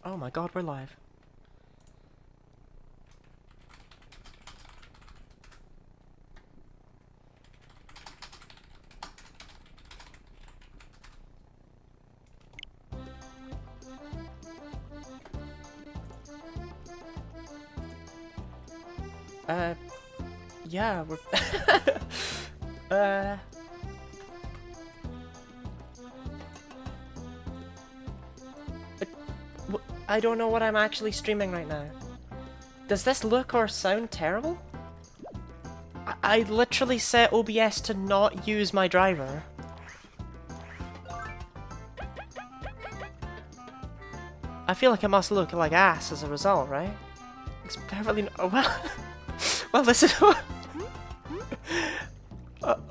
Oh my god, we're live. Yeah, we're... I don't know what I'm actually streaming right now. Does this look or sound terrible? I literally set OBS to not use my driver. I feel like it must look like ass as a result, right? It's perfectly... Oh, well... well, this is...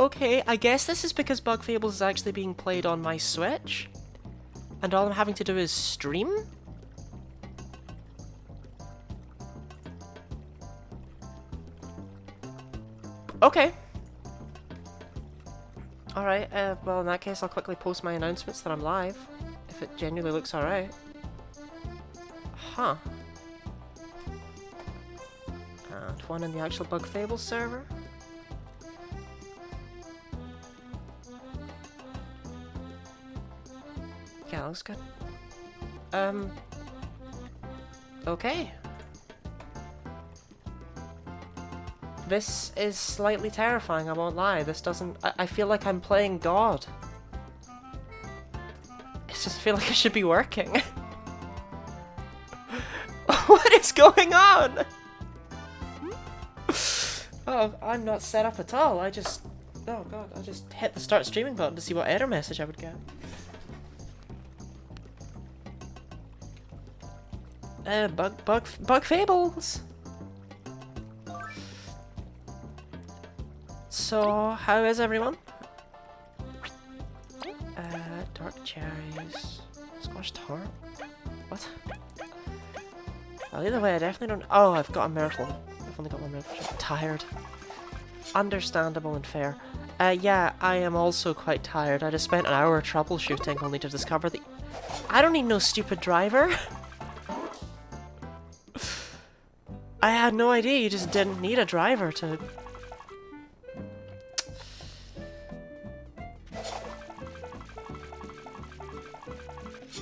okay, I guess this is because Bug Fables is actually being played on my Switch. And all I'm having to do is stream? Okay. Alright, well in that case I'll quickly post my announcements that I'm live. If it genuinely looks alright. Huh. And one in the actual Bug Fables server. Yeah, looks good. Okay. This is slightly terrifying, I won't lie. This doesn't... I feel like I'm playing God. I just feel like I should be working. What is going on? Oh, I'm not set up at all. I just... Oh god, I just hit the start streaming button to see what error message I would get. Bug Fables! So, how is everyone? Dark cherries... Squashed heart? What? Well, either way, I definitely don't... Oh, I've got a myrtle. I've only got one myrtle. I'm tired. Understandable and fair. Yeah, I am also quite tired. I just spent an hour troubleshooting only to discover the... I don't need no stupid driver! I had no idea you just didn't need a driver to...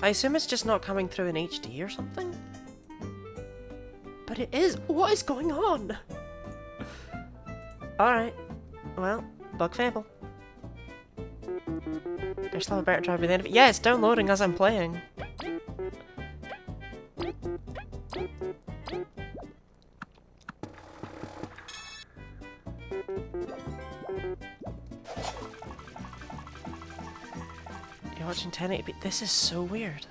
I assume it's just not coming through in HD or something? But it is! What is going on? Alright. Well, Bug Fable. There's still a better driver than it. Yeah, it's downloading as I'm playing. You're watching 1080p. This is so weird.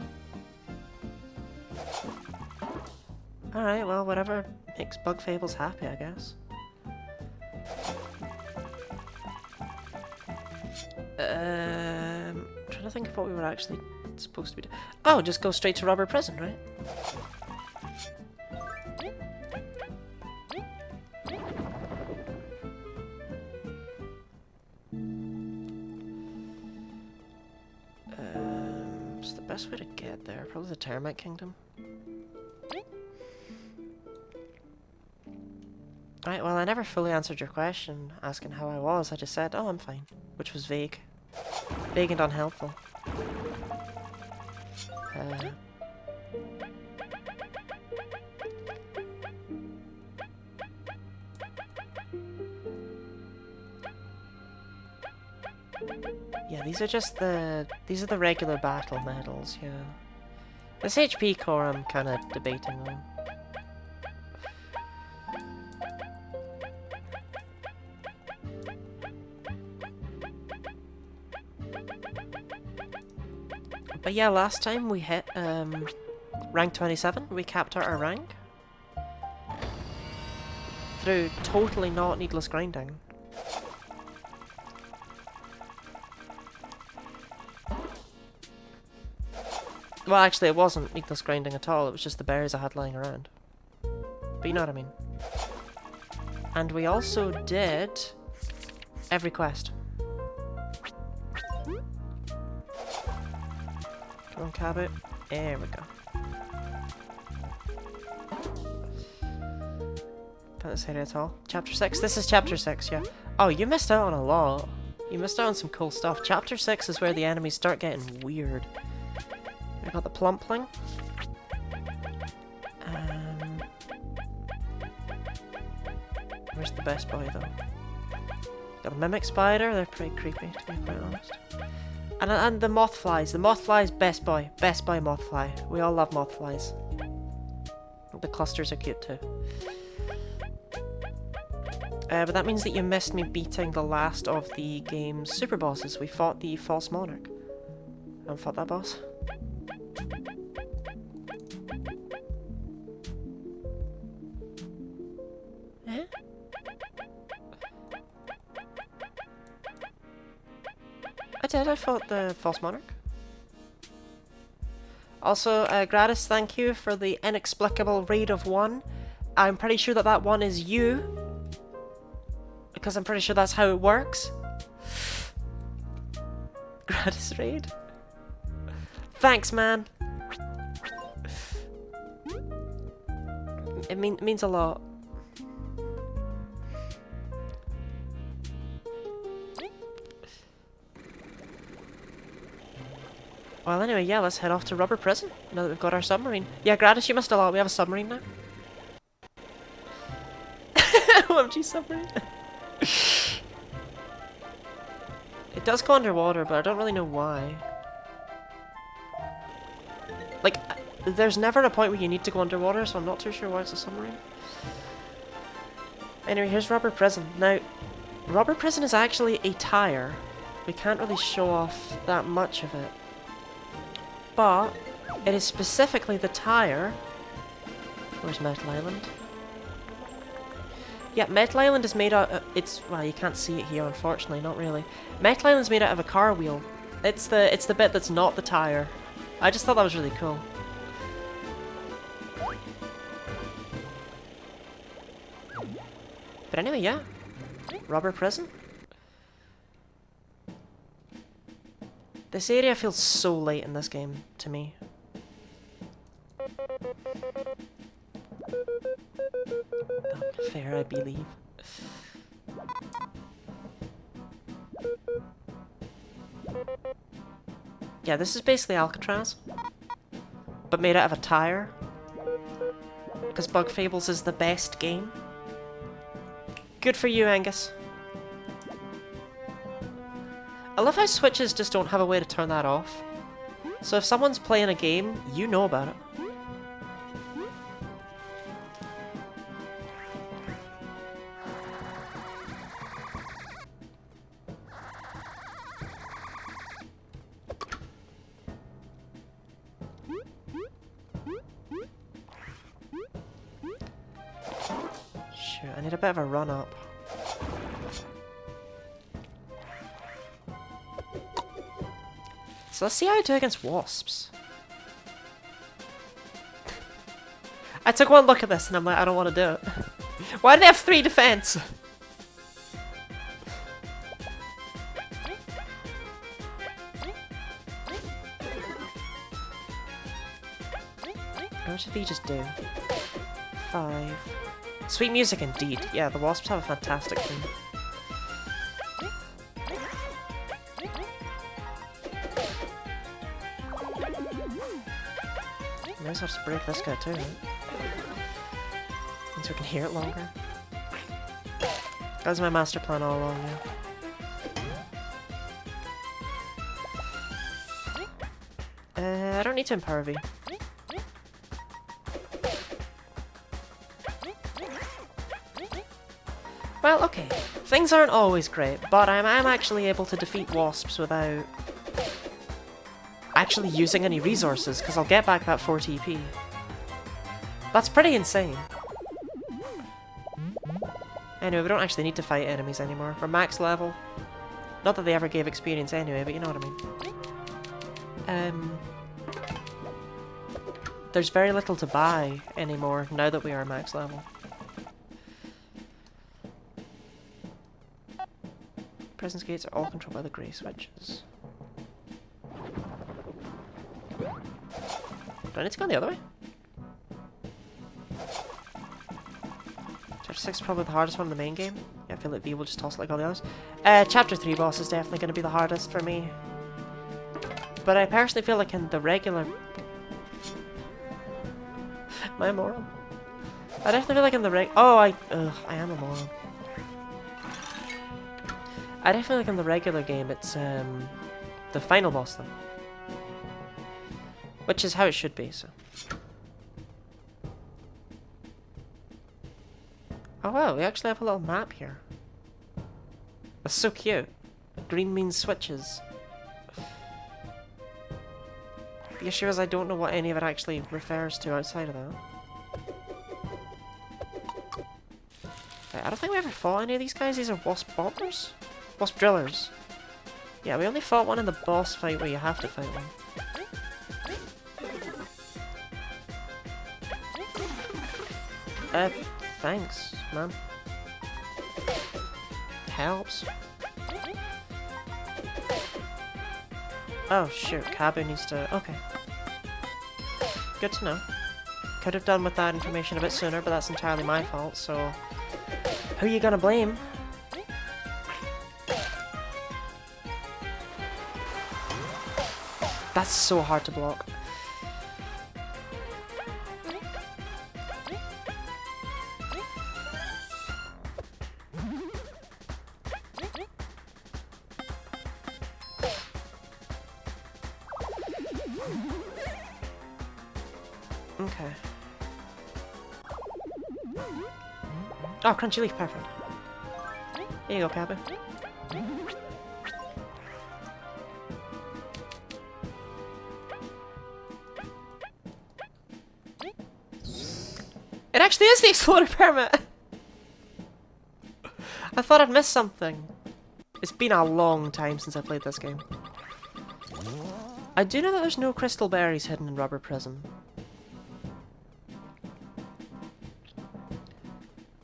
Alright, well, whatever makes Bug Fables happy, I guess. Trying to think of what we were actually supposed to be doing. Oh, just go straight to Rubber Prison, right? What's the best way to get there? Probably the Termite Kingdom. Right, well, I never fully answered your question, asking how I was. I just said, oh, I'm fine. Which was vague. Vague and unhelpful. Yeah, these are just these are the regular battle medals, yeah. This HP core I'm kind of debating on. But yeah, last time we hit rank 27, we capped out our rank. Through totally not needless grinding. Well, actually, it wasn't needless grinding at all, it was just the berries I had lying around. But you know what I mean. And we also did every quest. Come on, Cabot. There we go. Can't say it at all. Chapter 6? This is Chapter 6, yeah. Oh, you missed out on a lot. You missed out on some cool stuff. Chapter 6 is where the enemies start getting weird. I got the plumpling. Where's the best boy, though? Got the mimic spider. They're pretty creepy, to be quite honest. And the moth flies. The moth flies, best boy. Best boy moth fly. We all love moth flies. The clusters are cute, too. But that means that you missed me beating the last of the game's super bosses. We fought the false monarch. Haven't fought that boss. Eh? I fought the false monarch. Also, Gratis, thank you for the inexplicable raid of 1. I'm pretty sure that that 1 is you. Because I'm pretty sure that's how it works. Gratis raid. Thanks, man. It means a lot. Well, anyway, yeah, let's head off to Rubber Prison, now that we've got our submarine. Yeah, Gratis, you missed a lot. We have a submarine now. OMG submarine. It does go underwater, but I don't really know why. Like, there's never a point where you need to go underwater, so I'm not too sure why it's a submarine. Anyway, here's Rubber Prison. Now, Rubber Prison is actually a tire. We can't really show off that much of it. But it is specifically the tire. Where's Metal Island? Yeah, Metal Island is made out of, well, you can't see it here, unfortunately, not really. Metal Island's made out of a car wheel. It's the bit that's not the tire. I just thought that was really cool. But anyway, yeah. Rubber Prison. This area feels so late in this game, to me. Not fair, I believe. Yeah, this is basically Alcatraz. But made out of a tire. Because Bug Fables is the best game. Good for you, Angus. I love how switches just don't have a way to turn that off. So if someone's playing a game, you know about it. Shoot, I need a bit of a run up. So let's see how I do against wasps. I took one look at this and I'm like, I don't want to do it. Why do they have 3 defense? How much did he just do? 5. Sweet music indeed. Yeah, the wasps have a fantastic theme. Might as well just break this guy too, right? Means we can hear it longer. That was my master plan all along, yeah. I don't need to empower V. Well, okay. Things aren't always great, but I am actually able to defeat wasps without actually using any resources, because I'll get back that 4 TP. That's pretty insane. Anyway, we don't actually need to fight enemies anymore. We're max level. Not that they ever gave experience anyway, but you know what I mean. There's very little to buy anymore now that we are max level. Prison's gates are all controlled by the grey switches. Do I need to go the other way? Do I have to 6 is probably the hardest one in the main game. Yeah, I feel like V will just toss it like all the others. Chapter 3 boss is definitely going to be the hardest for me. But I personally feel like in the regular... Am I a moron? I definitely feel like in the I am a moron. I definitely feel like in the regular game it's the final boss though. Which is how it should be, so. Oh wow, we actually have a little map here. That's so cute. Green means switches. The issue is I don't know what any of it actually refers to outside of that. Right, I don't think we ever fought any of these guys. These are wasp bombers? Wasp drillers. Yeah, we only fought one in the boss fight where you have to fight one. Thanks, man. Helps. Oh shoot, Kabu needs to... Okay. Good to know. Could have done with that information a bit sooner, but that's entirely my fault, so... Who are you gonna blame? That's so hard to block. Okay. Oh, crunchy leaf, perfect. Here you go, Kabu. It actually is the explorer permit! I thought I'd missed something. It's been a long time since I played this game. I do know that there's no crystal berries hidden in Rubber Prism.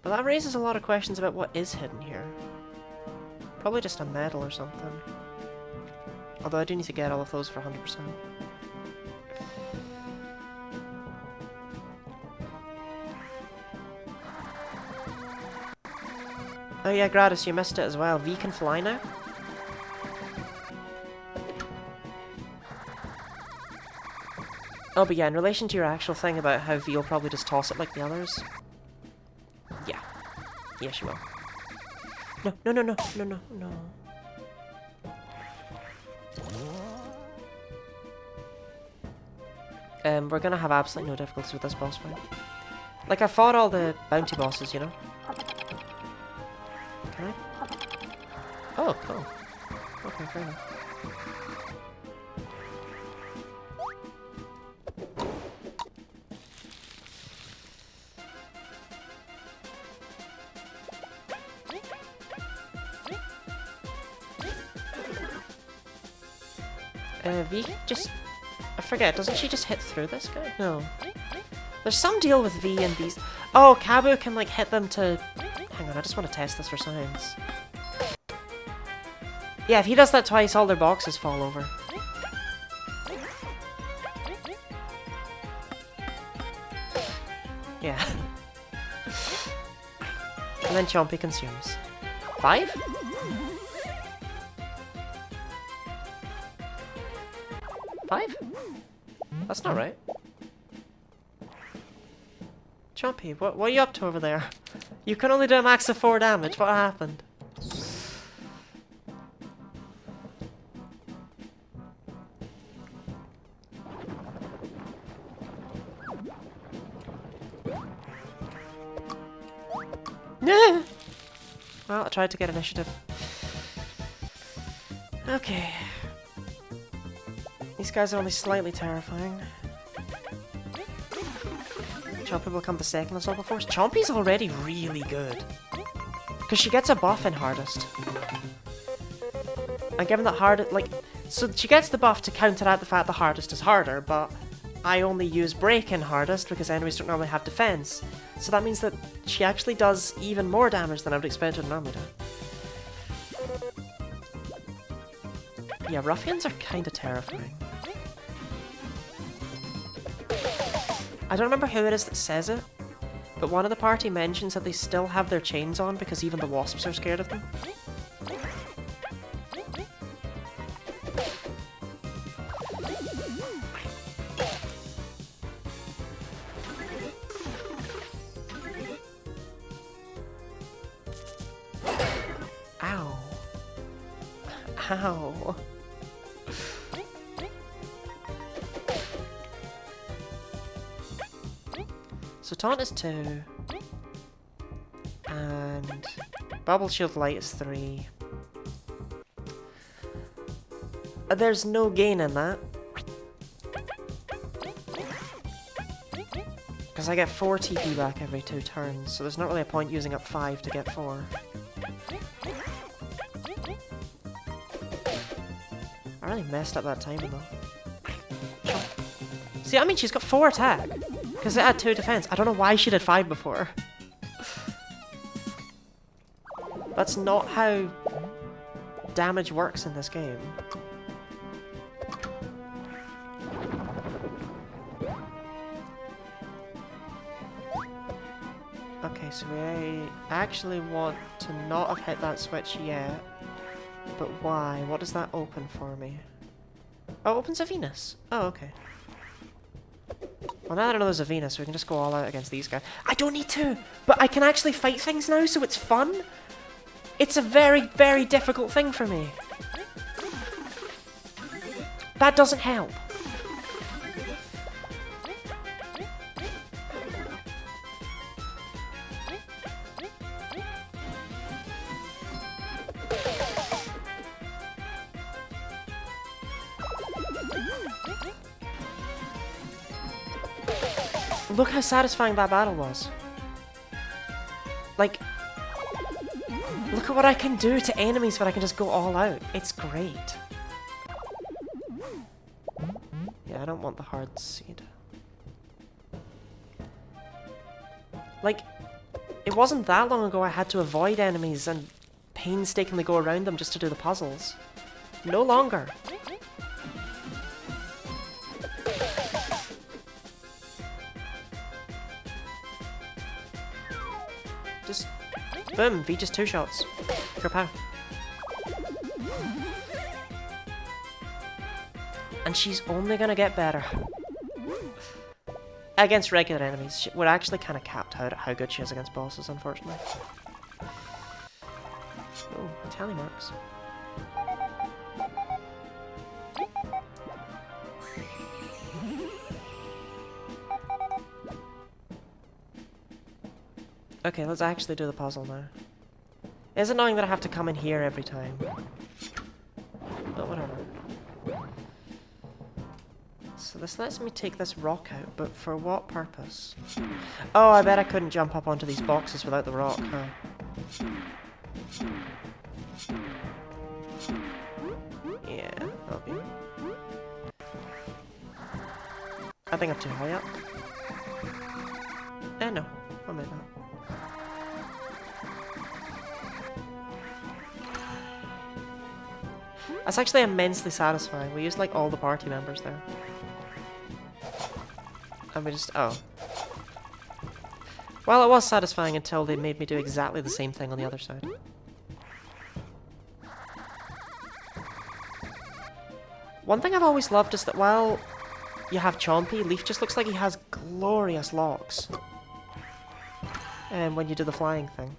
But that raises a lot of questions about what is hidden here. Probably just a medal or something. Although I do need to get all of those for 100%. Oh yeah, Gratis, you missed it as well. V can fly now? Oh, but yeah, in relation to your actual thing about how V will probably just toss it like the others. Yeah. Yeah, she will. No, no, no, no, no, no, no. We're gonna have absolutely no difficulties with this boss fight. Like, I fought all the bounty bosses, you know? Can I? Oh, cool. Okay, fair enough. V just... I forget, doesn't she just hit through this guy? No. There's some deal with V and these... Oh, Kabu can, like, hit them to... Hang on, I just want to test this for science. Yeah, if he does that twice, all their boxes fall over. Yeah. And then Chompy consumes. 5? That's not right. Chompy, what are you up to over there? You can only do a max of 4 damage. What happened? Well, I tried to get initiative. Okay. These guys are only slightly terrifying. Chompy will come to second as level 4. Chompy's already really good. Because she gets a buff in hardest. And given that hardest, like... So she gets the buff to counteract the fact the hardest is harder, but I only use break in hardest because enemies don't normally have defense. So that means that she actually does even more damage than I would expect her to normally do. Yeah, ruffians are kind of terrifying. I don't remember who it is that says it, but one of the party mentions that they still have their chains on because even the wasps are scared of them. Ow. Ow. So taunt is 2. And bubble shield light is 3. There's no gain in that. Because I get 4 TP back every 2 turns, so there's not really a point using up 5 to get 4. I really messed up that timing though. See, I mean, she's got 4 attack. Because it had 2 defense. I don't know why she did 5 before. That's not how damage works in this game. Okay, so we actually want to not have hit that switch yet. But why? What does that open for me? Oh, it opens a Venus. Oh, okay. Well, now that I know there's a Venus, we can just go all out against these guys. I don't need to! But I can actually fight things now, so it's fun! It's a very, very difficult thing for me. That doesn't help. Look how satisfying that battle was. Like, look at what I can do to enemies when I can just go all out. It's great. Yeah, I don't want the hard seed. Like, it wasn't that long ago I had to avoid enemies and painstakingly go around them just to do the puzzles. No longer. Just boom, V just 2 shots. Kerpow. And she's only gonna get better. Against regular enemies, we're actually kind of capped out at how good she is against bosses, unfortunately. Oh, tally marks. Okay, let's actually do the puzzle now. It's annoying that I have to come in here every time. But whatever. So this lets me take this rock out, but for what purpose? Oh, I bet I couldn't jump up onto these boxes without the rock, huh? Yeah, that'll be... I think I'm too high up. No, I'll make that. That's actually immensely satisfying. We used like all the party members there. And we just... oh. Well, it was satisfying until they made me do exactly the same thing on the other side. One thing I've always loved is that while you have Chompy, Leaf just looks like he has glorious locks. And when you do the flying thing.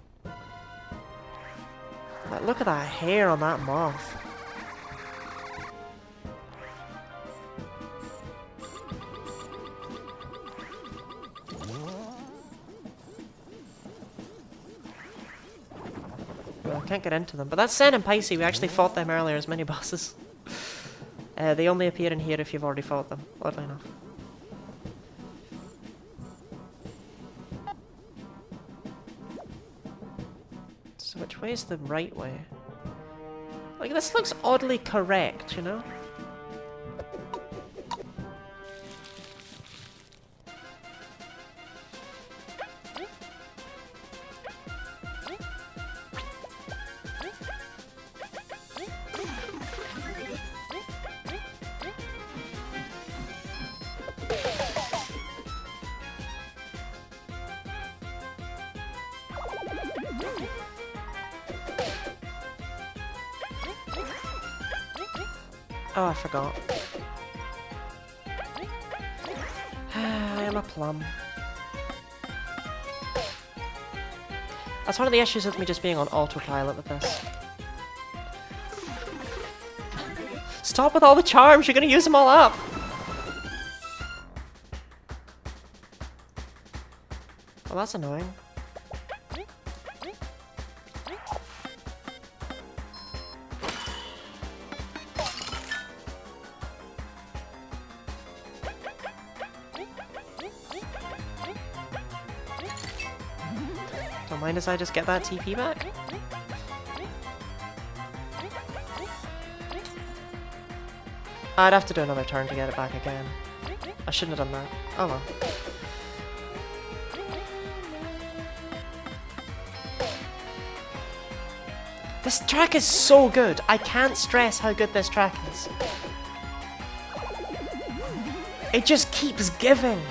Like, look at that hair on that moth. Well, I can't get into them, but that's Sen and Pisces. We actually fought them earlier as mini-bosses. They only appear in here if you've already fought them, oddly enough. So which way is the right way? Like, this looks oddly correct, you know? Oh, I forgot. I am a plum. That's one of the issues with me just being on autopilot with this. Stop with all the charms, you're gonna use them all up! Well, that's annoying. Don't mind as I just get that TP back? I'd have to do another turn to get it back again. I shouldn't have done that. Oh well. This track is so good! I can't stress how good this track is. It just keeps giving!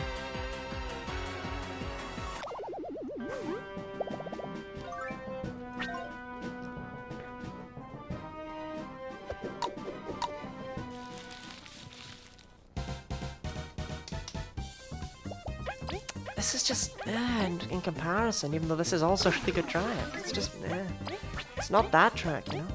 This is just, in comparison, even though this is also a really good track. It's just, it's not that track, you know?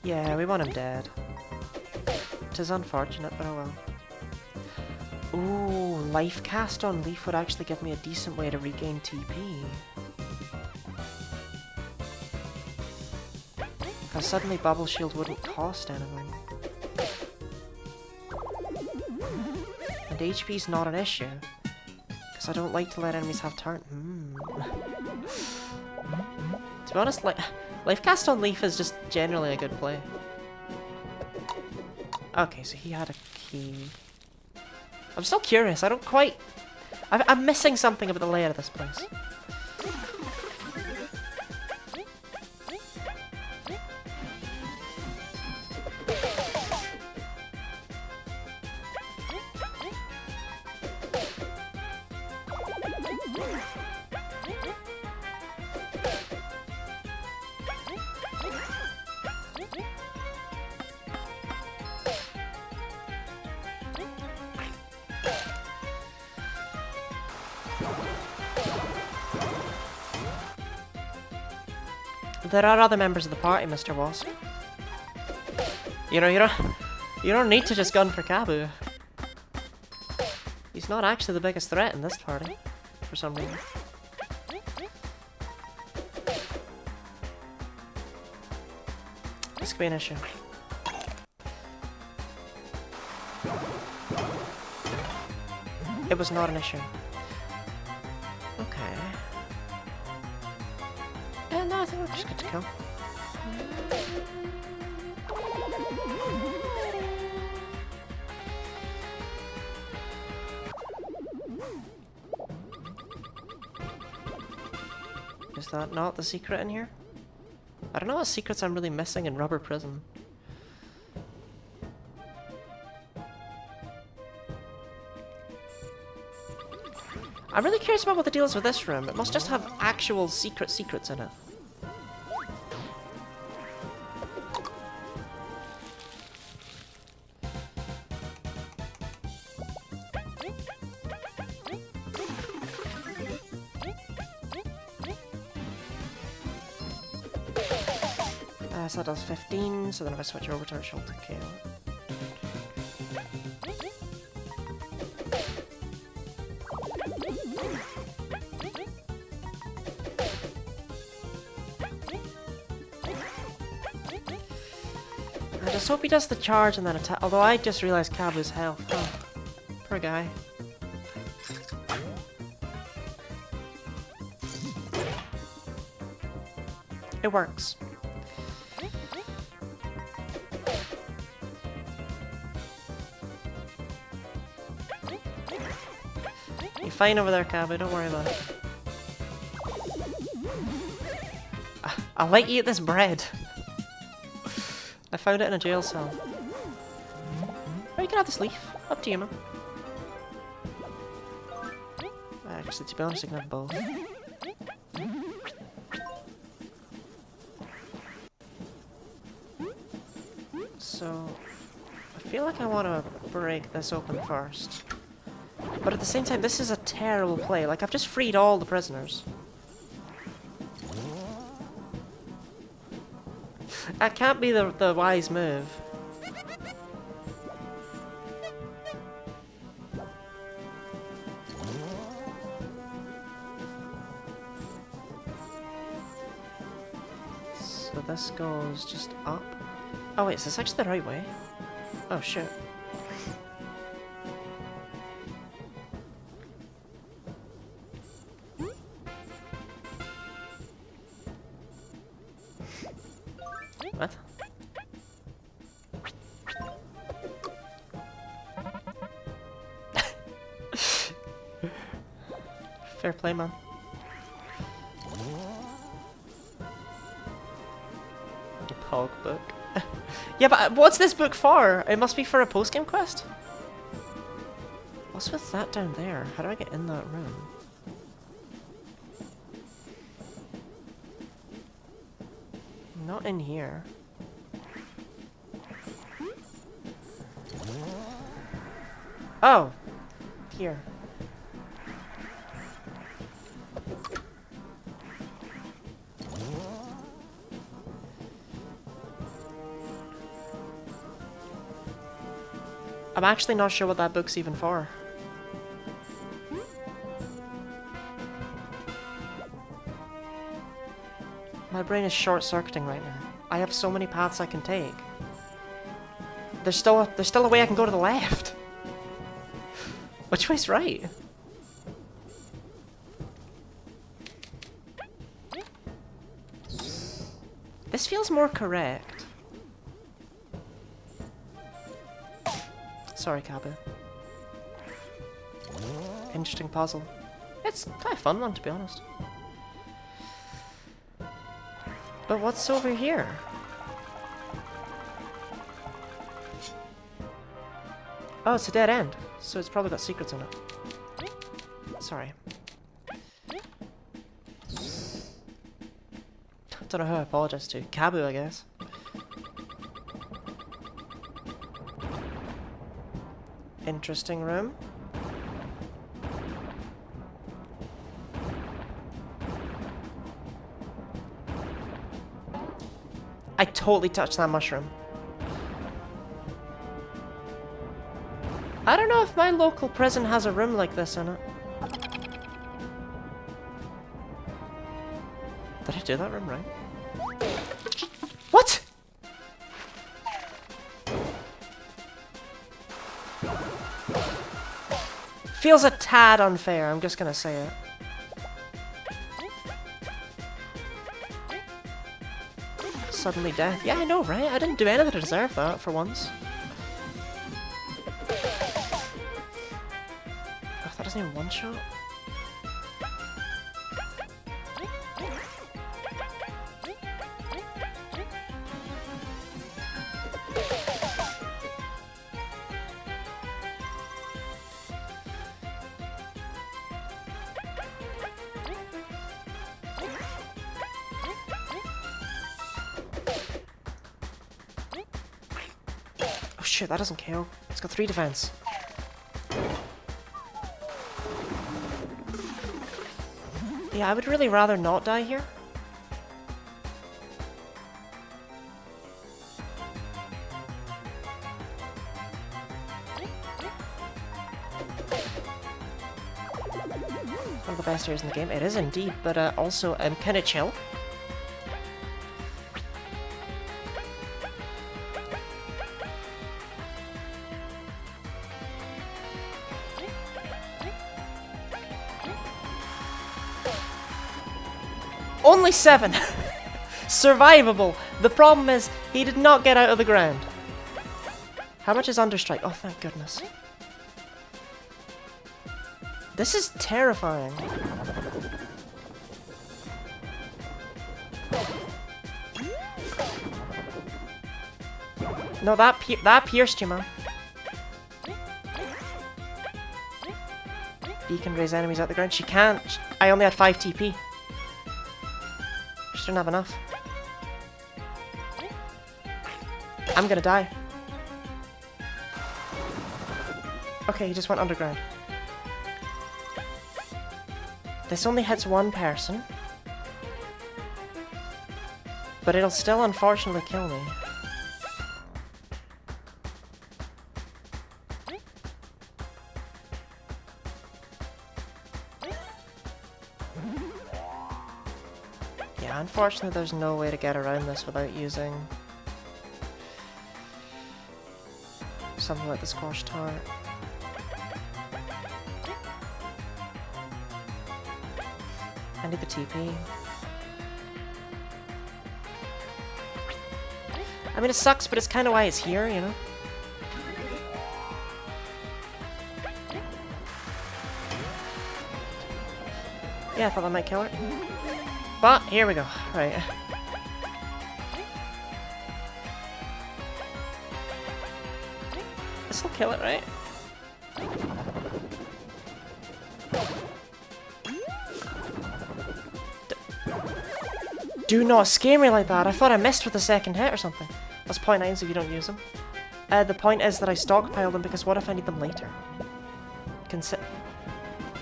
Yeah, we want him dead. 'Tis unfortunate, but oh well. Ooh, life cast on Leaf would actually give me a decent way to regain TP. Because suddenly Bubble Shield wouldn't cost anything. And HP's not an issue. Because I don't like to let enemies have turn. To be honest, life cast on Leaf is just generally a good play. Okay, so he had a key. I'm still curious, I don't quite... I'm missing something about the layout of this place. There are other members of the party, Mr. Wasp. You know, you don't need to just gun for Kabu. He's not actually the biggest threat in this party, for some reason. This could be an issue. It was not an issue. Okay. No, I think we're just good to go. Is that not the secret in here? I don't know what secrets I'm really missing in Rubber Prison. I'm really curious about what the deal is with this room. It must just have actual secrets in it. So that does 15, so then if I switch over to it, she'll take care of it. I just hope he does the charge and then attack. Although I just realized Kabu's health. Oh, poor guy. It works. You're fine over there, Cabby, don't worry about it. I'll let you eat this bread. I found it in a jail cell. Oh, you can have this leaf. Up to you, man. Actually, to be honest, you can have both. So, I feel like I want to break this open first. But at the same time, this is a terrible play. Like, I've just freed all the prisoners. That can't be the wise move. So this goes just up. Oh wait, is this actually the right way? Oh shit. What? Fair play, man. The Pog book. Yeah, but what's this book for? It must be for a post-game quest? What's with that down there? How do I get in that room? Not in here. Oh! Here. I'm actually not sure what that book's even for. My brain is short-circuiting right now. I have so many paths I can take. There's still a way I can go to the left. Which way's right? This feels more correct. Sorry, Cabby. Interesting puzzle. It's kind of fun one, to be honest. But what's over here? Oh, it's a dead end. So it's probably got secrets in it. Sorry. Don't know who I apologize to. Cabu, I guess. Interesting room. I totally touched that mushroom. I don't know if my local prison has a room like this in it. Did I do that room right? What? Feels a tad unfair, I'm just gonna say it. Suddenly death. Yeah, I know, right? I didn't do anything to deserve that, for once. Oh, that doesn't even one-shot? Oh shit, that doesn't kill. It's got 3 defense. Yeah, I would really rather not die here. One of the best areas in the game. It is indeed, but also kind of chill. Only 7! Survivable! The problem is, he did not get out of the ground. How much is Understrike? Oh, thank goodness. This is terrifying. No, that pierced you, man. You can raise enemies out the ground. She can't. I only had 5 TP. She didn't have enough. I'm gonna die. Okay, he just went underground. This only hits one person. But it'll still unfortunately kill me. Yeah, unfortunately there's no way to get around this without using something like the Scorched Heart. I need the TP. I mean, it sucks, but it's kind of why it's here, you know? Yeah, I thought that might kill her. But, here we go. Right. This will kill it, right? Do not scare me like that. I thought I missed with the second hit or something. That's 0.9s if you don't use them. The point is that I stockpile them because what if I need them later?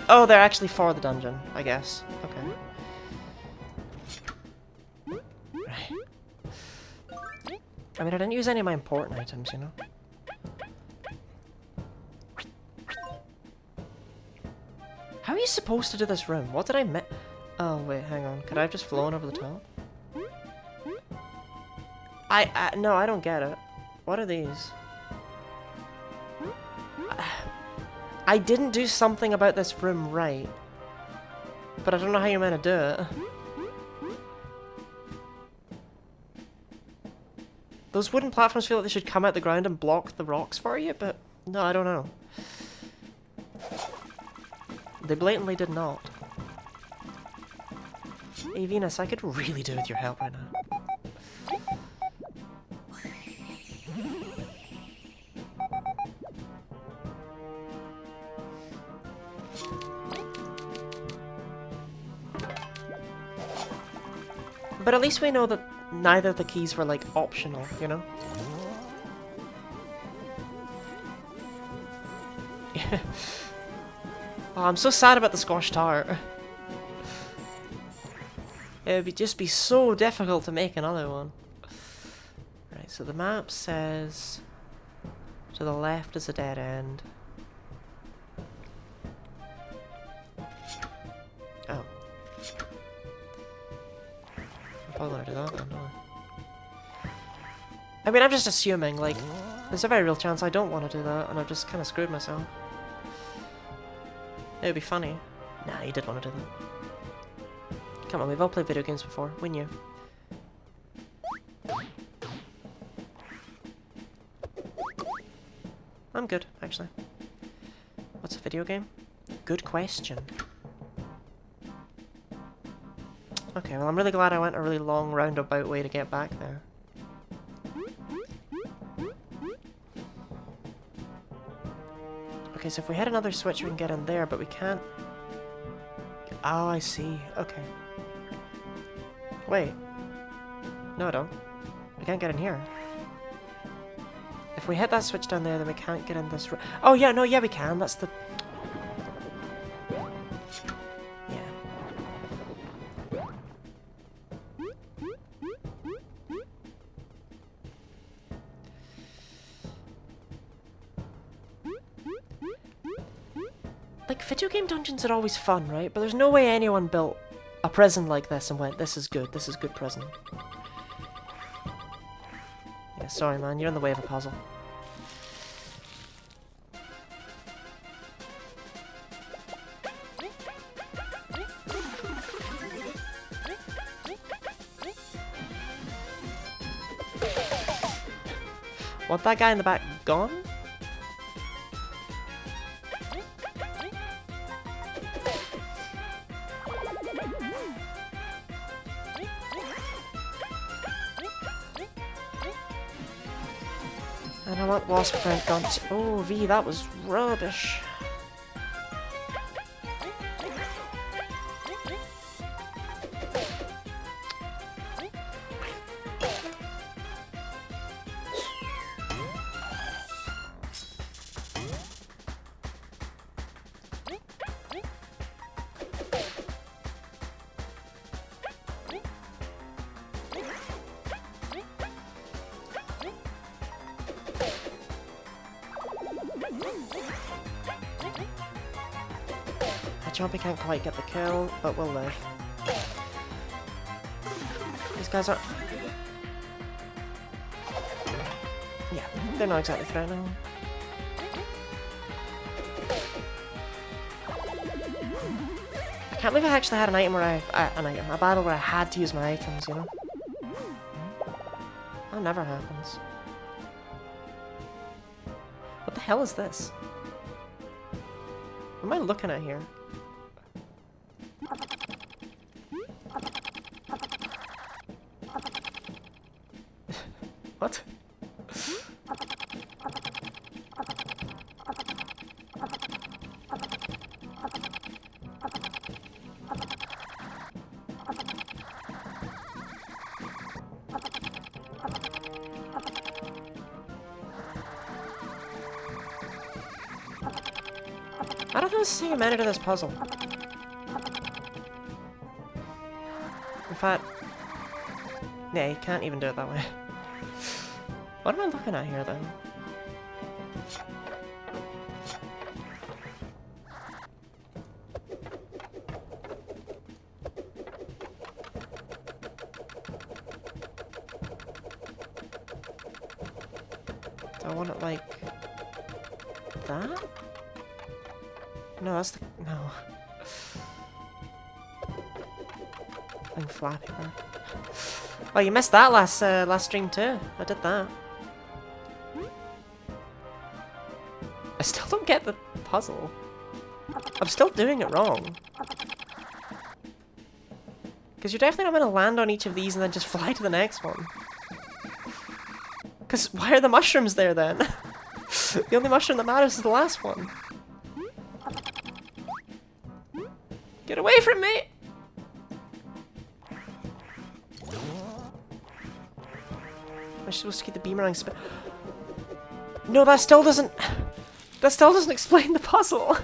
Oh, they're actually for the dungeon, I guess. Okay. Right. I mean, I didn't use any of my important items, you know? How are you supposed to do this room? What did I miss? Oh, wait, hang on. Could I have just flown over the top? No, I don't get it. What are these? I didn't do something about this room right. But I don't know how you're meant to do it. Those wooden platforms feel like they should come out the ground and block the rocks for you, but no, I don't know. They blatantly did not. Hey Venus, I could really do with your help right now. But at least we know that neither of the keys were, like, optional, you know? Oh, I'm so sad about the Scorched Heart. It would just be so difficult to make another one. Right, so the map says to the left is a dead end. Oh. I'm probably gonna do that then, don't I mean, I'm just assuming, like, there's a very real chance I don't want to do that, and I've just kind of screwed myself. It would be funny. Nah, you did want to do that. Come on, we've all played video games before. We knew. I'm good, actually. What's a video game? Good question. Okay, well, I'm really glad I went a really long roundabout way to get back there. Okay, so if we hit another switch, we can get in there, but we can't... Oh, I see. Okay. Wait. No, I don't. We can't get in here. If we hit that switch down there, then we can't get in this... Oh, yeah, no, yeah, we can. That's the... Yeah. Like, video game dungeons are always fun, right? But there's no way anyone built a prison like this and went, this is good prison. Yeah, sorry man, you're in the way of a puzzle. Want that guy in the back gone? I want Wasp Friend gone. Oh, V, that was rubbish. Chompy can't quite get the kill, but we'll live. These guys are... Yeah, they're not exactly threatening. I can't believe I actually had an item where a battle where I had to use my items, you know? That never happens. What the hell is this? What am I looking at here? What? I don't know the manner to this puzzle. In fact... Yeah, you can't even do it that way. What am I looking at here, then? Do I want it like... that? No, that's the... no. Thing flappy, bro. Oh, you missed that last stream too. I did that. I still don't get the puzzle. I'm still doing it wrong. Because you're definitely not going to land on each of these and then just fly to the next one. Because why are the mushrooms there then? The only mushroom that matters is the last one. Get away from me! Am I supposed to keep the beamerang spin? No, that still doesn't... That still doesn't explain the puzzle!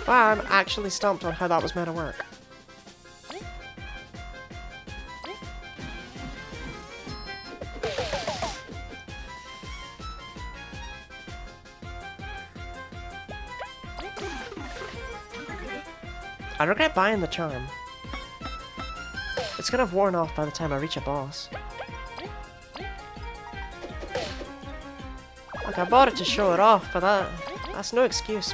Wow, I'm actually stumped on how that was meant to work. I regret buying the charm. It's gonna have worn off by the time I reach a boss. Like, I bought it to show it off, but that's no excuse.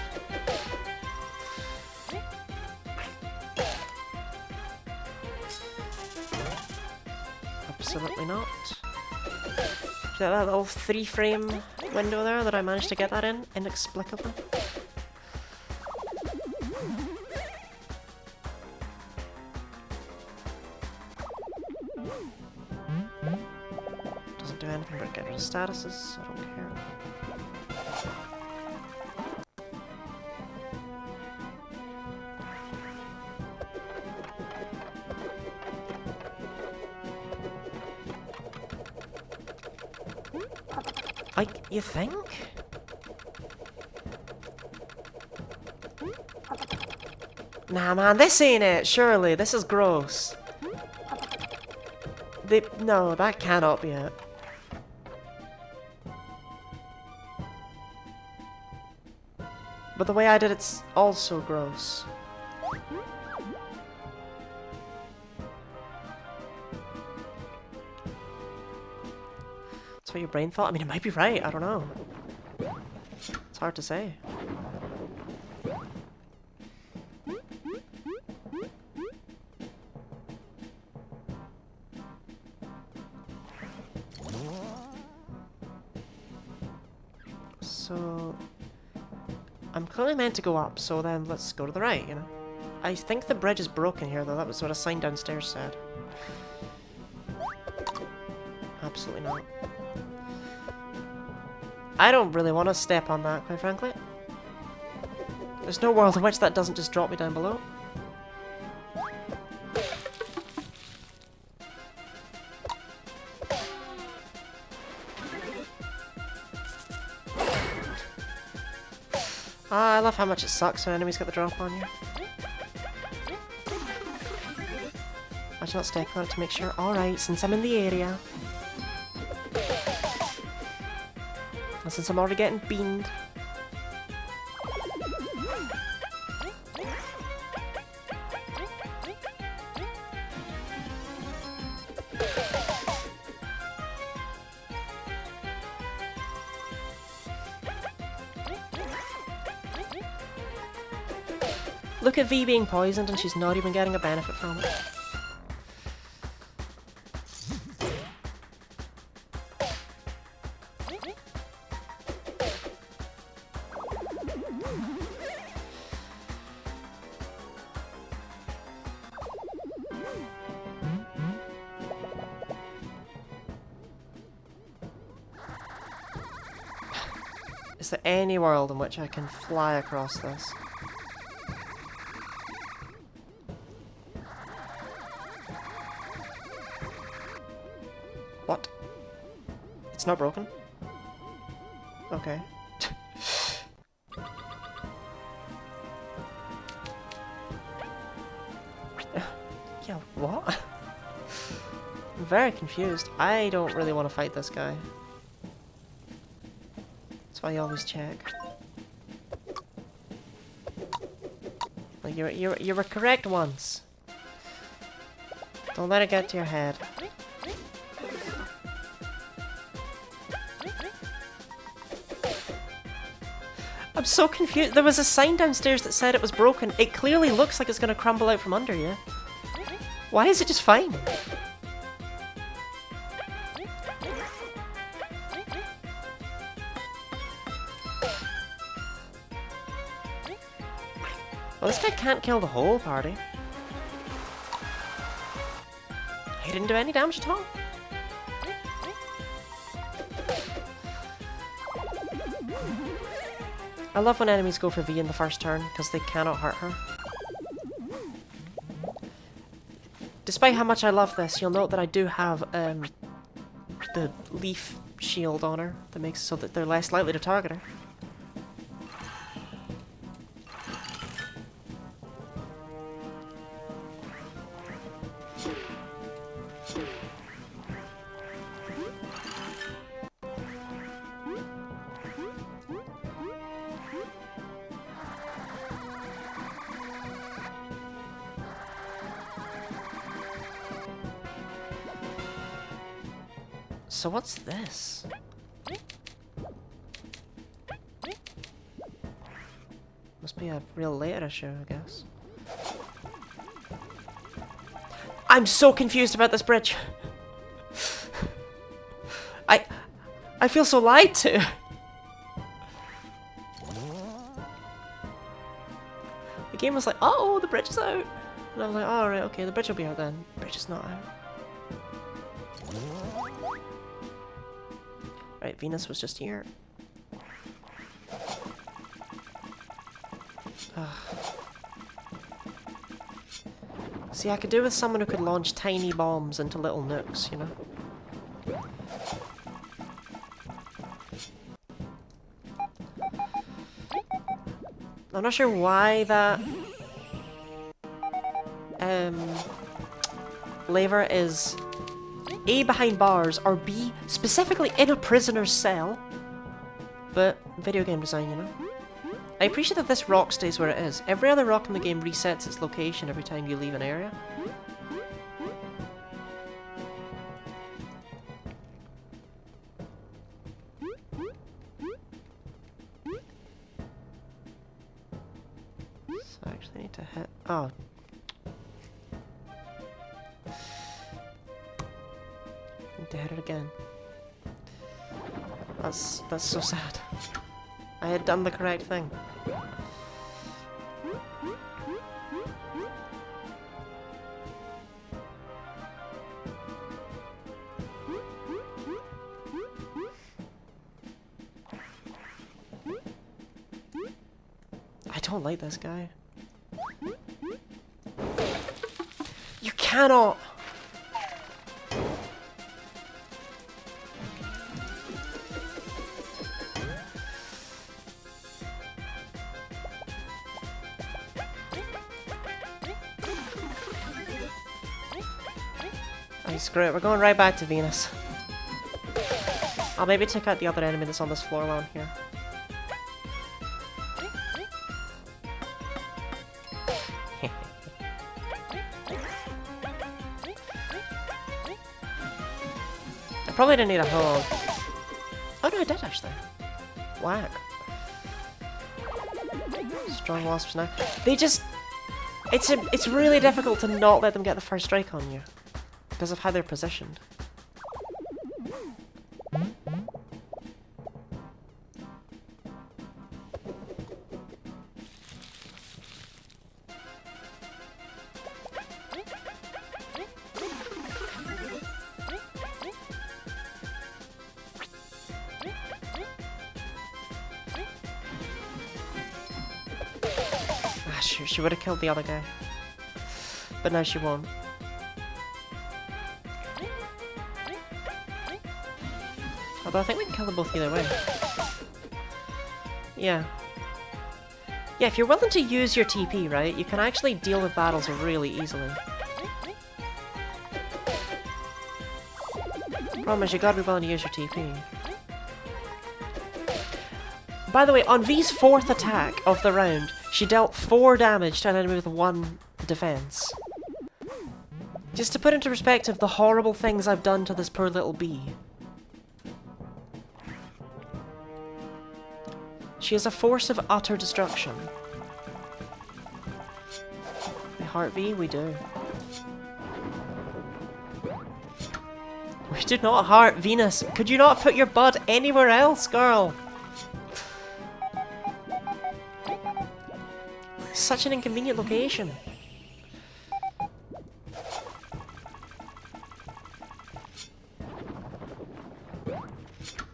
Absolutely not. See that little 3-frame window there that I managed to get that in, inexplicably? Doesn't do anything but get rid of statuses, I don't care. You think? Nah, man, this ain't it, surely. This is gross. No, that cannot be it. But the way I did it's also gross. That's what your brain thought? I mean, it might be right, I don't know. It's hard to say. So... I'm clearly meant to go up, so then let's go to the right, you know? I think the bridge is broken here, though. That was what a sign downstairs said. Absolutely not. I don't really want to step on that, quite frankly. There's no world in which that doesn't just drop me down below. Ah, I love how much it sucks when enemies get the drop on you. I should not step on it to make sure. Alright, since I'm in the area. And since I'm already getting beamed. Look at V being poisoned and she's not even getting a benefit from it. Is there any world in which I can fly across this? What? It's not broken? Okay. Yeah, what? I'm very confused. I don't really want to fight this guy. That's why you always check. Like you were correct once. Don't let it get to your head. I'm so confused. There was a sign downstairs that said it was broken. It clearly looks like it's going to crumble out from under you. Why is it just fine? Well, this guy can't kill the whole party. He didn't do any damage at all. I love when enemies go for V in the first turn, because they cannot hurt her. Despite how much I love this, you'll note that I do have the leaf shield on her that makes it so that they're less likely to target her. So what's this? Must be a real later issue, I guess. I'm so confused about this bridge. I feel so lied to. The game was like, oh, the bridge is out. And I was like, oh, right, okay, the bridge will be out then. The bridge is not out. Right, Venus was just here. See, I could do with someone who could launch tiny bombs into little nooks, you know? I'm not sure why that lever is A, behind bars, or B, specifically in a prisoner's cell. But, video game design, you know? I appreciate that this rock stays where it is. Every other rock in the game resets its location every time you leave an area. So I actually need to hit... Oh. Need to hit it again. That's so sad. I had done the correct thing. don't like this guy. You cannot! Oh, screw it, we're going right back to Venus. I'll maybe take out the other enemy that's on this floor while I'm here. I probably didn't need a hug. Oh no, I did actually. Whack. Strong wasps now. They just... It's really difficult to not let them get the first strike on you. Because of how they're positioned. She would have killed the other guy. But now she won't. Although I think we can kill them both either way. Yeah. Yeah, if you're willing to use your TP, right, you can actually deal with battles really easily. Problem is, you gotta be willing to use your TP. By the way, on V's 4th attack of the round, she dealt 4 damage to an enemy with 1 defense. Just to put into perspective the horrible things I've done to this poor little bee. She is a force of utter destruction. We heart V? We do. We do not heart Venus. Could you not put your bud anywhere else, girl? Such an inconvenient location.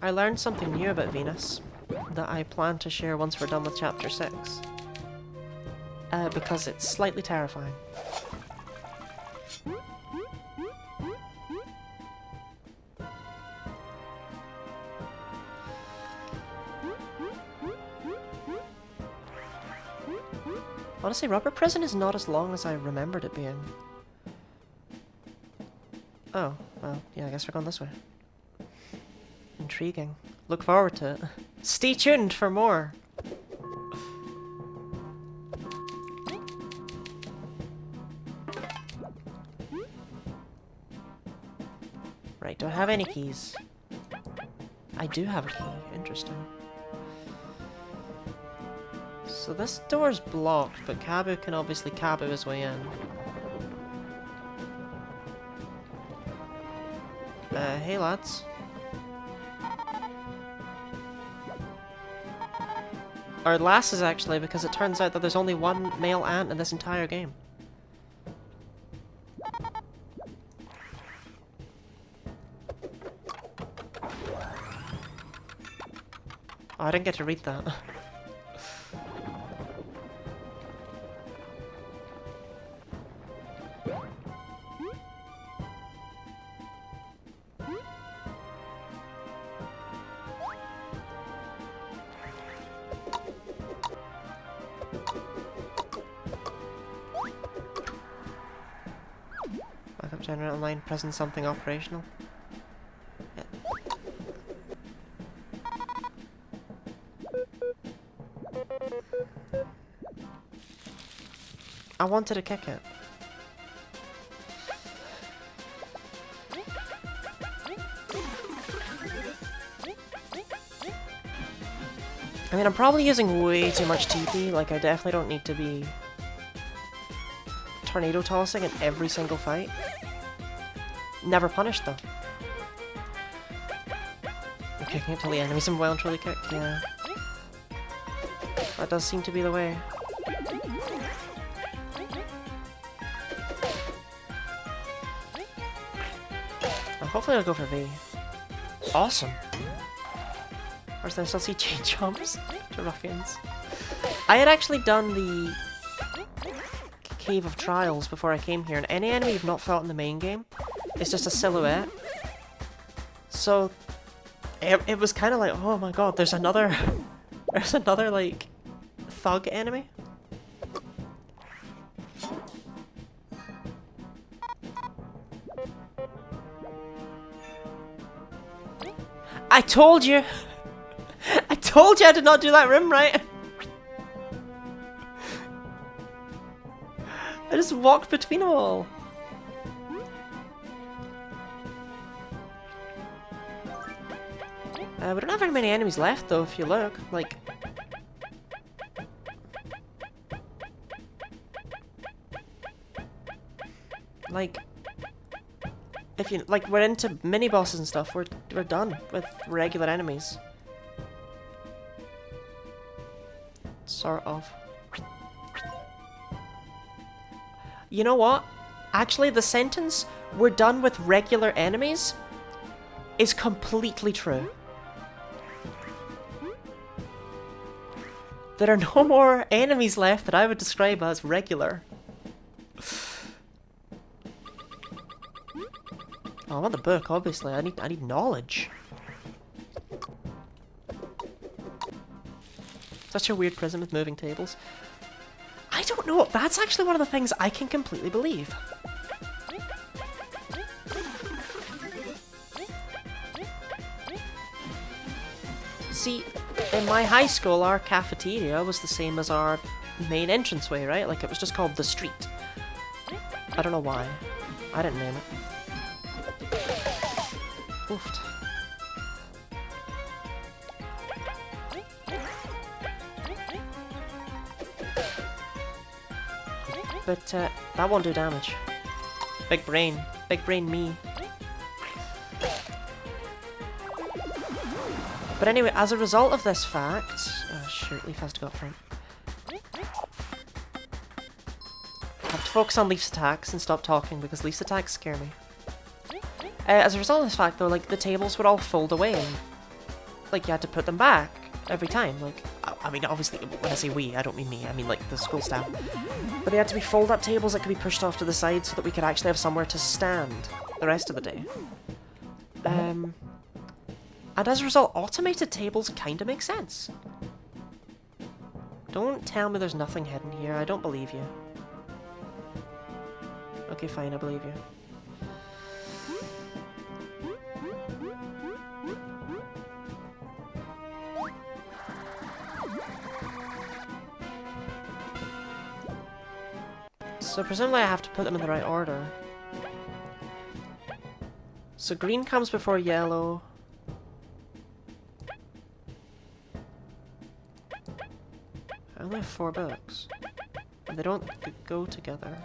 I learned something new about Venus that I plan to share once we're done with chapter 6. Because it's slightly terrifying. Honestly, Rubber Prison is not as long as I remembered it being. Oh, well, yeah, I guess we're going this way. Intriguing. Look forward to it. Stay tuned for more! Right, do I have any keys? I do have a key. Interesting. So this door's blocked, but Kabu can obviously Kabu his way in. Hey lads. Or lasses actually, because it turns out that there's only one male ant in this entire game. Oh, I didn't get to read that. Backup generator online, present something operational. Yeah. I wanted to kick it. I mean, I'm probably using way too much TP, like I definitely don't need to be tornado tossing in every single fight. Never punished though. I'm kicking it till the enemies are well and truly kicked, yeah. That does seem to be the way. Well, hopefully I'll go for V. Awesome! Or can I still see chain jumps to ruffians? I had actually done the Cave of Trials before I came here, and any enemy you've not fought in the main game is just a silhouette. So it was kind of like, oh my god, there's another like thug enemy. I told you! I told you I did not do that room right! I just walked between them all. We don't have very many enemies left though, if you look. Like, if you like, we're into mini bosses and stuff. We're done with regular enemies. Sort of. You know what? Actually, the sentence "we're done with regular enemies" is completely true. There are no more enemies left that I would describe as regular. Oh, I want the book, obviously. I need knowledge. Such a weird prison with moving tables. I don't know. That's actually one of the things I can completely believe. See, in my high school, our cafeteria was the same as our main entranceway, right? Like, it was just called the street. I don't know why. I didn't name it. Oofed. But, that won't do damage. Big brain. Big brain me. But anyway, as a result of this fact... Oh, shoot, Leaf has to go up front. I have to focus on Leaf's attacks and stop talking, because Leaf's attacks scare me. As a result of this fact, though, like, the tables would all fold away, and, like, you had to put them back every time. Like, I mean, obviously, when I say we, I don't mean me, I mean, like, the school staff. But they had to be fold-up tables that could be pushed off to the side so that we could actually have somewhere to stand the rest of the day. And as a result, automated tables kind of make sense. Don't tell me there's nothing hidden here. I don't believe you. Okay, fine, I believe you. So presumably I have to put them in the right order. So green comes before yellow. I only have 4 books. And they don't go together.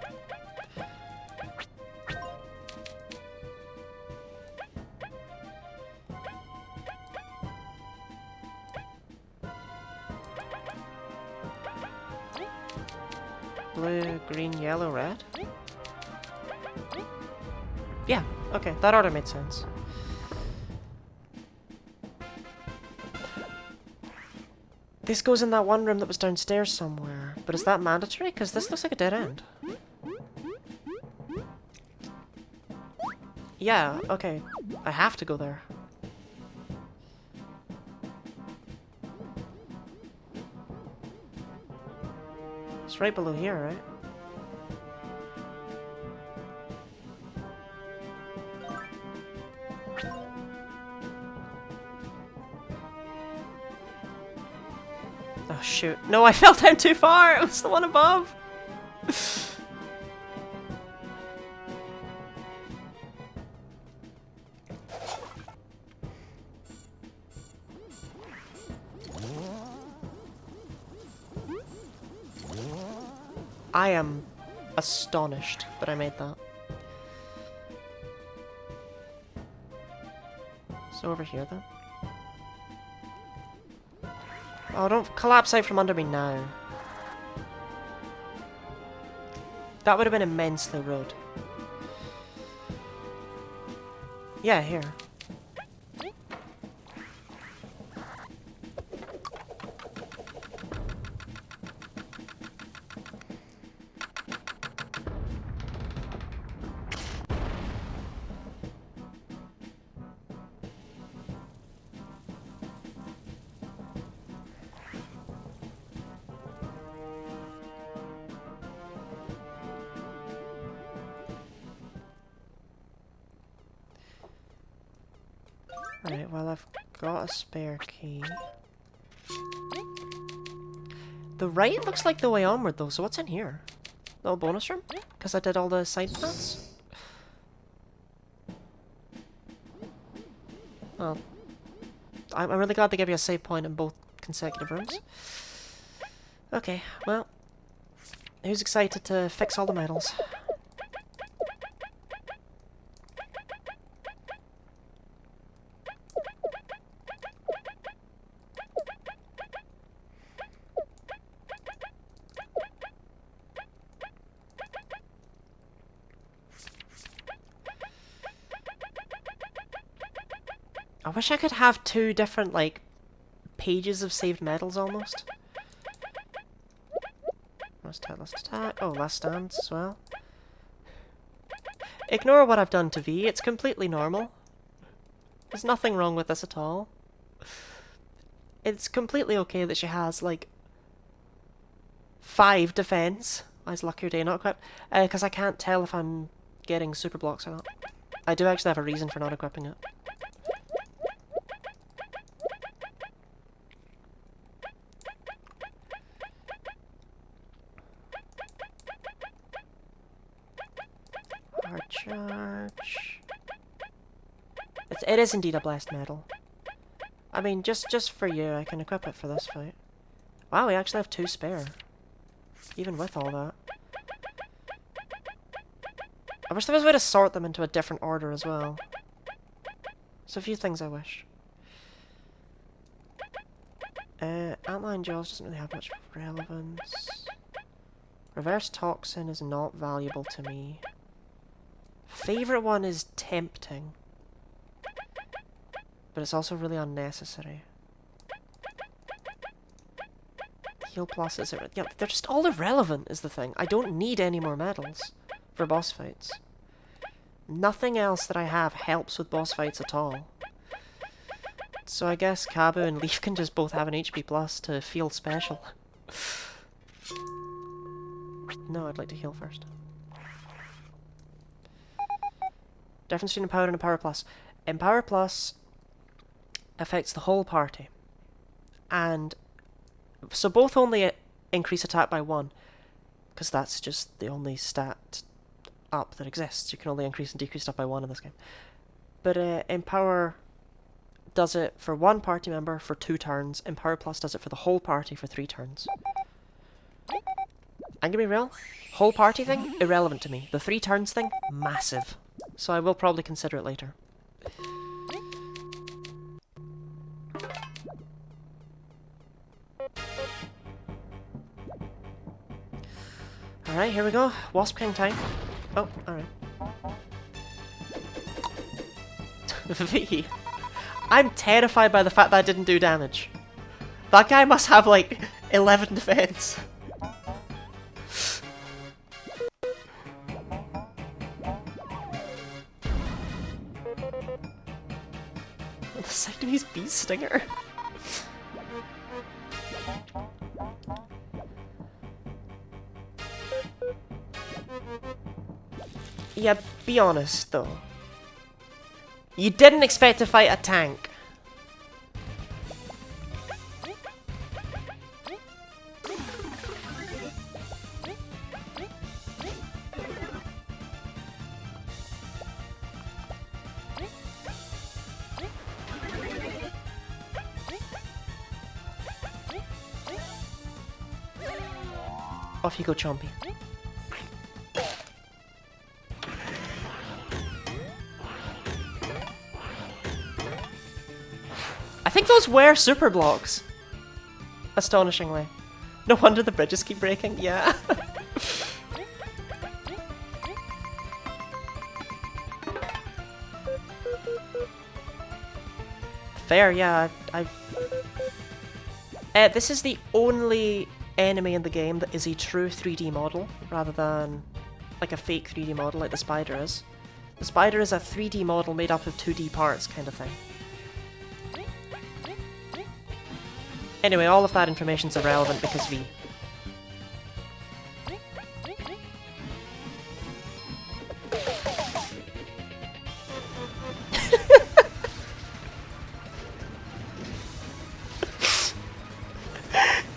Blue, green, yellow, red? Yeah, okay, that order made sense. This goes in that one room that was downstairs somewhere, but is that mandatory? Because this looks like a dead end. Yeah, okay, I have to go there. It's right below here, right? Oh shoot. No, I fell down too far! It was the one above! I am astonished that I made that. So over here then. Oh, don't collapse out from under me now. That would have been immensely rude. Yeah, here. Alright, well I've got a spare key. The right looks like the way onward though, so what's in here? Little bonus room? Because I did all the side paths? Well, I'm really glad they gave you a save point in both consecutive rooms. Okay, well, who's excited to fix all the medals? I wish I could have two different, like, pages of saved medals almost. Last attack. Oh, last stands as well. Ignore what I've done to V, it's completely normal. There's nothing wrong with this at all. It's completely okay that she has, like, 5 defense. Eyes luckier day not equipped. Because I can't tell if I'm getting super blocks or not. I do actually have a reason for not equipping it. Hard charge. It is indeed a blessed medal. I mean, just for you, I can equip it for this fight. Wow, we actually have 2 spare. Even with all that. I wish there was a way to sort them into a different order as well. There's a few things I wish. Antlion Jaws doesn't really have much relevance. Reverse Toxin is not valuable to me. Favorite one is Tempting. But it's also really unnecessary. Heal Plus is... Yeah, they're just all irrelevant is the thing. I don't need any more medals for boss fights. Nothing else that I have helps with boss fights at all. So I guess Kabu and Leaf can just both have an HP plus to feel special. No, I'd like to heal first. Difference between Empower and Empower Plus. Empower Plus affects the whole party. And so both only increase attack by 1. Because that's just the only stat up that exists. You can only increase and decrease stuff by 1 in this game. But Empower does it for 1 party member for 2 turns. Empower Plus does it for the whole party for 3 turns. I'm gonna be real, whole party thing, irrelevant to me. The 3 turns thing, massive. So I will probably consider it later. Alright, here we go. Wasp King time. Oh, alright. V. I'm terrified by the fact that I didn't do damage. That guy must have like 11 defense. The Siamese Beast Stinger. Yeah, be honest though. You didn't expect to fight a tank. Off you go, Chompy. I think those were super blocks. Astonishingly. No wonder the bridges keep breaking. Yeah. Fair, yeah. This is the only enemy in the game that is a true 3D model, rather than like a fake 3D model like the spider is. The spider is a 3D model made up of 2D parts kind of thing. Anyway, all of that information's irrelevant because V.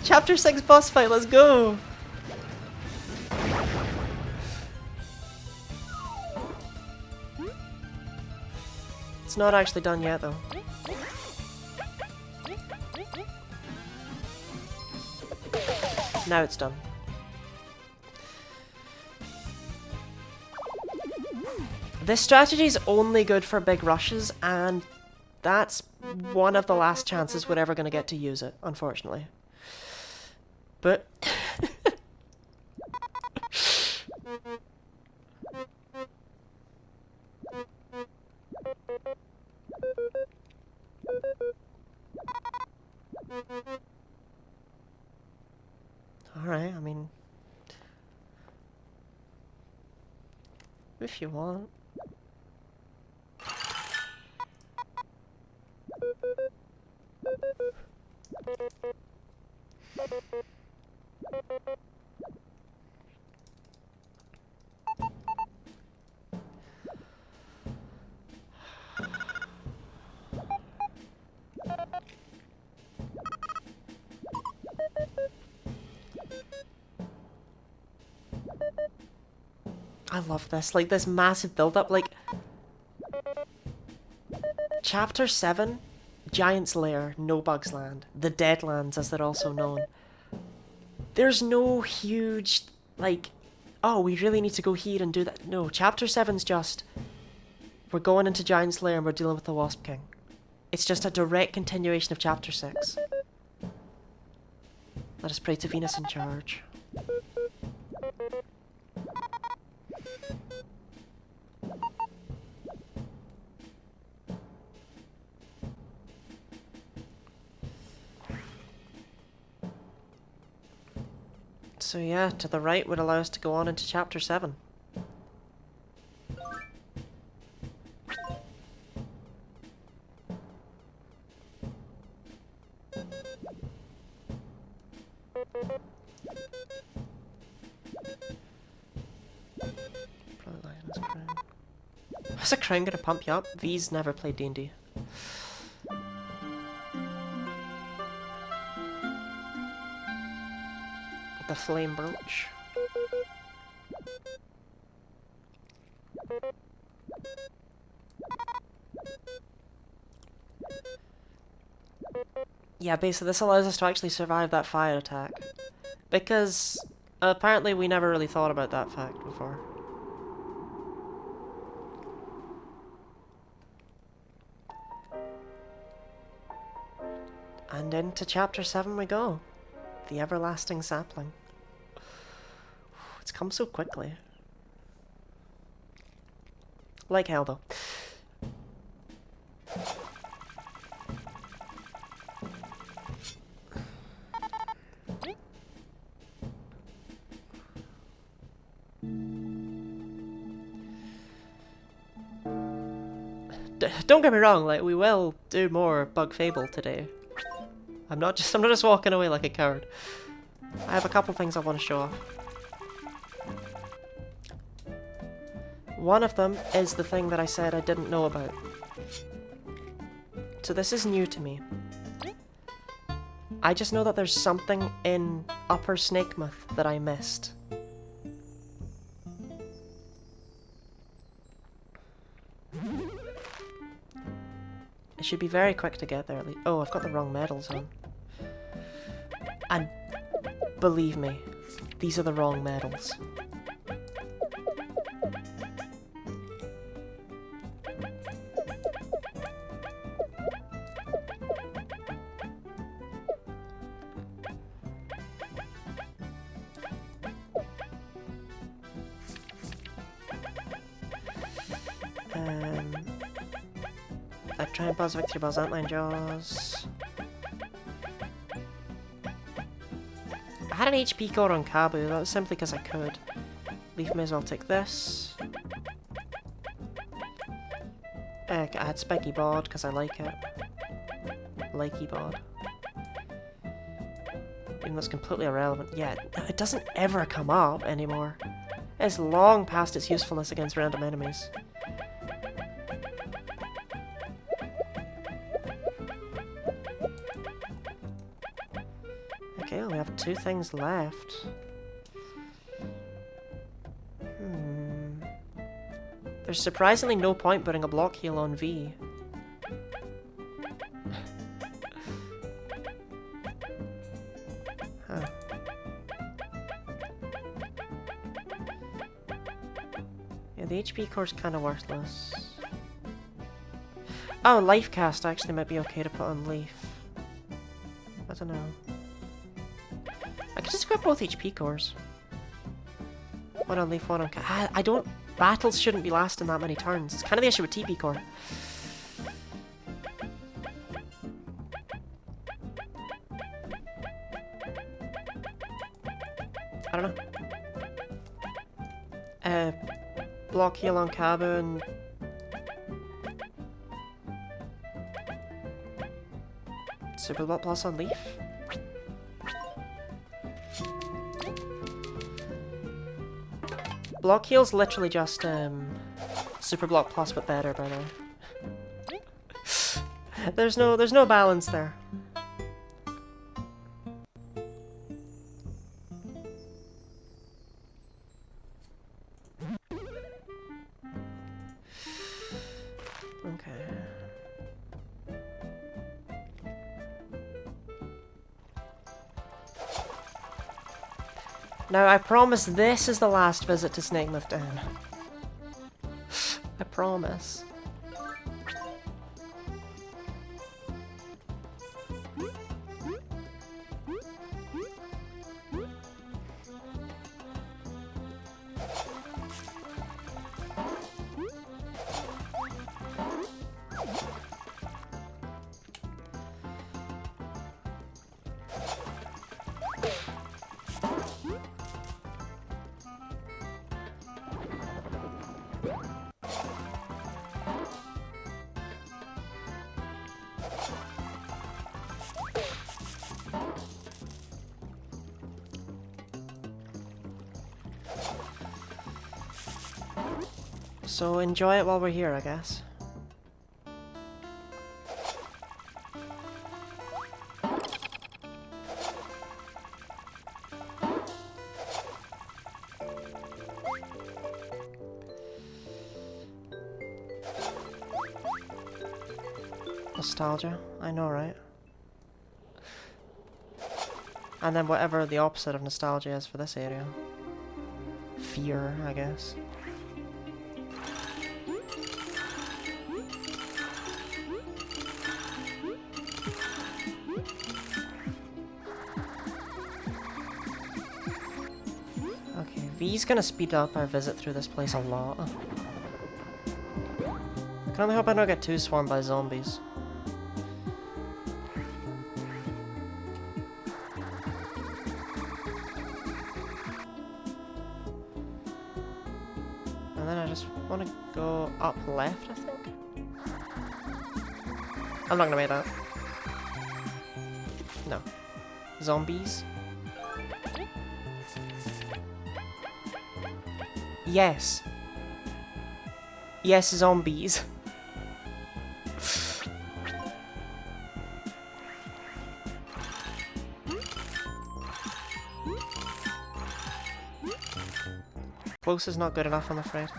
Chapter 6 boss fight, let's go! It's not actually done yet, though. Now it's done. This strategy is only good for big rushes, and that's one of the last chances we're ever going to get to use it, unfortunately. But... Alright, I mean... if you want. I love this, like this massive build-up, like... Chapter 7, Giant's Lair, No Bugs Land, the Deadlands as they're also known. There's no huge, like, oh, we really need to go here and do that. No, Chapter 7's just, we're going into Giant's Lair and we're dealing with the Wasp King. It's just a direct continuation of Chapter 6. Let us pray to Venus in charge. So yeah, to the right would allow us to go on into Chapter 7. How's a crown gonna pump you up? V's never played D&D. The flame brooch. Yeah, basically this allows us to actually survive that fire attack. Because apparently we never really thought about that fact before. And into Chapter 7 we go. The Everlasting Sapling. It's come so quickly. Like hell, though. Don't get me wrong, like, we will do more Bug Fable today. I'm not just walking away like a coward. I have a couple things I want to show off. One of them is the thing that I said I didn't know about. So this is new to me. I just know that there's something in Upper Snakemouth that I missed. It should be very quick to get there at least. Oh, I've got the wrong medals on. And believe me, these are the wrong medals. I try and buzz victory balls, outline jaws. I had an HP core on Kabu, that was simply because I could. Leaf may as well take this. I had Spiky Bod because I like it. Likey Bod. Even though it's completely irrelevant. Yeah, it doesn't ever come up anymore. It's long past its usefulness against random enemies. Okay, we have 2 things left. There's surprisingly no point putting a block heal on V. Huh. Yeah, the HP core's kind of worthless. Oh, Life Cast actually might be okay to put on Leaf. I don't know. I could just equip both HP cores. One on Leaf, one on I don't... Battles shouldn't be lasting that many turns. It's kind of the issue with TP core. I don't know. Block heal on Kabu and... Super Block Plus on Leaf? Block heal's literally just, Super Block Plus but better, by the way. There's no balance there. Okay. Now, I promise this is the last visit to Snakemouth Down. I promise. So enjoy it while we're here, I guess. Nostalgia, I know, right? And then whatever the opposite of nostalgia is for this area. Fear, I guess. Okay, V's gonna speed up our visit through this place a lot. I can only hope I don't get too swarmed by zombies. And then I just want to go up left, I think? I'm not gonna make that. No. Zombies? Yes. Yes, zombies. Close is not good enough, I'm afraid.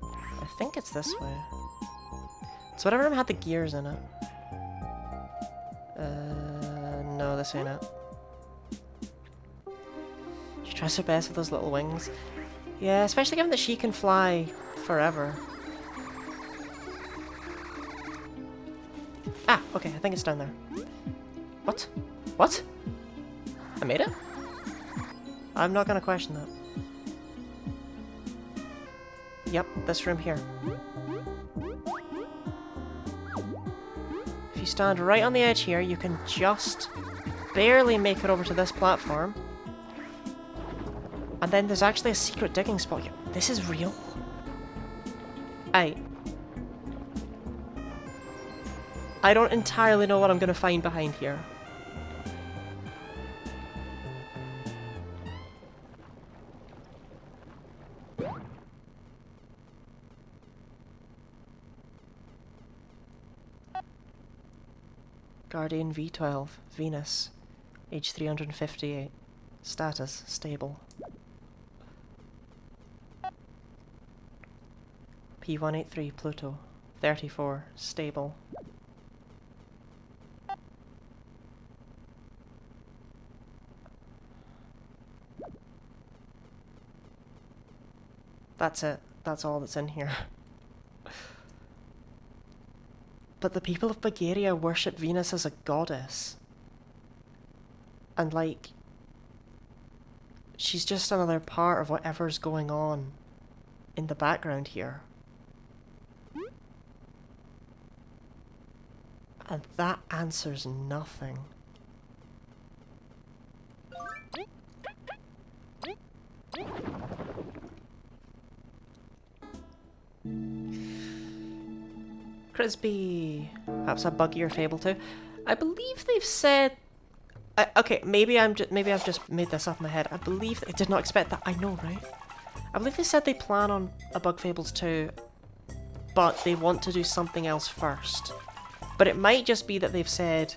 I think it's this way. So whatever room had the gears in it. No, this ain't it. She tries her best with those little wings. Yeah, especially given that she can fly forever. Ah, okay, I think it's down there. What? What? I made it? I'm not gonna question that. Yep, this room here. If you stand right on the edge here, you can just barely make it over to this platform. And then there's actually a secret digging spot here. This is real. I don't entirely know what I'm gonna find behind here. Guardian V12, Venus, age 358. Status, stable. P183, Pluto, 34, stable. That's it. That's all that's in here. But the people of Bulgaria worship Venus as a goddess. And like, she's just another part of whatever's going on in the background here. And that answers nothing. Crispy. Perhaps a buggier Fable too. I believe they've said. Okay, maybe I've just made this up in my head. I believe I did not expect that. I know, right? I believe they said they plan on a Bug Fables 2, but they want to do something else first. But it might just be that they've said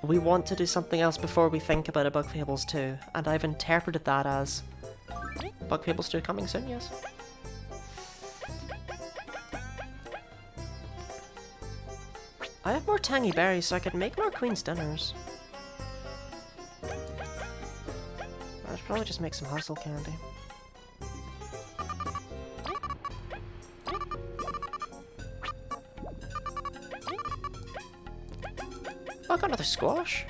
we want to do something else before we think about a Bug Fables 2, and I've interpreted that as Bug Fables 2 coming soon. Yes. I have more tangy berries, so I could make more Queen's Dinners. I should probably just make some hustle candy. Oh, I got another squash.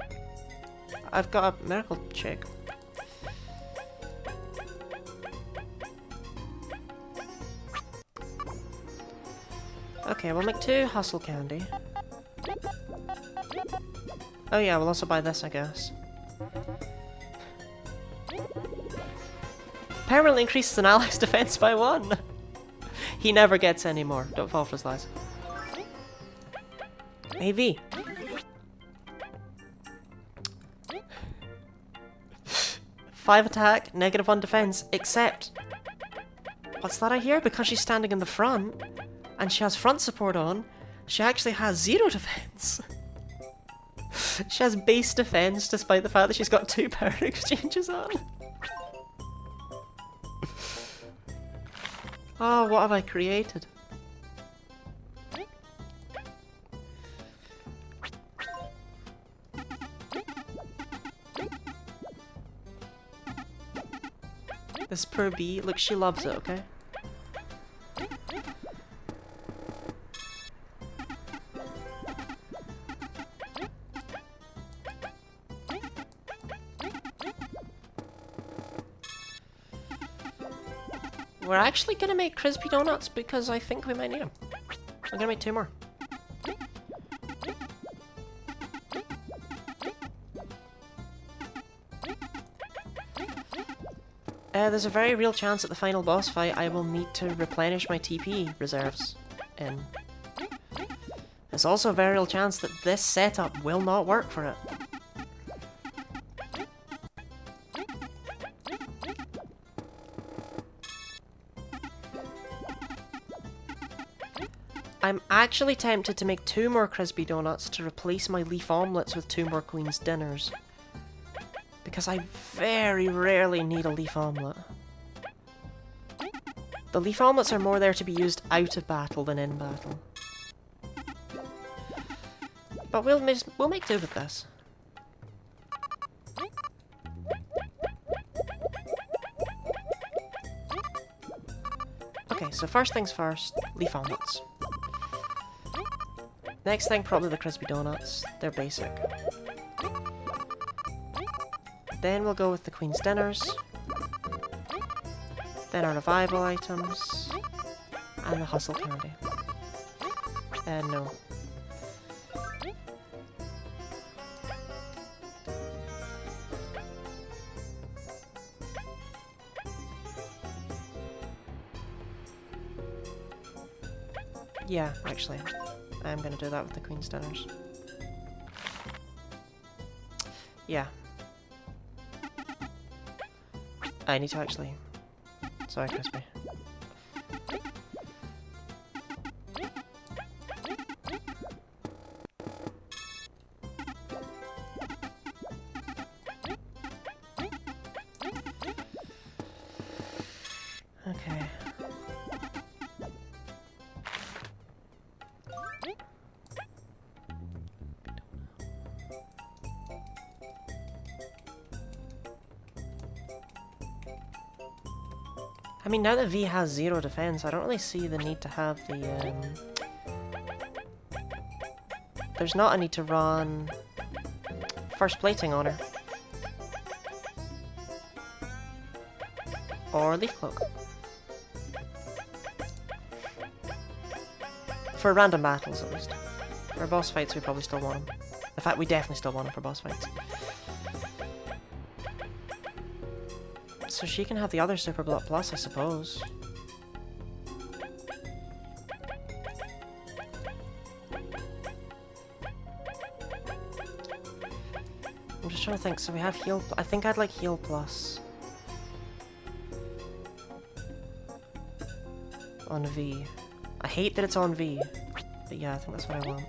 I've got a miracle shake. Okay, we'll make 2 hustle candy. Oh yeah, we'll also buy this, I guess. Permanently increases an ally's defense by 1. He never gets any more. Don't fall for his lies. AV. Five attack, -1 defense, except... What's that I hear? Because she's standing in the front, and she has front support on, she actually has 0 defense. She has base defense despite the fact that she's got 2 power exchanges on. Oh, what have I created? This poor bee, look, she loves it, okay? We're actually gonna make crispy donuts because I think we might need them. I'm gonna make 2 more. There's a very real chance at the final boss fight I will need to replenish my TP reserves in. There's also a very real chance that this setup will not work for it. I'm actually tempted to make 2 more crispy donuts to replace my leaf omelets with 2 more Queen's Dinners. Because I very rarely need a leaf omelet. The leaf omelets are more there to be used out of battle than in battle. But we'll make do with this. Okay, so first things first, leaf omelets. Next thing, probably the crispy donuts. They're basic. Then we'll go with the Queen's Dinners. Then our revival items. And the hustle candy. No. Yeah, actually. I'm gonna do that with the Queen's Dinners. Yeah. I need to actually... Sorry, Crispy. Okay. I mean, now that V has 0 defense, I don't really see the need to have the, there's not a need to run first plating on her. Or Leaf Cloak. For random battles, at least. For boss fights, we probably still want them. In fact, we definitely still want them for boss fights. So she can have the other Super Block Plus, I suppose. I'm just trying to think. So we have Heal... I think I'd like Heal Plus. On V. I hate that it's on V. But yeah, I think that's what I want.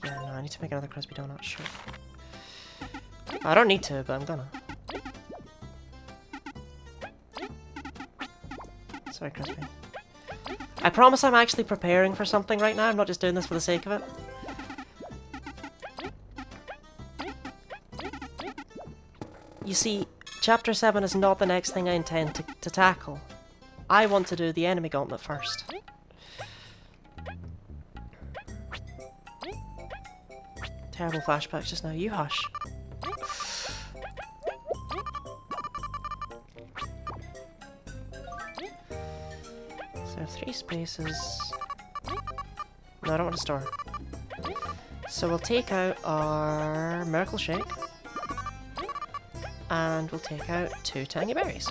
Yeah, no, I need to make another crispy donut, sure. I don't need to, but I'm gonna. Sorry, crispy. I promise I'm actually preparing for something right now, I'm not just doing this for the sake of it. You see, Chapter 7 is not the next thing I intend to tackle. I want to do the enemy gauntlet first. Terrible flashbacks just now, you hush. So I have 3 spaces. No, I don't want to store. So we'll take out our Miracle Shake. And we'll take out 2 Tangy Berries.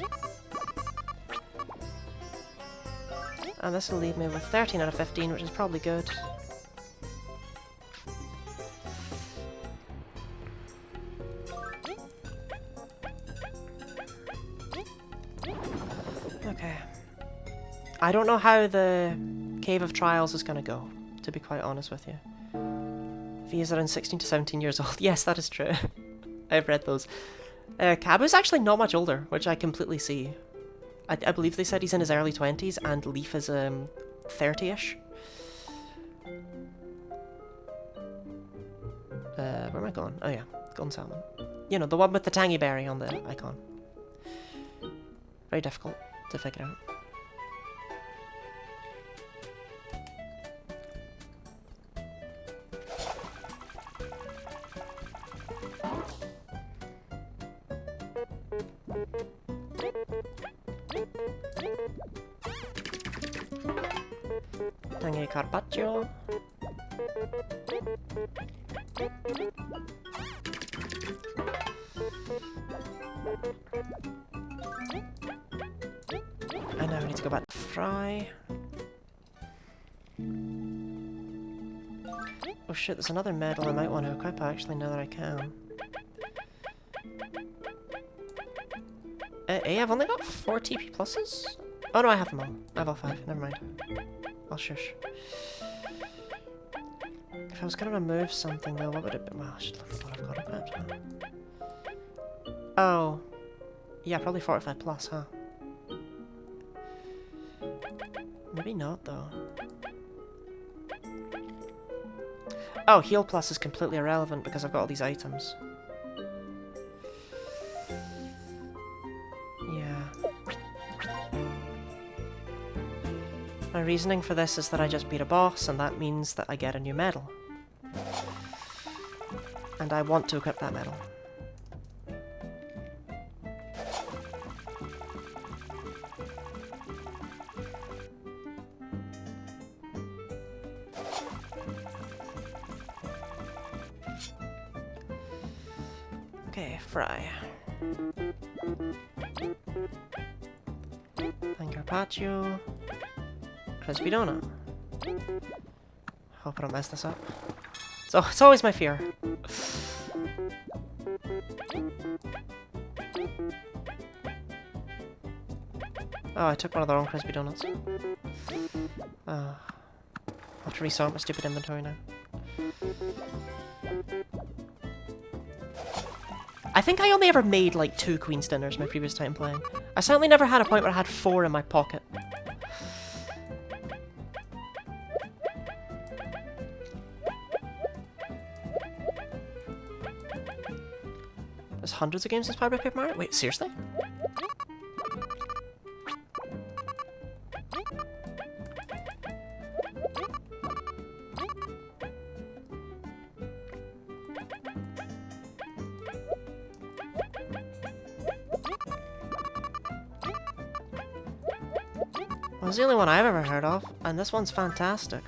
And this will leave me with 13 out of 15, which is probably good. Okay. I don't know how the Cave of Trials is going to go, to be quite honest with you. V is around 16 to 17 years old. Yes, that is true. I've read those. Kabu's actually not much older, which I completely see. I believe they said he's in his early 20s, and Leaf is 30-ish. Where am I going? Oh yeah, Golden Salmon. You know, the one with the tangy berry on the icon. Very difficult to figure out. Tangy carpaccio. And now we need to go back to Fry. Oh shit, there's another medal I might want to equip actually now that I can. I've only got 4 TP pluses? Oh no, I have them all. I have all 5, never mind. I'll shush. If I was gonna remove something though, what would it be? Well, I should look at what I've got equipped. Oh. Yeah, probably 45 plus, huh? Maybe not though. Oh, heal plus is completely irrelevant because I've got all these items. My reasoning for this is that I just beat a boss, and that means that I get a new medal. And I want to equip that medal. Okay, Fry. And Carpaccio. Crispy donut. Hope I don't mess this up. So it's always my fear. Oh, I took one of the wrong crispy donuts. have to resort my stupid inventory now. I think I only ever made like 2 Queen's Dinners my previous time playing. I certainly never had a point where I had 4 in my pocket. There's hundreds of games inspired by Paper Mario? Wait, seriously? Well, it's the only one I've ever heard of, and this one's fantastic.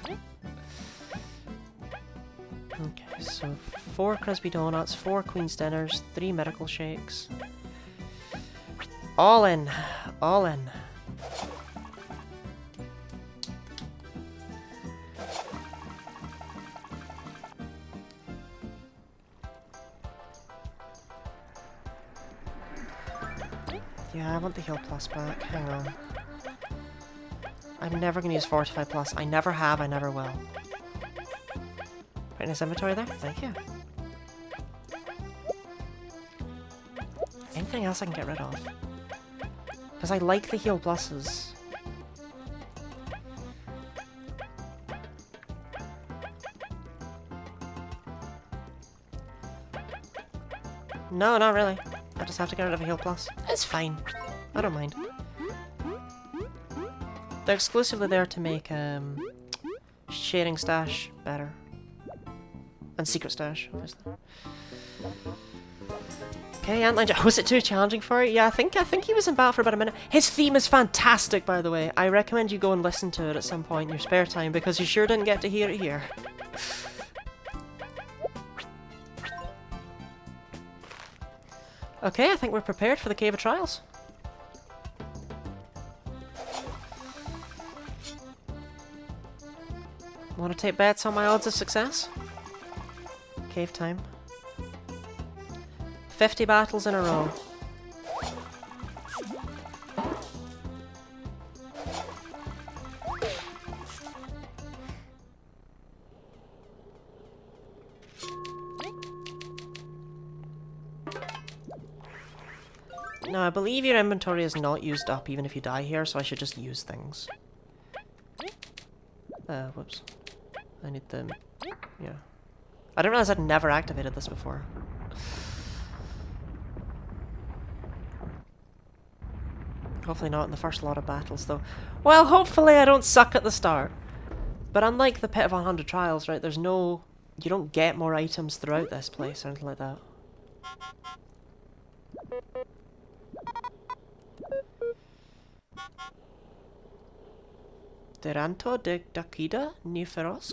Okay, so 4 crispy donuts, 4 Queen's Dinners, 3 miracle shakes. All in. All in. Yeah, I want the heal plus back. Hang on. I'm never going to use 45 plus. I never have, I never will. Put in his inventory there? Thank you. Anything else I can get rid of? Because I like the heal pluses. No, not really. I just have to get rid of a heal plus. It's fine. I don't mind. They're exclusively there to make Sharing Stash better. And Secret Stash, obviously. Okay, Antline. Was it too challenging for you? Yeah, I think he was in battle for about a minute. His theme is fantastic, by the way. I recommend you go and listen to it at some point in your spare time, because you sure didn't get to hear it here. Okay, I think we're prepared for the Cave of Trials. Want to take bets on my odds of success? Cave time. 50 battles in a row. Now, I believe your inventory is not used up even if you die here, so I should just use things. Whoops. I need them. Yeah. I didn't realize I'd never activated this before. Hopefully not in the first lot of battles, though. Well, hopefully I don't suck at the start. But unlike the Pit of 100 Trials, right, there's no... You don't get more items throughout this place or anything like that. Deranto de Dakida Niferosk?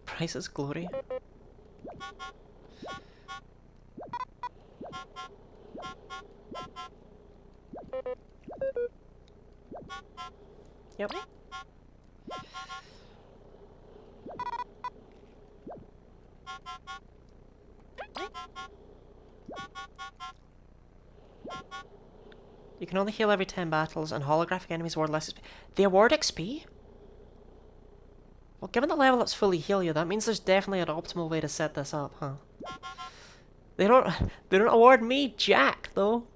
Price's Glory? Yep. You can only heal every 10 battles, and holographic enemies award less XP. They award XP? Well, given the level ups fully heal you, that means there's definitely an optimal way to set this up, huh? They don't award me jack, though.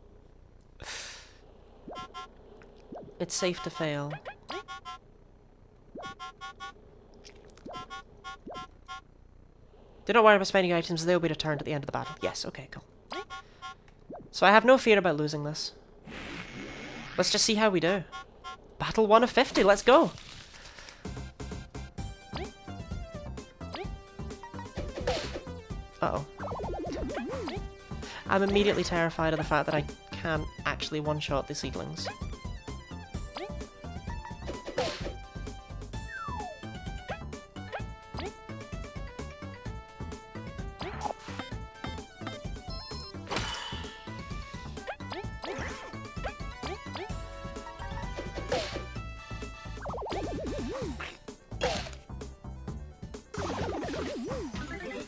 It's safe to fail. Do not worry about spending items, they'll be returned at the end of the battle. Yes, okay, cool. So I have no fear about losing this. Let's just see how we do. Battle 1 of 50, let's go! Uh-oh. I'm immediately terrified of the fact that I can't actually one-shot the seedlings.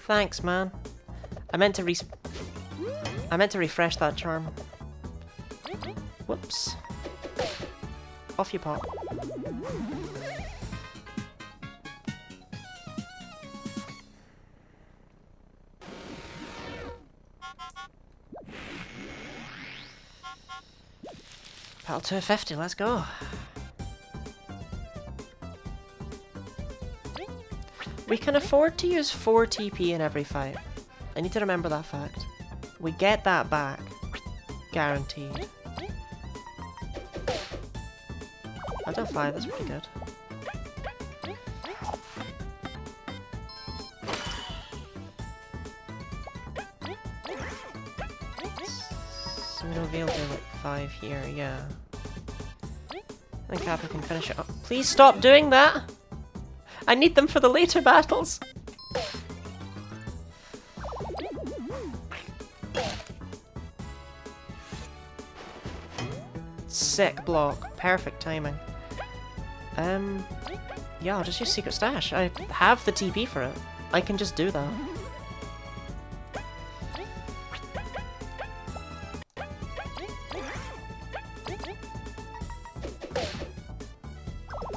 Thanks, man. I meant to refresh that charm. Whoops. Off you pop. Battle 250, let's go. We can afford to use 4 TP in every fight. I need to remember that fact. We get that back. Guaranteed. I've done 5, that's pretty good. So we know Veil do like 5 here, yeah. And Kappa can finish it up. Please stop doing that! I need them for the later battles! Sick block. Perfect timing. Yeah, I'll just use Secret Stash. I have the TP for it. I can just do that.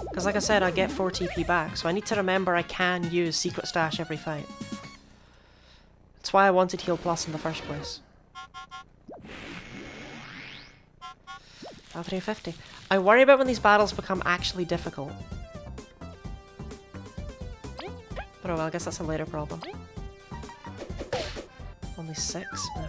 Because like I said, I get 4 TP back, so I need to remember I can use Secret Stash every fight. That's why I wanted Heal Plus in the first place. 350. I worry about when these battles become actually difficult. But oh well, I guess that's a later problem. Only 6? Ugh.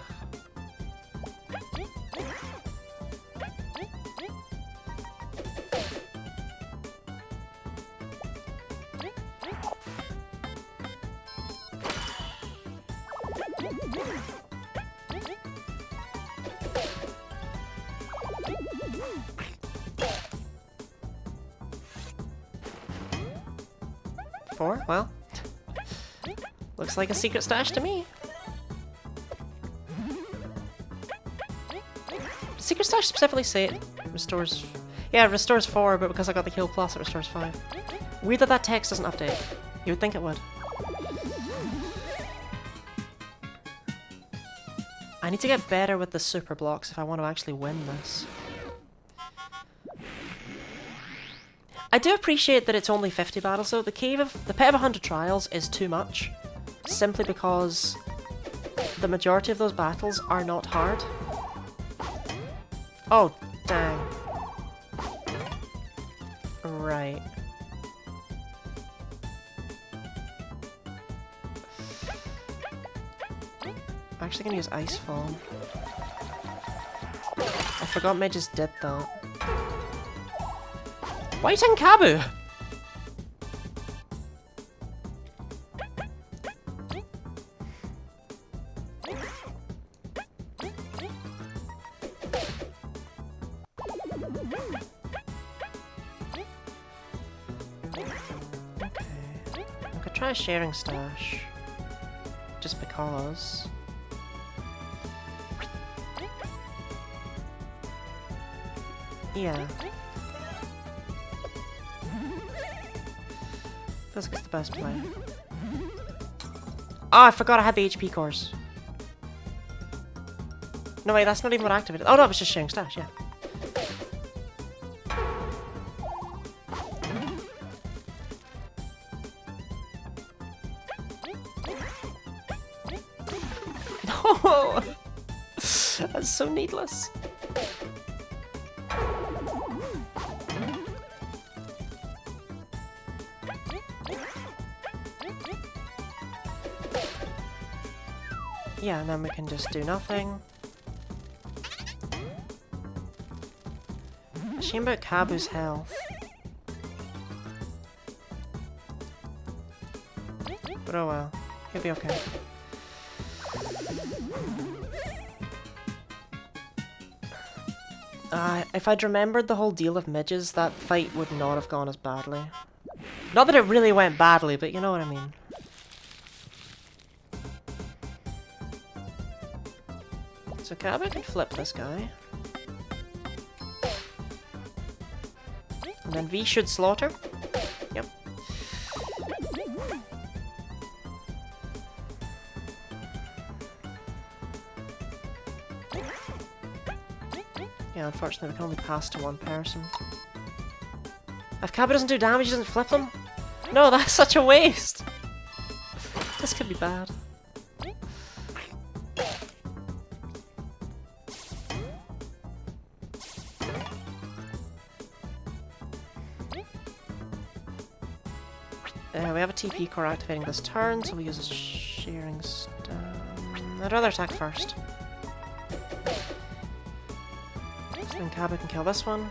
Well, looks like a Secret Stash to me. Secret Stash specifically say it restores... Yeah, it restores 4, but because I got the Heal Plus, it restores 5. Weird that that text doesn't update. You would think it would. I need to get better with the super blocks if I want to actually win this. I do appreciate that it's only 50 battles though. The Pit of 100 Trials is too much, simply because the majority of those battles are not hard. Oh, dang. Right. I'm actually gonna use Ice Fall. I forgot May just did that. White and Kabu! Okay. I could try a Sharing Stash. Just because. Yeah. Feels like it's the best play. Oh, I forgot I had the HP cores. No, wait, that's not even what activated. Oh, no, it was just Sharing Stash, yeah. No! That's so needless. Yeah, and then we can just do nothing. Shame about Kabu's health. But oh well, he'll be okay. If I'd remembered the whole deal of midges, that fight would not have gone as badly. Not that it really went badly, but you know what I mean. So Kabu can flip this guy. And then V should slaughter. Yep. Yeah, unfortunately we can only pass to one person. If Cabba doesn't do damage, he doesn't flip them? No, that's such a waste! This could be bad. We have a TP core activating this turn, so we use a shearing stone. I'd rather attack first. So then Cabba can kill this one.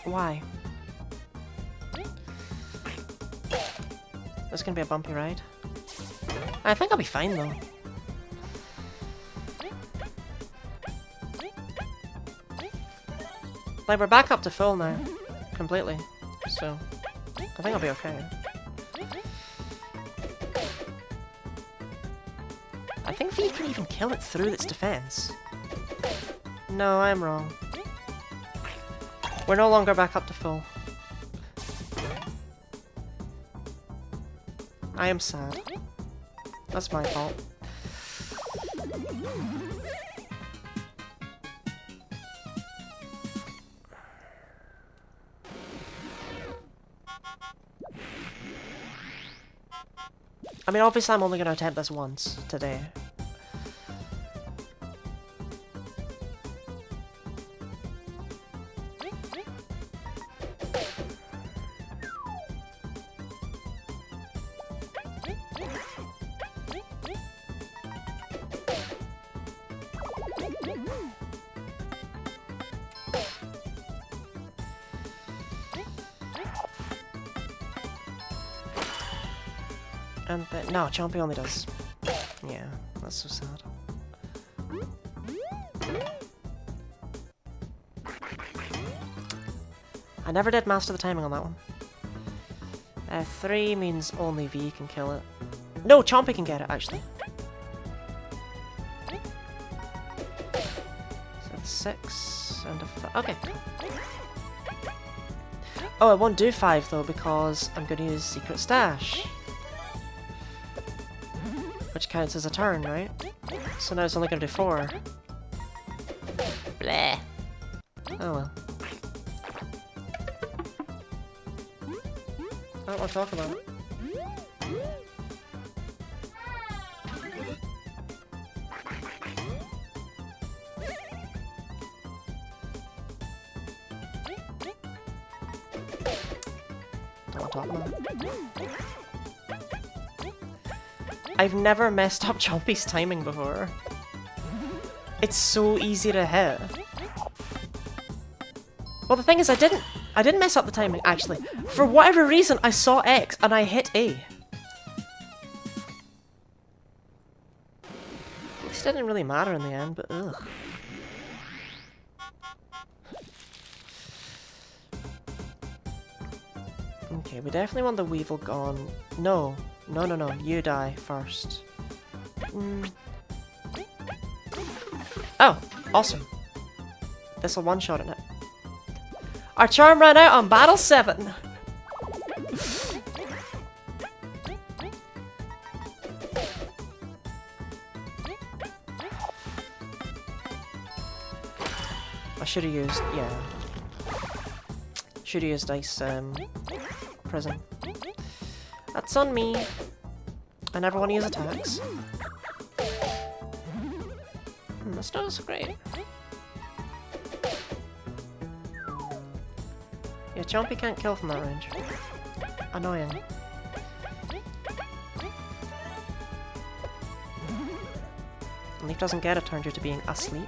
Why? This is gonna be a bumpy ride. I think I'll be fine though. Like, we're back up to full now. Completely. So, I think I'll be okay. I think V can even kill it through its defense. No, I'm wrong. We're no longer back up to full. I am sad. That's my fault. I mean, obviously I'm only going to attempt this once today. And no, Chompy only does. Yeah, that's so sad. I never did master the timing on that one. 3 means only V can kill it. No, Chompy can get it, actually. So that's 6 and a 5. Okay. Oh, I won't do 5 though, because I'm going to use Secret Stash. Which counts as a turn, right? So now it's only going to do 4. Bleh. Oh well. I don't want to talk about it. Don't want to talk about it. I've never messed up Chompy's timing before. It's so easy to hit. Well, the thing is, I didn't mess up the timing, actually. For whatever reason, I saw X and I hit A. This didn't really matter in the end, but ugh. Okay, we definitely want the Weevil gone. No. No, no, no. You die first. Oh, awesome. This'll one-shot it. Our charm ran out on battle 7. I should have used, yeah. Should have used Ice Prison. That's on me. I never want to use attacks. That's not so great. Yeah, Chompy can't kill from that range. Annoying. And Leaf doesn't get a turn due to being asleep.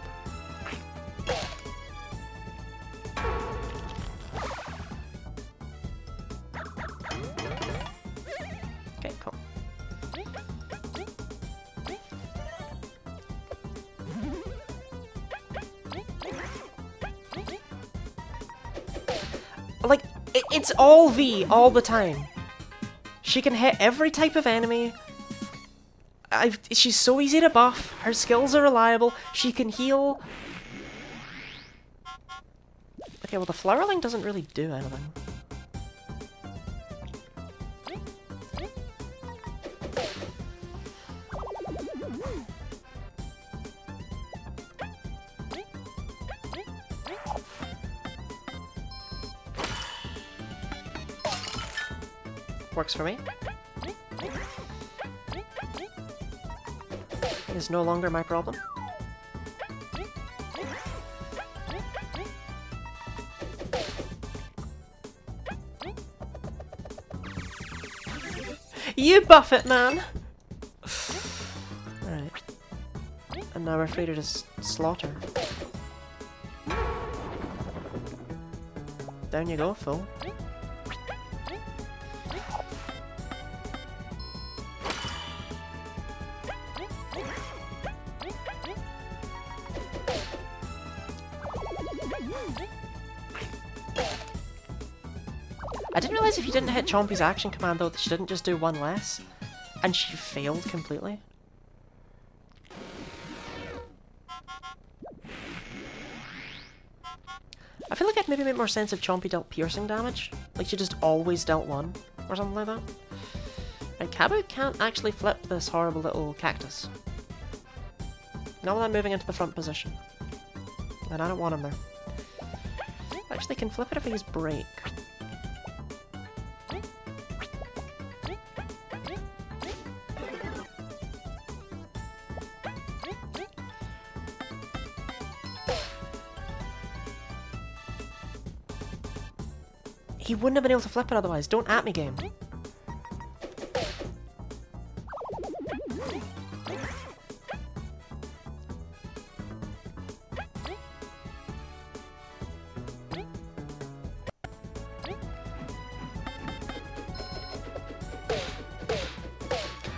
Okay, cool. Like, it's all V all the time. She can hit every type of enemy. She's so easy to buff. Her skills are reliable. She can heal. Okay, well the Flowerling doesn't really do anything. works for me. He is no longer my problem. You buff it, man! Alright. And now we're free to just slaughter. Down you go, fool. I didn't realise if you didn't hit Chompy's action command though that she didn't just do one less. And she failed completely. I feel like it maybe made more sense if Chompy dealt piercing damage. Like she just always dealt one, or something like that. Right, Kabu can't actually flip this horrible little cactus. Not without moving into the front position. And I don't want him there. Actually can flip it if I use Break. He wouldn't have been able to flip it otherwise. Don't at me, game.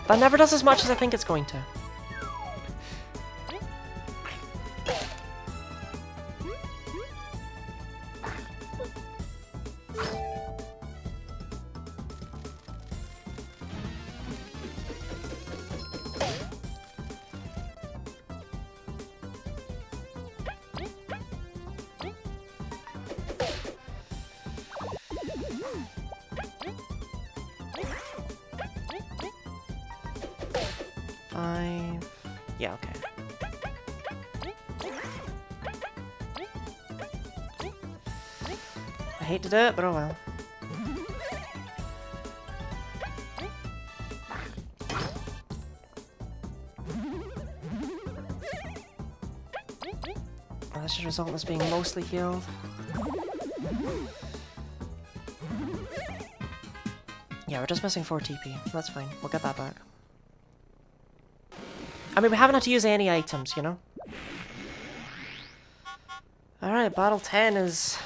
That never does as much as I think it's going to. Yeah, okay. I hate to do it, but oh well. Well, that should result in us being mostly healed. Yeah, we're just missing 4 TP. That's fine. We'll get that back. I mean, we haven't had to use any items, you know? Alright, battle 10 is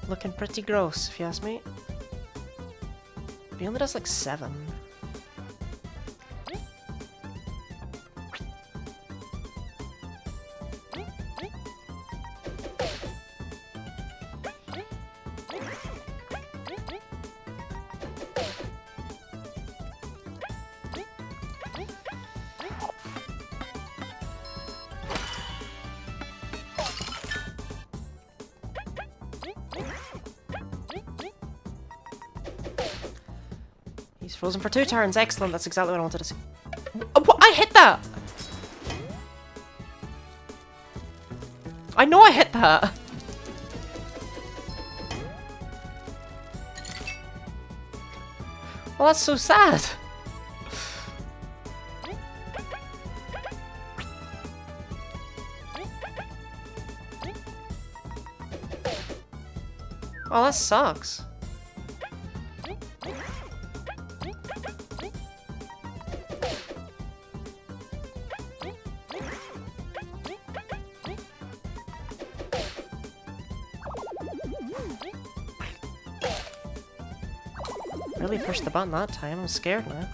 looking pretty gross, if you ask me. He only does like 7. He's frozen for 2 turns. Excellent. That's exactly what I wanted to see. Oh, what? I hit that! I know I hit that! Well, that's so sad. Oh, that sucks. Really pushed the button that time. I'm scared now.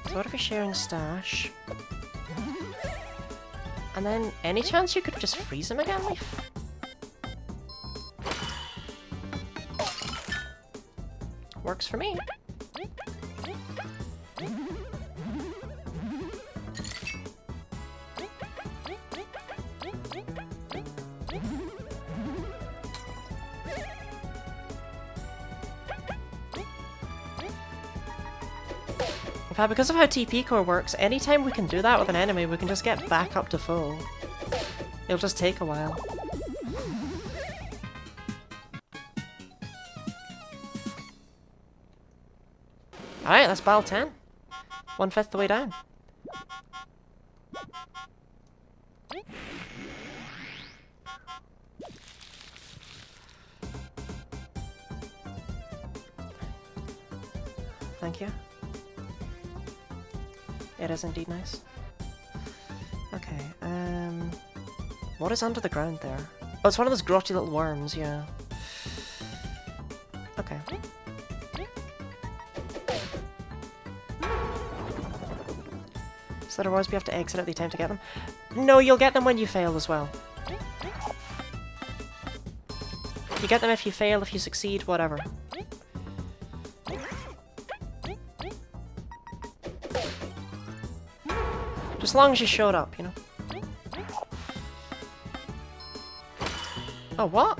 So what if you're sharing stash? And then, any chance you could just freeze him again, Leaf? Works for me. In fact, because of how TP core works, anytime we can do that with an enemy, we can just get back up to full. It'll just take a while. Alright, that's battle 10. 1/5 the way down. Thank you. It is indeed nice. Okay, what is under the ground there? Oh, it's one of those grotty little worms, yeah. Okay. So otherwise we have to exit at the attempt to get them? No, you'll get them when you fail as well. You get them if you fail, if you succeed, whatever. Just as long as you showed up, you know? Oh, what?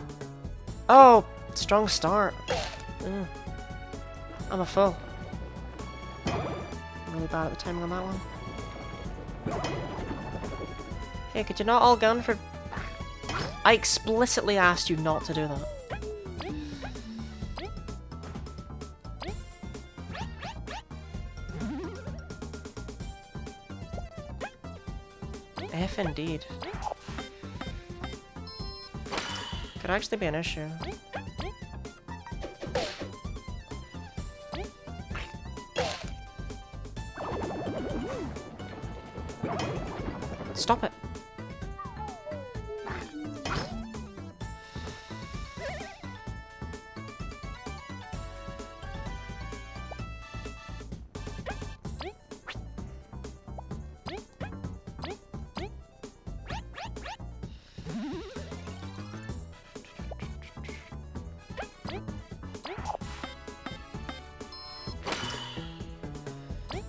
Oh, strong start. I'm a fool. I'm really bad at the timing on that one. Hey, could you not all gun for... I explicitly asked you not to do that. F indeed. Could actually be an issue. Stop it.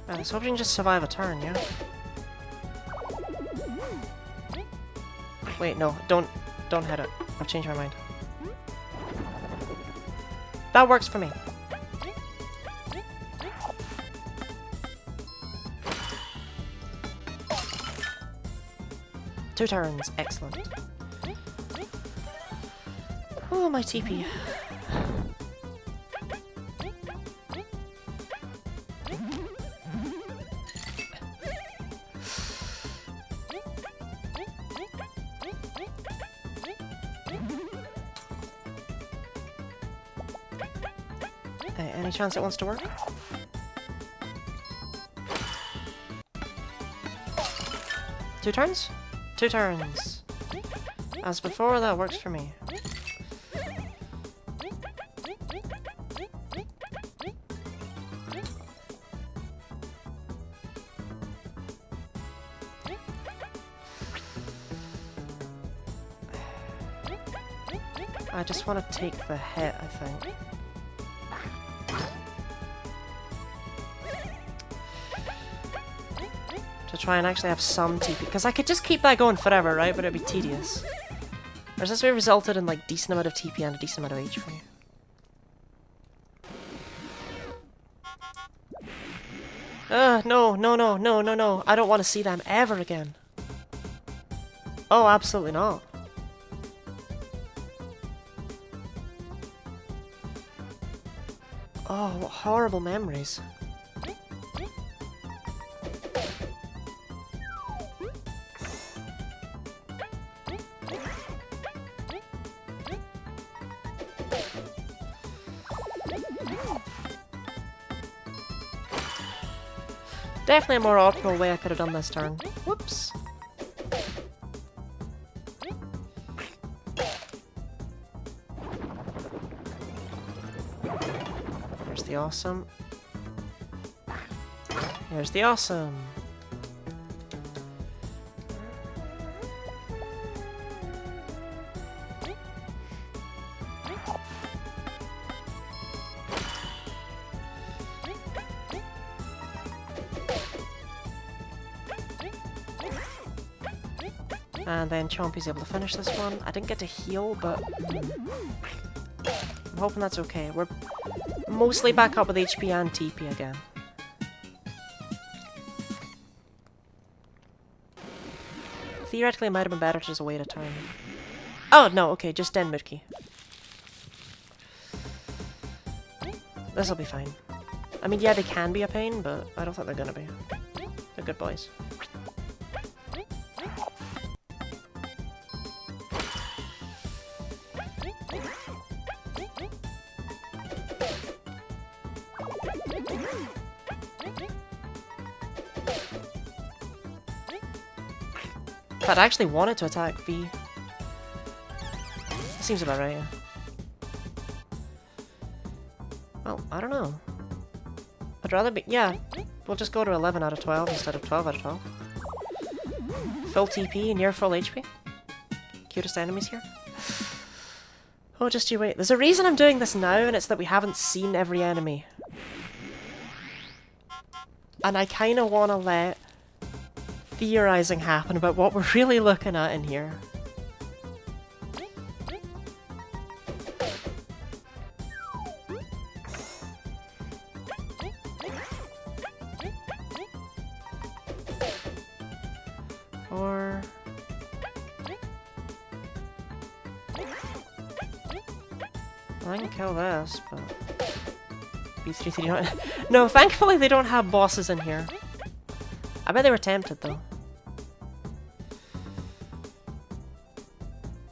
I was hoping to just survive a turn, yeah? Wait, no, don't hit it. I've changed my mind. That works for me. Two turns, excellent. Oh, my TP. Any chance it wants to work? Two turns? Two turns. As before, that works for me. I just want to take the hit, I think. To try and actually have some TP, because I could just keep that going forever, right? But it'd be tedious. Whereas this way resulted in like decent amount of TP and a decent amount of HP. No. I don't want to see them ever again. Oh, absolutely not. Oh, what horrible memories. Definitely a more optimal way I could have done this turn. Whoops. There's the awesome. There's the awesome. And then Chompy's able to finish this one. I didn't get to heal, but I'm hoping that's okay. We're mostly back up with HP and TP again. theoretically it might have been better to just wait a turn. Oh, no, okay, just Den Mudki. This'll be fine. I mean, yeah, they can be a pain, but I don't think they're gonna be. They're good boys. But I actually wanted to attack V. That seems about right, yeah. Well, I don't know. I'd rather be... Yeah, we'll just go to 11 out of 12 instead of 12 out of 12. Full TP, near full HP. Cutest enemies here. Oh, just you wait. There's a reason I'm doing this now, and it's that we haven't seen every enemy. And I kind of want to let theorizing happen about what we're really looking at in here. Or... I can kill this, but... B33 don't... No, thankfully they don't have bosses in here. I bet they were tempted, though.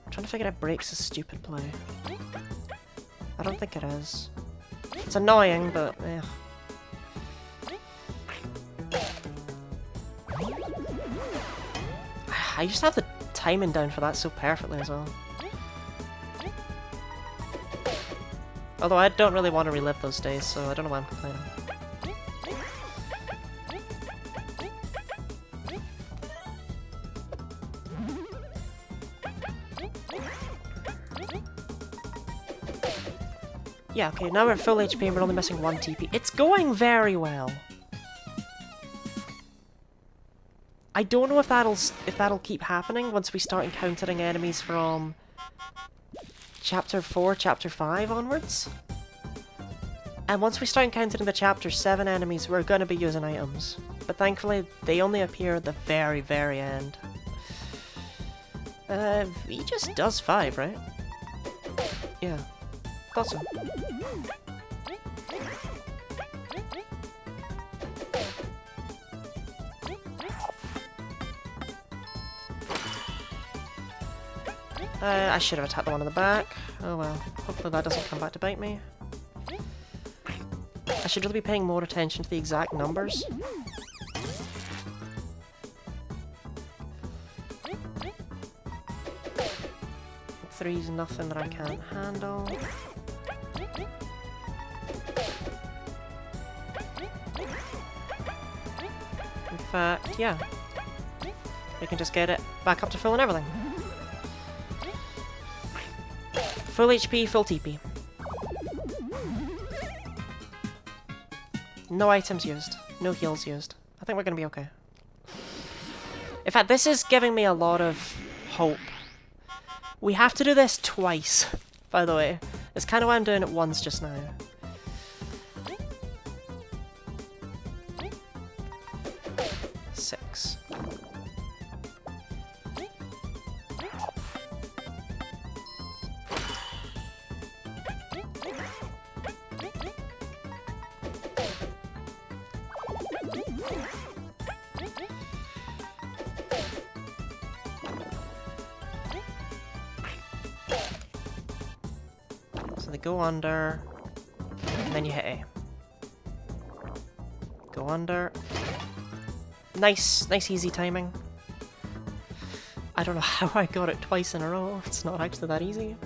I'm trying to figure out breaks a stupid play. I don't think it is. It's annoying, but eh. I used to have the timing down for that so perfectly as well. Although I don't really want to relive those days, so I don't know why I'm complaining. Yeah, okay, now we're at full HP and we're only missing 1 TP. It's going very well. I don't know if that'll keep happening once we start encountering enemies from Chapter 4, Chapter 5 onwards. And once we start encountering the Chapter 7 enemies, we're gonna be using items. But thankfully, they only appear at the very, very end. V just does 5, right? Yeah. Thought so. I should have attacked the one in the back. Oh well. Hopefully that doesn't come back to bite me. I should really be paying more attention to the exact numbers. Three's nothing that I can't handle. In fact, yeah. We can just get it back up to full and everything. Full HP, full TP. No items used. No heals used. I think we're gonna be okay. In fact, this is giving me a lot of hope. We have to do this twice, by the way. It's kind of why I'm doing it once just now. Six. So they go under, and then you hit A. Go under. Nice easy timing. I don't know how I got it twice in a row. It's not actually that easy.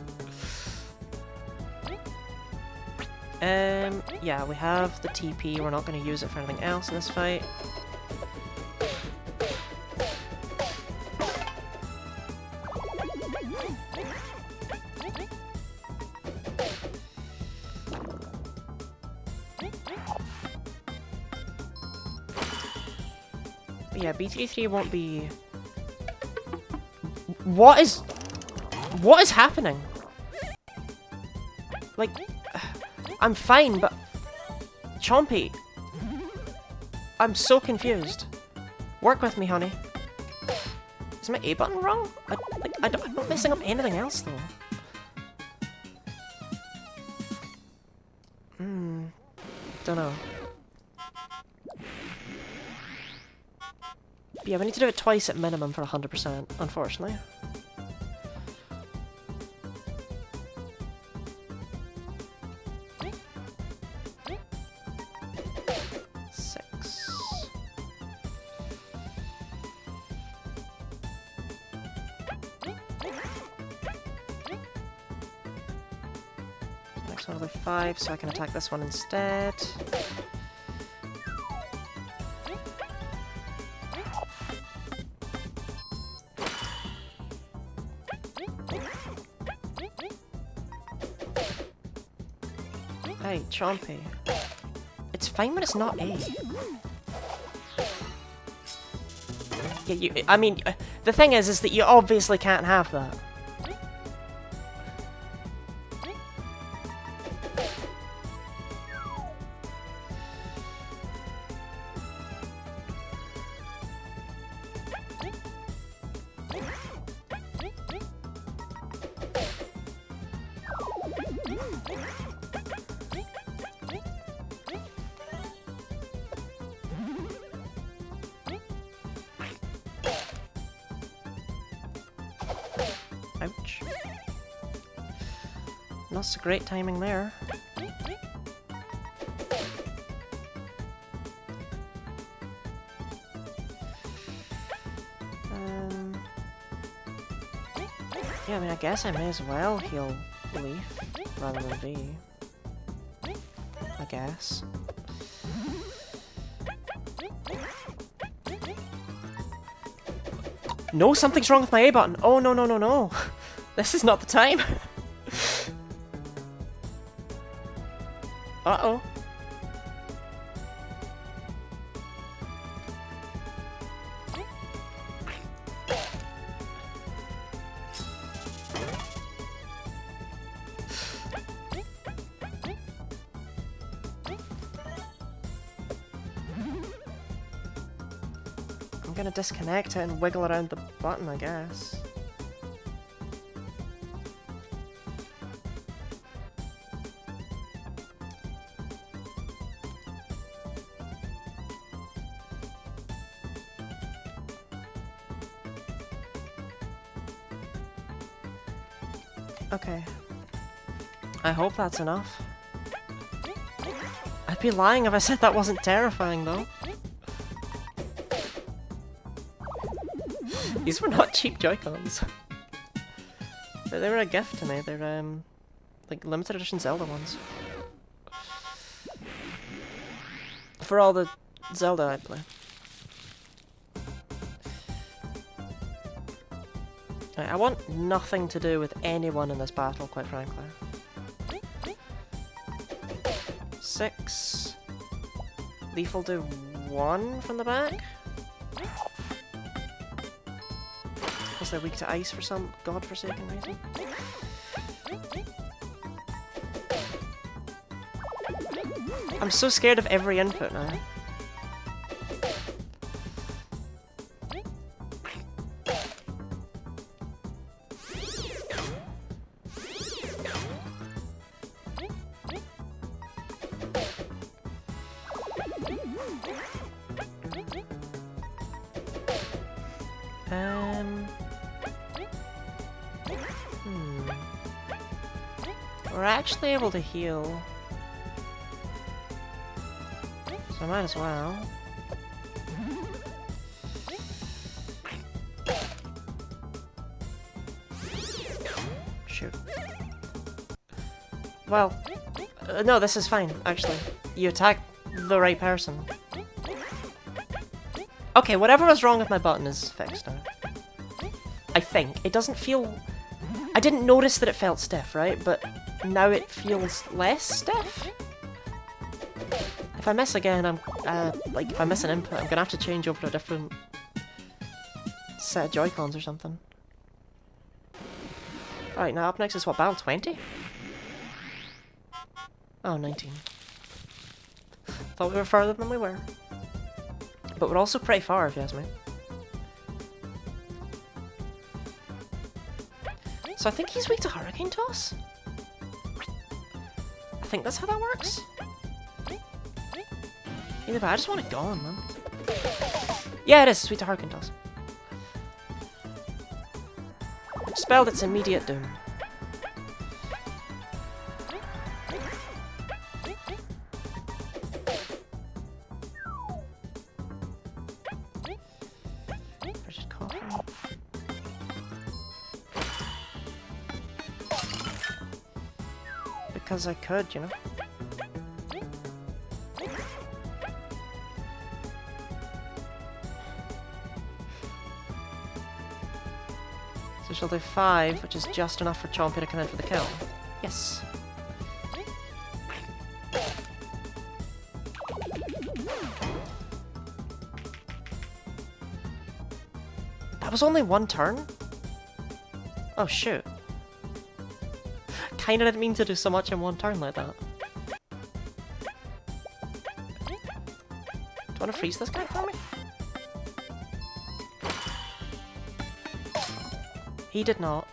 Yeah, we have the TP. We're not going to use it for anything else in this fight. But yeah, B33 won't be... What is happening? Like, I'm fine, but... Chompy! I'm so confused. Work with me, honey. Is my A button wrong? I'm not messing up anything else though. Dunno. Yeah, we need to do it twice at minimum for 100%, unfortunately. Another 5, so I can attack this one instead. Hey, Chompy. It's fine when it's not A. Yeah, I mean, the thing is that you obviously can't have that. Ouch. Not so great timing there. Yeah, I mean, I guess I may as well heal Leaf rather than V. I guess. No, something's wrong with my A button. Oh, no, no, no, no. This is not the time. Uh-oh. I'm gonna disconnect it and wiggle around the button, I guess. Okay. I hope that's enough. I'd be lying if I said that wasn't terrifying, though. These were not cheap Joy-Cons. They were a gift to me. They're, like, limited edition Zelda ones. For all the Zelda I play. Right, I want nothing to do with anyone in this battle, quite frankly. 6. Leaf will do 1 from the back. Because they're weak to ice for some godforsaken reason. I'm so scared of every input now. We're actually able to heal. So I might as well. Shoot. Well, no, this is fine, actually. You attack the right person. Okay, whatever was wrong with my button is fixed now. I think. It doesn't feel... I didn't notice that it felt stiff, right? But now it feels less stiff? If I miss again, I'm... like, if I miss an input, I'm gonna have to change over to a different set of Joy-Cons or something. Alright, now up next is what, battle 20? Oh, 19. Thought we were further than we were. But we're also pretty far, if you ask me. So I think he's weak to Hurricane Toss? I think that's how that works. Either way, I just want it gone, man. Yeah, it is. Sweet to Hurricane Toss. Spelled its immediate doom. Frigid Coffin. Because I could, you know. So she'll do 5, which is just enough for Chompy to come in for the kill. Yes. That was only 1 turn? Oh shoot. Kinda didn't mean to do so much in 1 turn like that. Do you wanna freeze this guy for me? He did not.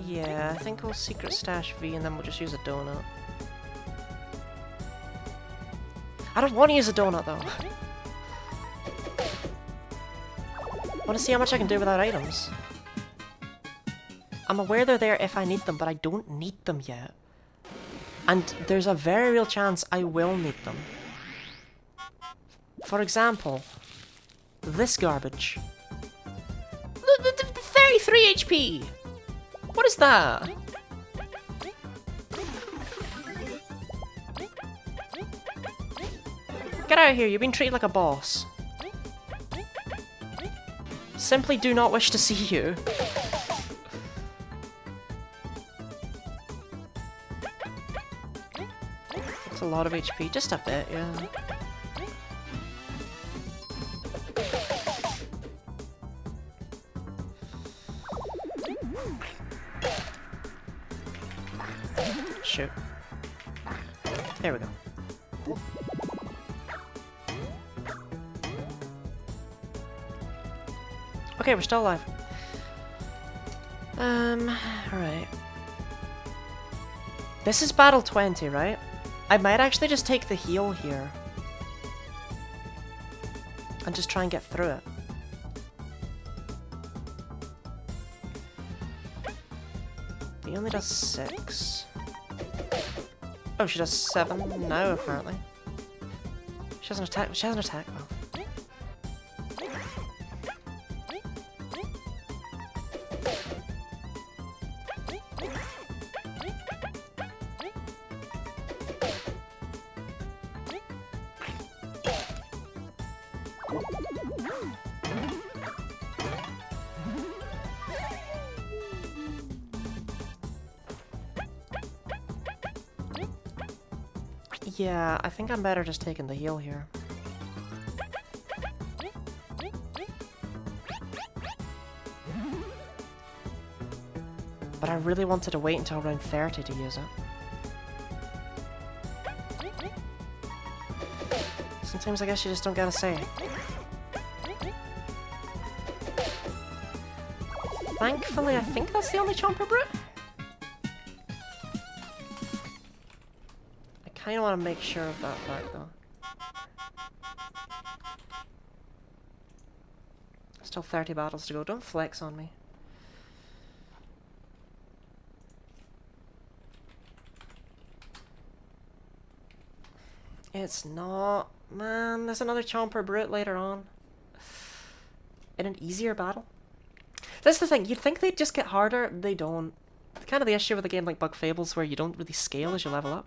Yeah, I think we'll secret stash V and then we'll just use a donut. I don't want to use a donut though. I want to see how much I can do without items. I'm aware they're there if I need them, but I don't need them yet. And there's a very real chance I will need them. For example, this garbage. 33 HP! What is that? Get out of here, you've been treated like a boss. Simply do not wish to see you. It's a lot of HP, just a bit, yeah. Shoot. There we go. Okay, we're still alive. Alright. This is battle 20, right? I might actually just take the heal here. And just try and get through it. He only does 6. Oh, she does 7 now, apparently. She has an attack. She has an attack buff. Yeah, I think I'm better just taking the heal here. But I really wanted to wait until around 30 to use it. Sometimes I guess you just don't gotta say it. Thankfully, I think that's the only Chomper Brute. I kinda wanna make sure of that fact though. Still 30 battles to go. Don't flex on me. It's not. Man, there's another Chomper Brute later on. In an easier battle. That's the thing, you'd think they'd just get harder, they don't. Kind of the issue with a game like Fables where you don't really scale as you level up.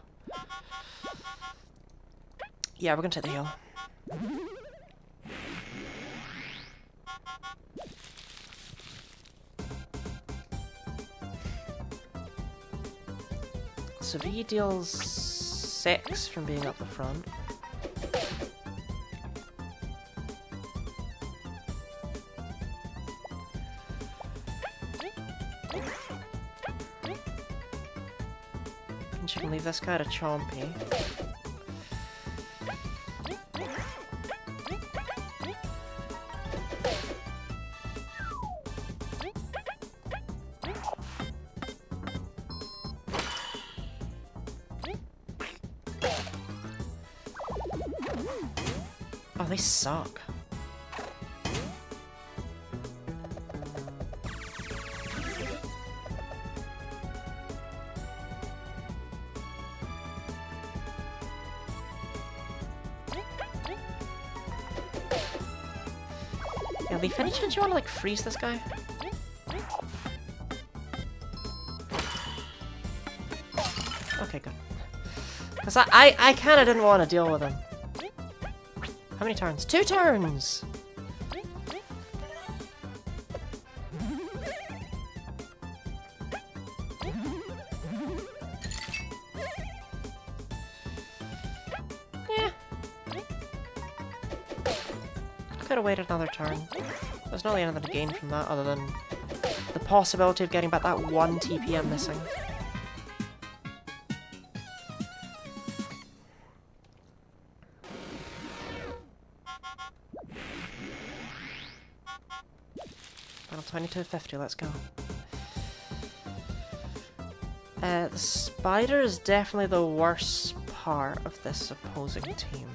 Yeah, we're gonna take the heal. So V deals 6 from being up the front. And you can leave this guy to Chompy. Oh, they suck. Yeah, Leaf, any chance you want to, like, freeze this guy? Okay, good. Because I kind of didn't want to deal with him. How many turns? 2 turns! Yeah. I could have waited another turn. There's not really anything to gain from that other than the possibility of getting back that 1 TP I'm missing. Final 2250, let's go. The spider is definitely the worst part of this opposing team.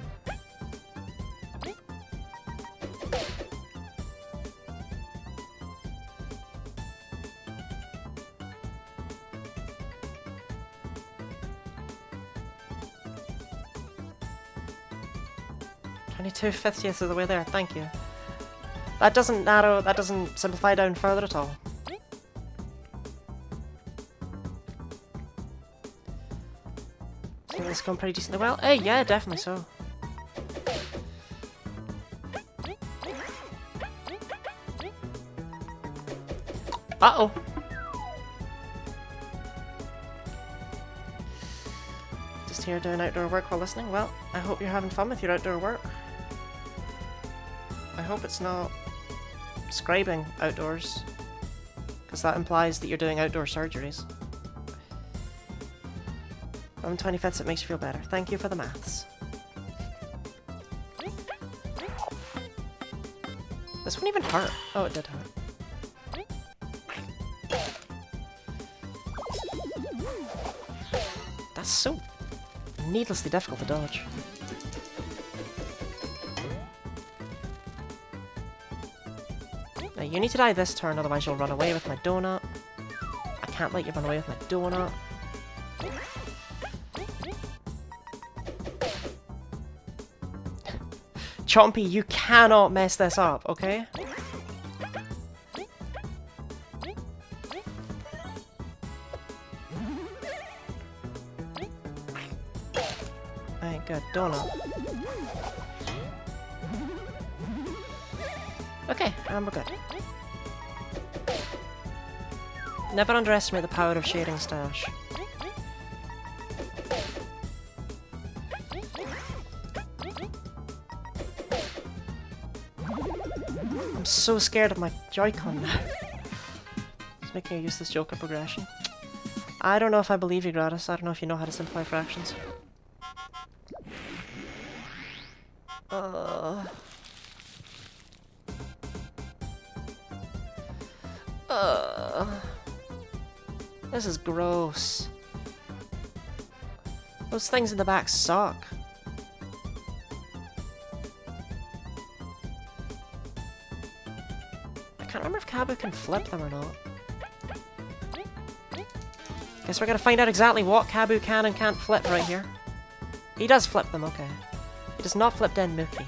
$22.50 of the way there, thank you. That doesn't narrow, that doesn't simplify down further at all. So this is going pretty decently well. Hey, yeah, definitely so. Uh-oh. Just here doing outdoor work while listening. Well, I hope you're having fun with your outdoor work. I hope it's not scribing outdoors, because that implies that you're doing outdoor surgeries. On 25th, it makes you feel better. Thank you for the maths. This one even hurt. Oh, it did hurt. That's so needlessly difficult to dodge. Now, you need to die this turn, otherwise you'll run away with my donut. I can't let you run away with my donut. Chompy, you cannot mess this up, okay? Alright, good. Donut. Okay, and we're good. Never underestimate the power of shading stash. I'm so scared of my Joy-Con now. It's making me use this Joker progression. I don't know if I believe you, Gratis. I don't know if you know how to simplify fractions. This is gross. Those things in the back suck. I can't remember if Kabu can flip them or not. Guess we're gonna find out exactly what Kabu can and can't flip right here. He does flip them, okay. He does not flip Den Mookie.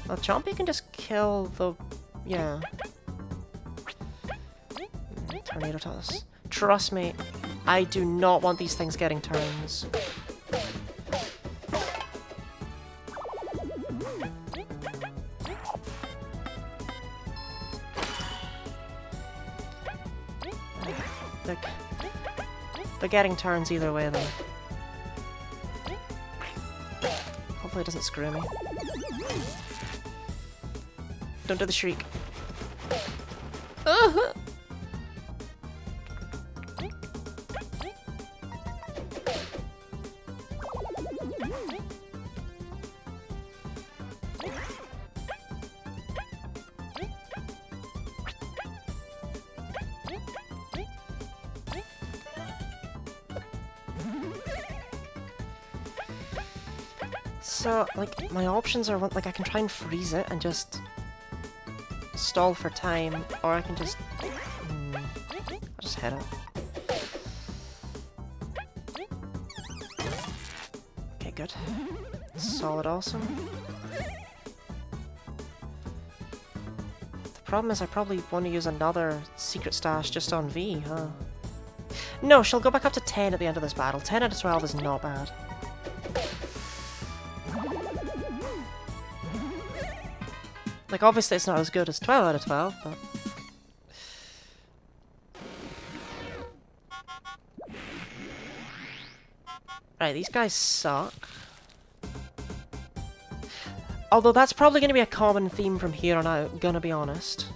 Well, Chompy can just kill the... yeah. Tornado Toss. Trust me, I do not want these things getting turns. They're getting turns either way, though. Hopefully it doesn't screw me. Don't do the shriek. So, like, my options are, like, I can try and freeze it and just stall for time, or I can just... I'll just hit it. Okay, good. Solid awesome. The problem is I probably want to use another secret stash just on V, huh? No, she'll go back up to 10 at the end of this battle. 10 out of 12 is not bad. Like, obviously it's not as good as 12 out of 12, but... Right, these guys suck. Although that's probably going to be a common theme from here on out, gonna be honest.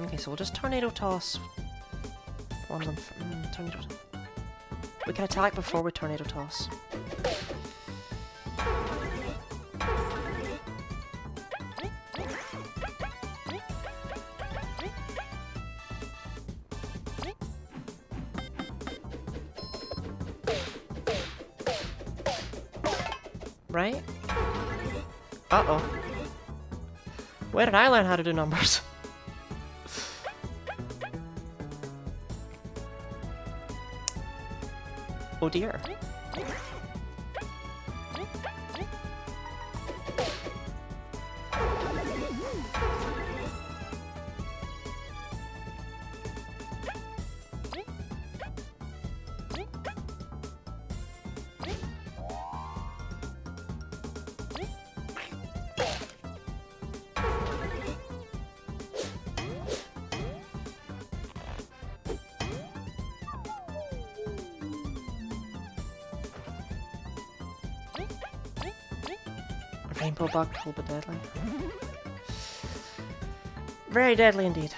Okay, so we'll just Tornado Toss one of them. Tornado Toss. We can attack before we Tornado Toss. Right? Uh-oh. Where did I learn how to do numbers? Oh dear. Rainbow bug, a little bit deadly. Very deadly indeed.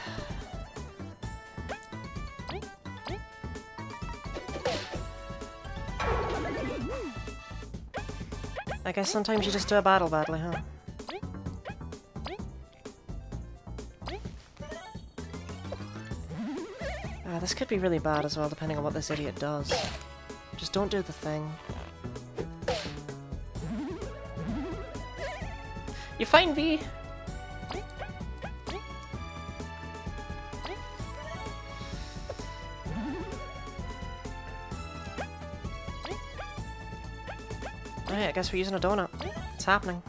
I guess sometimes you just do a battle badly, huh? This could be really bad as well, depending on what this idiot does. Just don't do the thing. You fine, V? Alright, I guess we're using a donut. It's happening.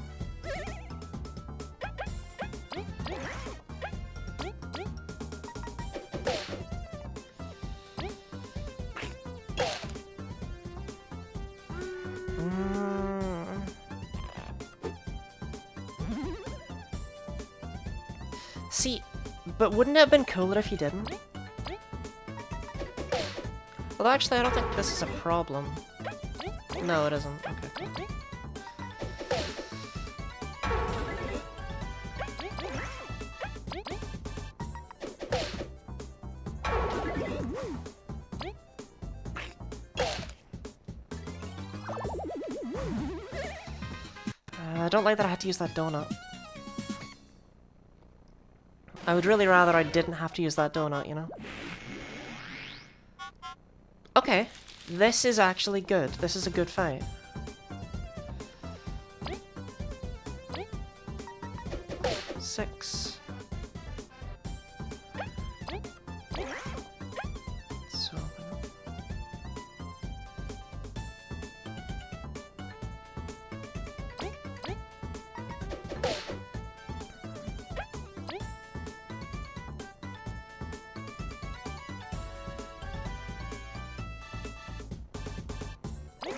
See, but wouldn't it have been cooler if you didn't? Well, actually, I don't think this is a problem. No, it isn't. Okay, cool. I don't like that I had to use that donut. I would really rather I didn't have to use that donut, you know? Okay, this is actually good. This is a good fight. Six. So...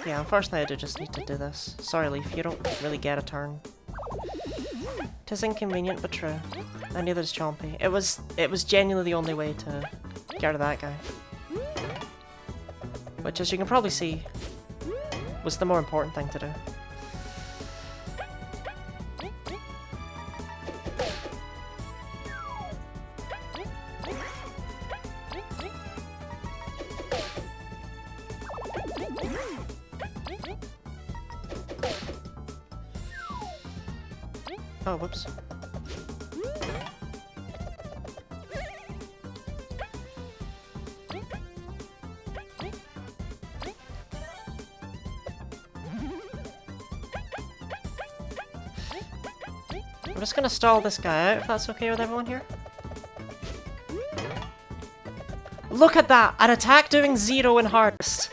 Yeah, unfortunately I do just need to do this. Sorry, Leaf, you don't really get a turn. Tis inconvenient, but true. And neither is Chompy. It was genuinely the only way to get rid of that guy. Which, as you can probably see, was the more important thing to do. Oh, whoops. I'm just gonna stall this guy out, if that's okay with everyone here. Look at that! An attack doing 0 in hardest!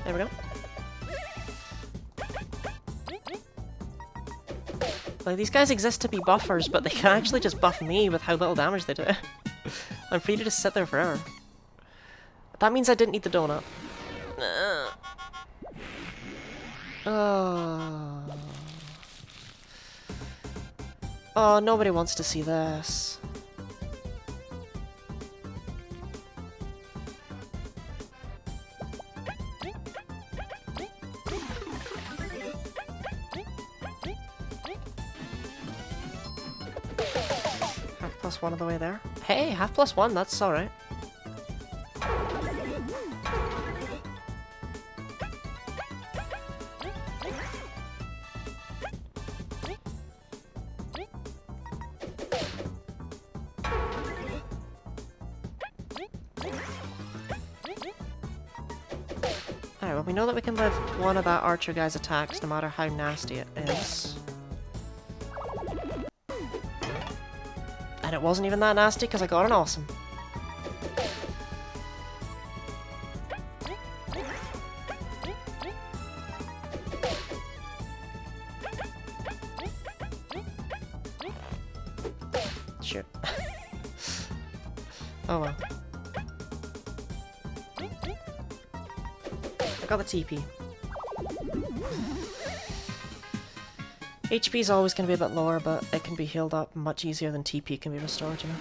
There we go. Like, these guys exist to be buffers, but they can actually just buff me with how little damage they do. I'm free to just sit there forever. That means I didn't eat the donut. Oh. Oh, nobody wants to see this. Half plus 1 on the way there. Hey, half plus 1, that's alright. Alright, well we know that we can live one of that archer guy's attacks no matter how nasty it is. And it wasn't even that nasty because I got an awesome. Shit. Oh well. I got the TP. HP is always going to be a bit lower, but it can be healed up much easier than TP can be restored, you know?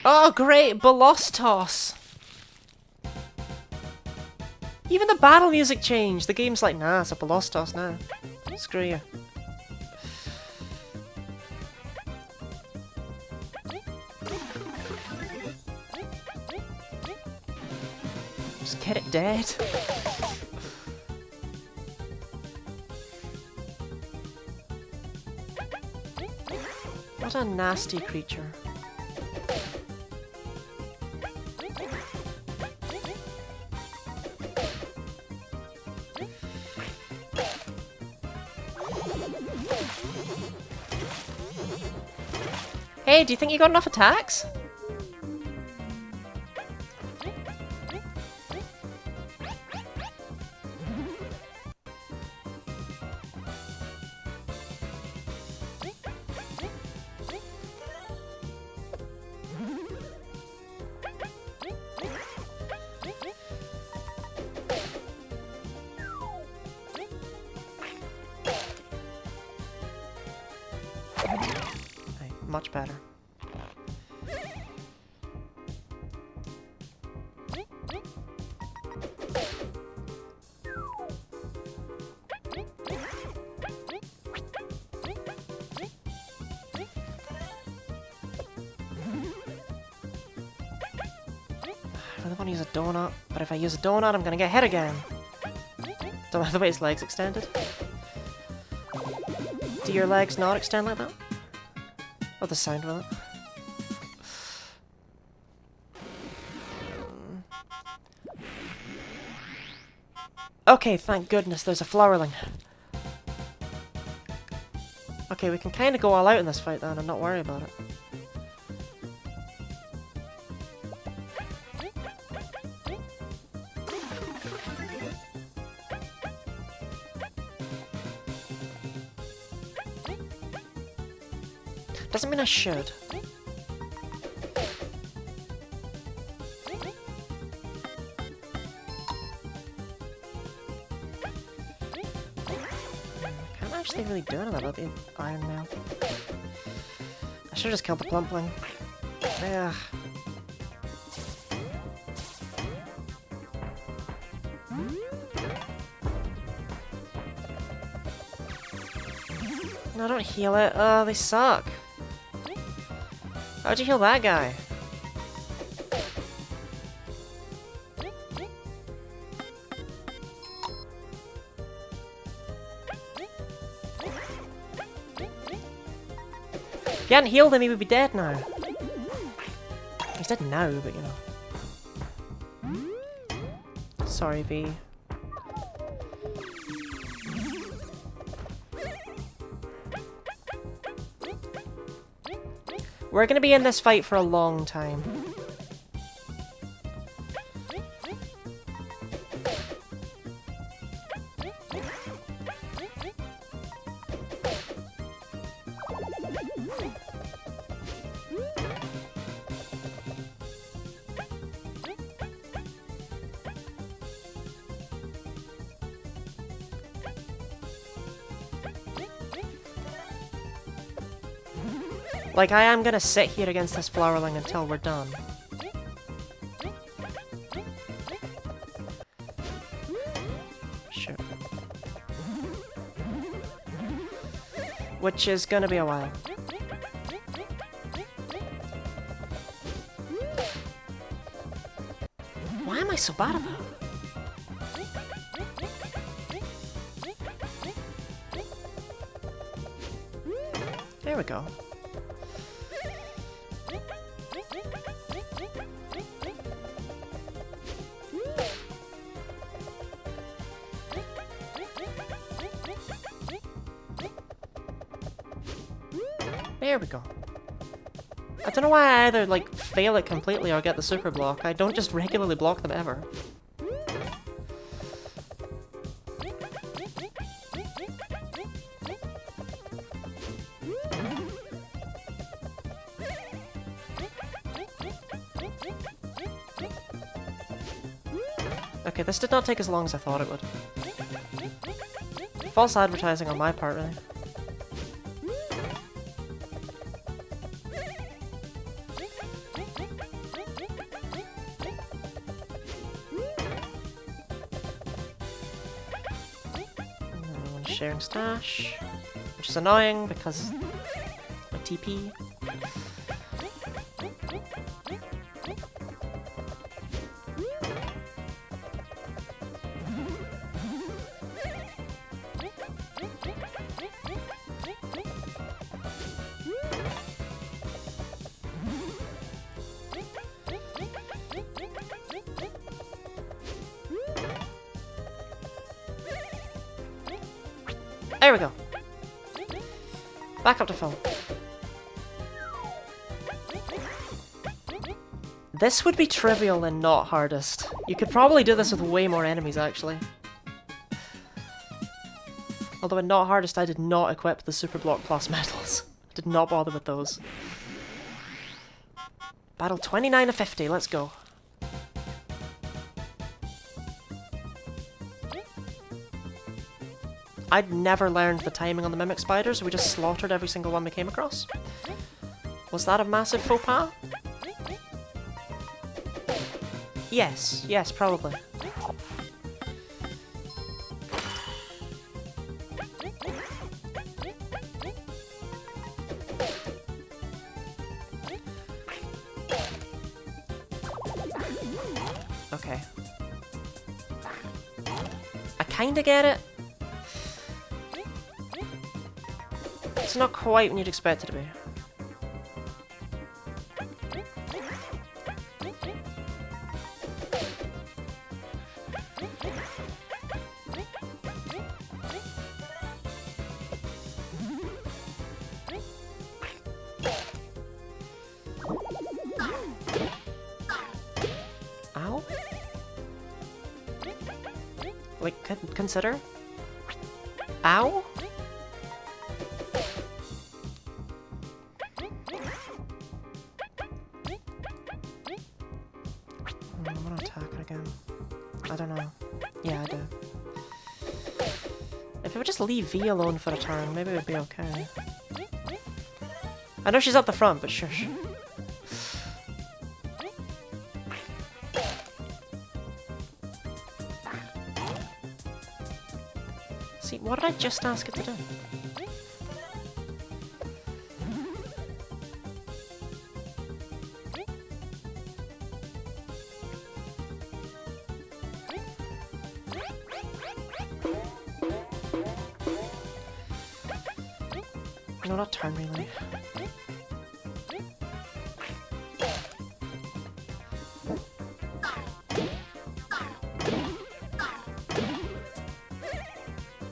Oh, great! Belostos! Even the battle music changed! The game's like, nah, it's a Belostos now. Screw you. Just get it dead. What a nasty creature. Hey, do you think you got enough attacks? Much better. I really want to use a donut, but if I use a donut, I'm gonna get hit again. Don't like the way his legs extended. Do your legs not extend like that? Oh, the sound of it. Okay, thank goodness there's a flowerling. Okay, we can kind of go all out in this fight then and not worry about it. Doesn't mean I should. I can't actually really do anything about the Iron Mail. I should have just killed the Plumpling. Ugh. No, don't heal it. Oh, they suck. How'd you heal that guy? If you hadn't healed him, he would be dead now. He's dead now, but you know. Sorry, V. We're gonna be in this fight for a long time. Like, I am gonna sit here against this flowerling until we're done. Sure. Which is gonna be a while. Why am I so bad at that? There we go. There we go. I don't know why I either, like, fail it completely or get the super block. I don't just regularly block them ever. Okay, this did not take as long as I thought it would. False advertising on my part, really. Sharing stash, which is annoying because my TP. There we go. Back up to full. This would be trivial and not hardest. You could probably do this with way more enemies, actually. Although in not hardest, I did not equip the Super Block Plus medals. I did not bother with those. Battle 29 of 50, let's go. I'd never learned the timing on the Mimic Spiders, so we just slaughtered every single one we came across. Was that a massive faux pas? Yes, yes, probably. Okay. I kinda get it. It's not quite when you'd expect it to be. Ow? Like, consider? Ow? I want to attack it again. I don't know. Yeah, I do. If it would just leave V alone for a turn, maybe it would be okay. I know she's up the front, but shush. See, what did I just ask it to do? No, not turn relay.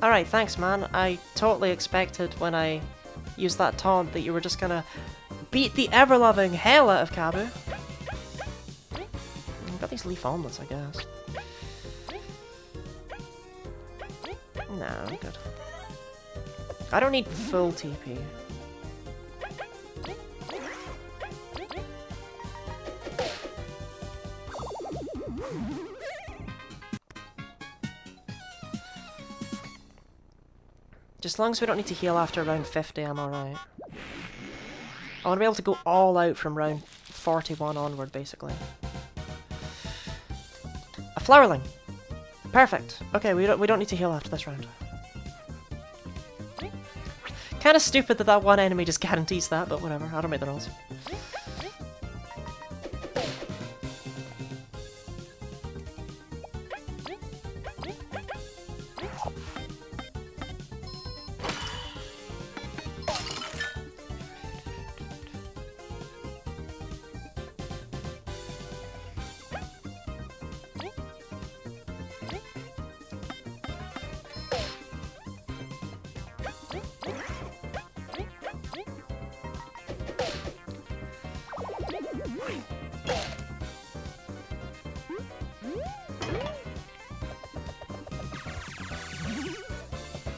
Alright, thanks man. I totally expected when I used that taunt that you were just gonna beat the ever-loving hell out of Kabu. I've got these leaf omelets, I guess. No, I'm good. I don't need full TP. Just as long as we don't need to heal after round 50, I'm alright. I want to be able to go all out from round 41 onward, basically. A Flowerling! Perfect! Okay, we don't need to heal after this round. Kinda stupid that that one enemy just guarantees that, but whatever, I don't make the rules.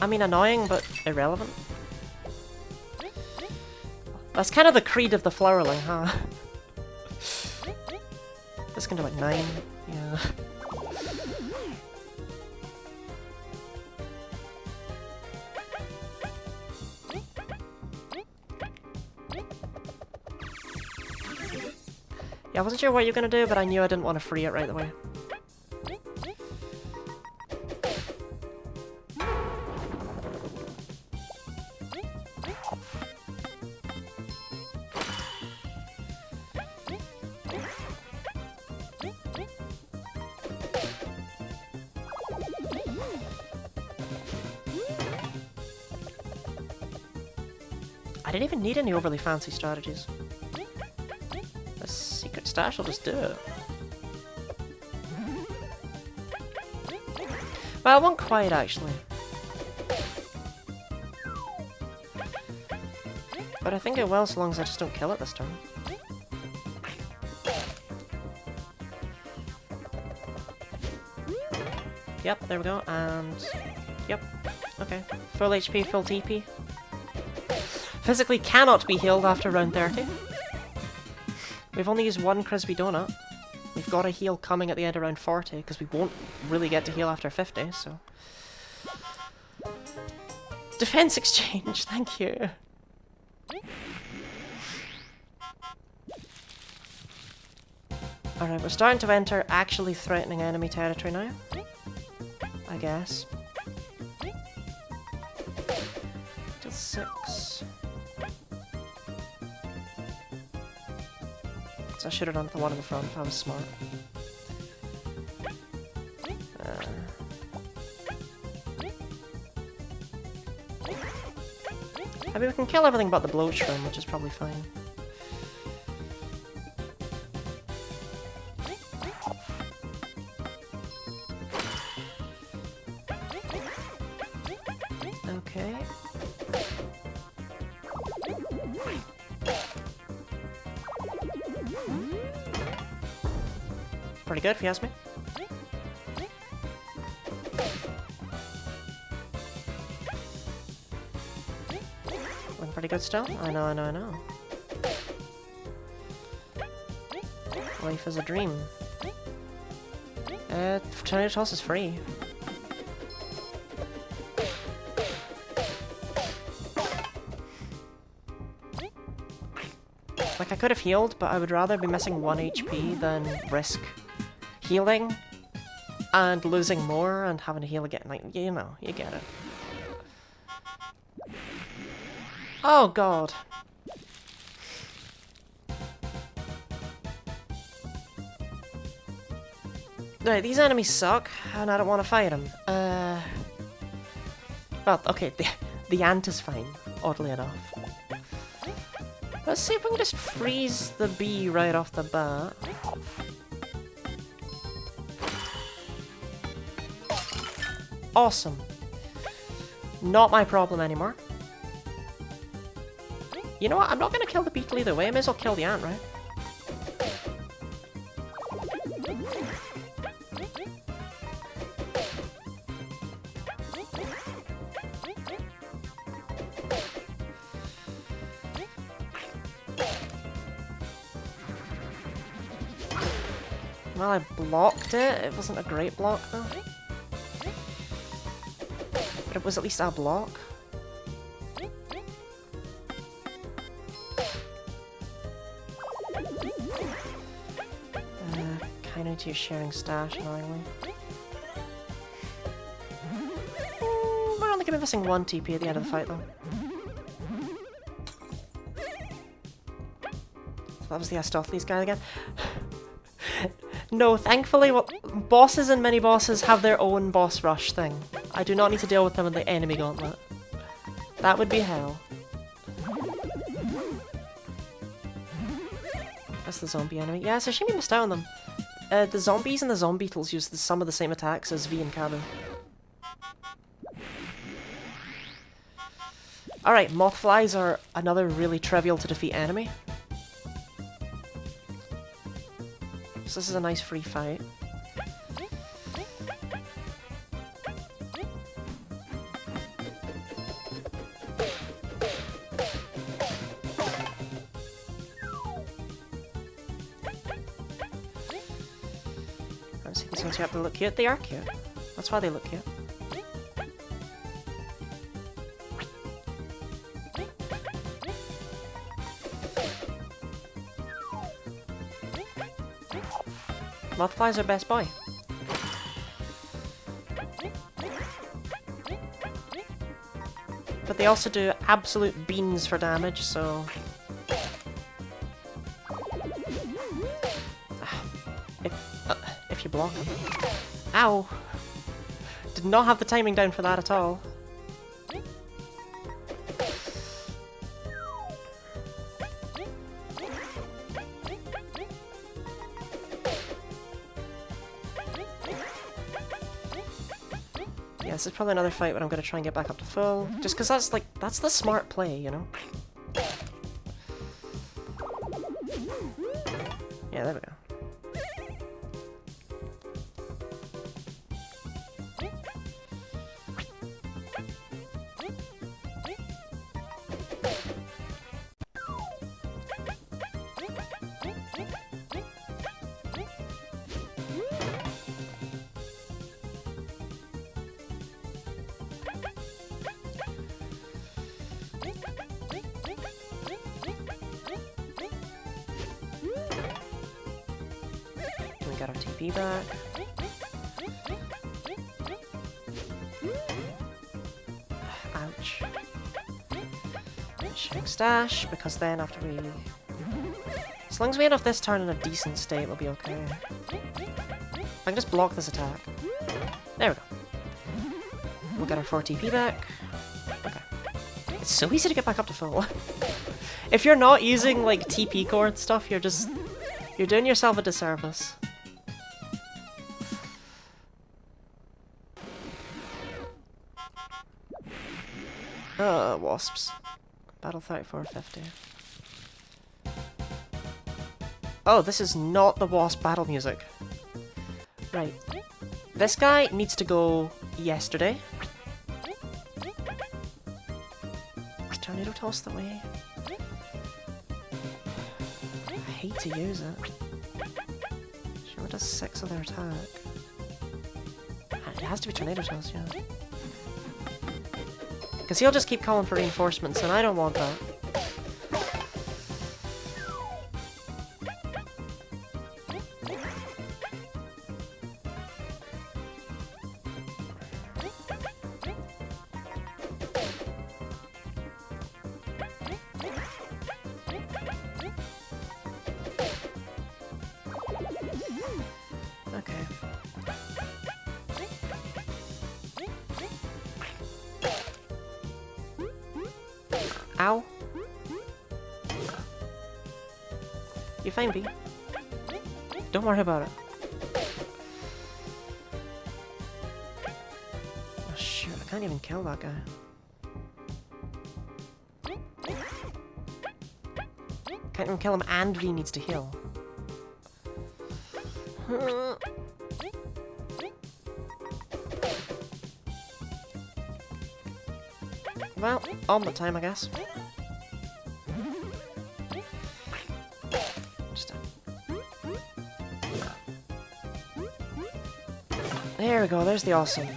I mean, annoying, but irrelevant. That's kind of the creed of the Flowerling, huh? This can do like 9, yeah. Yeah, I wasn't sure what you were gonna do, but I knew I didn't want to free it right away. I didn't even need any overly fancy strategies. A secret stash will just do it. Well, it won't quite, actually. But I think it will, so long as I just don't kill it this turn. Yep, there we go, and... Yep, okay. Full HP, full TP. Physically cannot be healed after round 30. We've only used one Crispy Donut. We've got a heal coming at the end of round 40, because we won't really get to heal after 50, so... Defense exchange, thank you. Alright, we're starting to enter actually threatening enemy territory now. I guess. Till 6. So I should have done the one in the front if I was smart. I mean, we can kill everything but the bloat shroom, which is probably fine. Okay. Pretty good, if you ask me. Looking pretty good still. I know, I know, I know. Life is a dream. Tornado Toss is free. Like, I could have healed, but I would rather be missing 1 HP than risk healing and losing more and having to heal again. Like, you know, you get it. Oh god. Right, these enemies suck, and I don't want to fight them. Well, okay, the ant is fine, oddly enough. Let's see if we can just freeze the bee right off the bat. Awesome. Not my problem anymore. You know what? I'm not going to kill the beetle either way. I may as well kill the ant, right? Well, I blocked it. It wasn't a great block, though. But it was at least a block. Kinda need to use sharing stash, annoyingly. We're only gonna be missing 1 TP at the end of the fight, though. So that was the Astothes guy again. No, thankfully, bosses and mini-bosses have their own boss rush thing. I do not need to deal with them in the enemy gauntlet. That would be hell. That's the zombie enemy. Yeah, it's a shame we missed out on them. The zombies and the zombie beetles use some of the same attacks as V and Kabu. Alright, mothflies are another really trivial to defeat enemy. So this is a nice free fight. Let's see, these ones have to look cute. They are cute. That's why they look cute. Mothflies are best boy. But they also do absolute beans for damage, so... if you block them. Ow! Did not have the timing down for that at all. This is probably another fight when I'm going to try and get back up to full. Just because that's, like, that's the smart play, you know? Yeah, there we go. Got our TP back. Ouch. Sharing stash, because then after we... As long as we end off this turn in a decent state, we'll be okay. I can just block this attack. There we go. We'll get our 4 TP back. Okay. It's so easy to get back up to full. If you're not using, like, TP core and stuff, you're just... You're doing yourself a disservice. Wasps. Battle 3450. Oh, this is not the wasp battle music. Right. This guy needs to go yesterday. Is Tornado Toss the way? I hate to use it. Sure, it does 6 of their attack. It has to be Tornado Toss, yeah. Because he'll just keep calling for reinforcements, and I don't want that. Okay. Ow. You fine, B? Don't worry about it. Oh shoot, I can't even kill that guy. Can't even kill him and V needs to heal. Well, on the time, I guess. There we go, there's the awesome.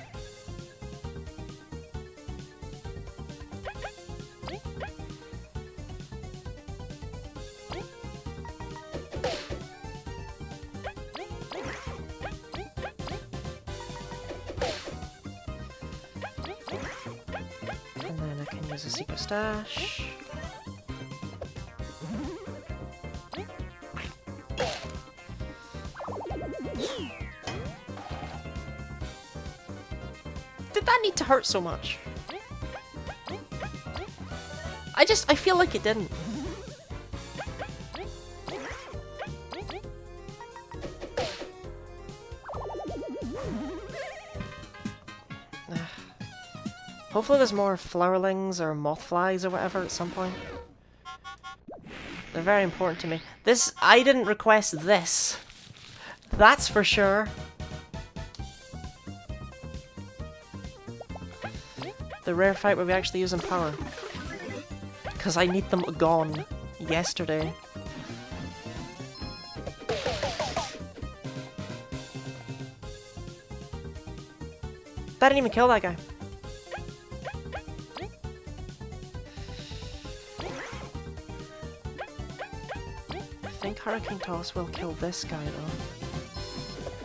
And then I can use a secret stash. Did that need to hurt so much? I feel like it didn't. Hopefully there's more flowerlings or mothflies or whatever at some point. They're very important to me. This, I didn't request this. That's for sure. The rare fight where we actually use power. Because I need them gone yesterday. That didn't even kill that guy. I think Hurricane Toss will kill this guy though.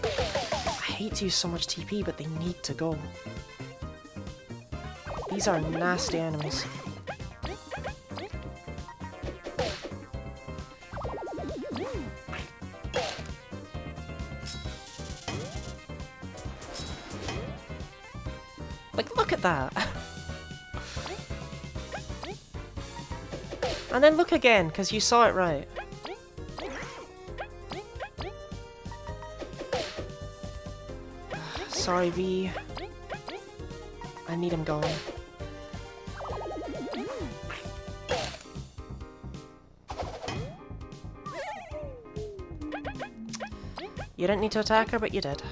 I hate to use so much TP, but they need to go. These are nasty enemies. Like, look at that! And then look again, because you saw it right. Sorry, V. I need him gone. You didn't need to attack her, but you did.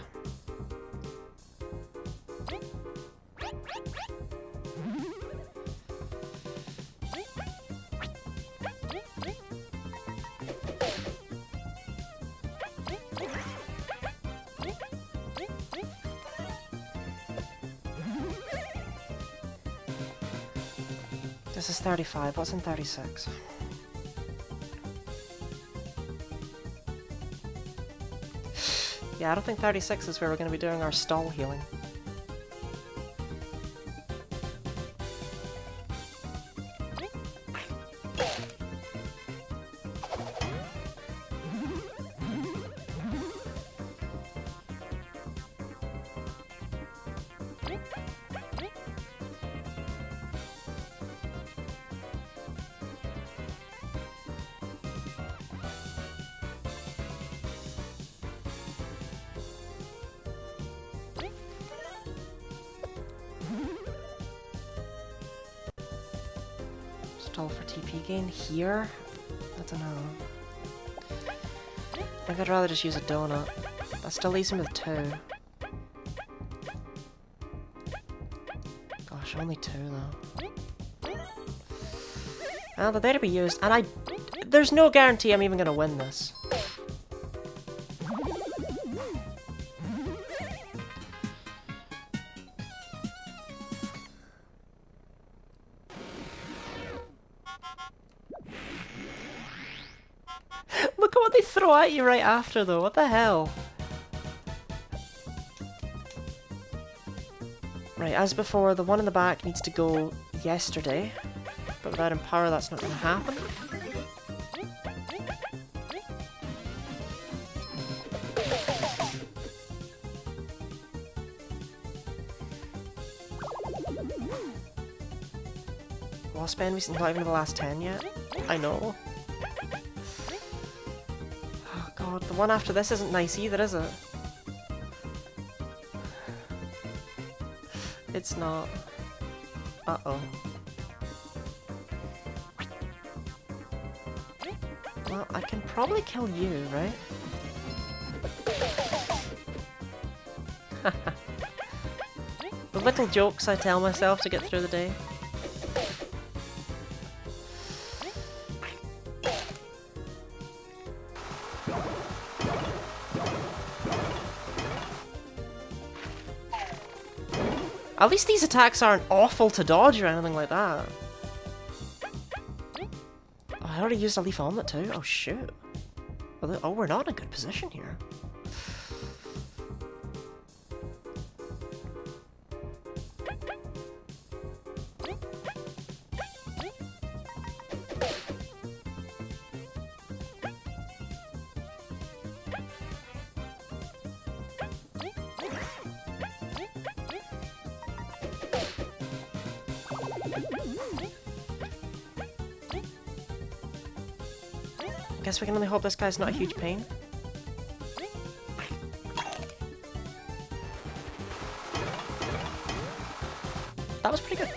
This is 35. What's in 36? Yeah, I don't think 36 is where we're going to be doing our stall healing. Stall for TP gain here? I don't know. I think I'd rather just use a donut. That still leaves me with 2. Gosh, only 2 though. Well, they're there to be used, and there's no guarantee I'm even gonna win this. Look at what they throw at you right after though, what the hell? Right, as before, the one in the back needs to go yesterday, but without Empower that's not going to happen. Wasp enemies, not even the last 10 yet. I know. Oh god, the one after this isn't nice either, is it? It's not. Uh-oh. Well, I can probably kill you, right? The little jokes I tell myself to get through the day. At least these attacks aren't awful to dodge or anything like that. Oh, I already used a leaf omelet too? Oh shoot. Oh, we're not in a good position here. Guess we can only hope this guy's not a huge pain. That was pretty good.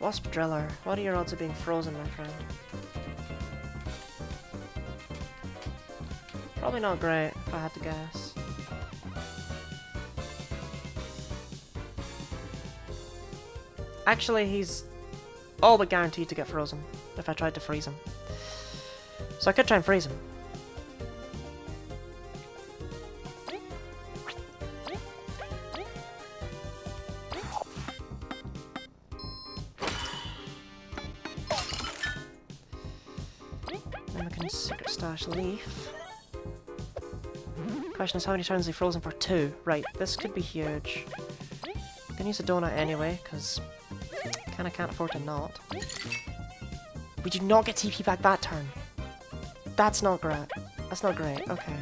Wasp Driller, what are your odds of being frozen, my friend? Probably not great, if I had to guess. Actually, he's all but guaranteed to get frozen if I tried to freeze him. So I could try and freeze him. Then we can secret stash leaf. Question is, how many turns is he frozen for? 2. Right, this could be huge. I'm gonna use a donut anyway, because I can't afford to not. We do not get TP back that turn. That's not great. That's not great. Okay.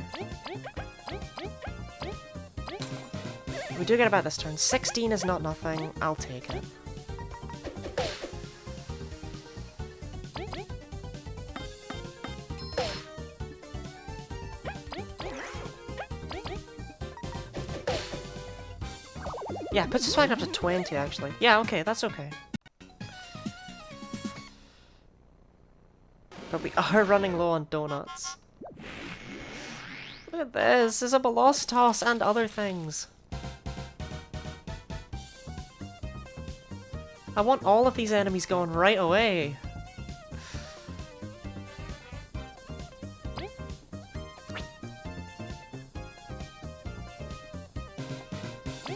We do get it back this turn. 16 is not nothing. I'll take it. Yeah, puts his flag up to 20 actually. Yeah, okay, that's okay. But we are running low on donuts. Look at this, there's a Velocitos and other things. I want all of these enemies going right away.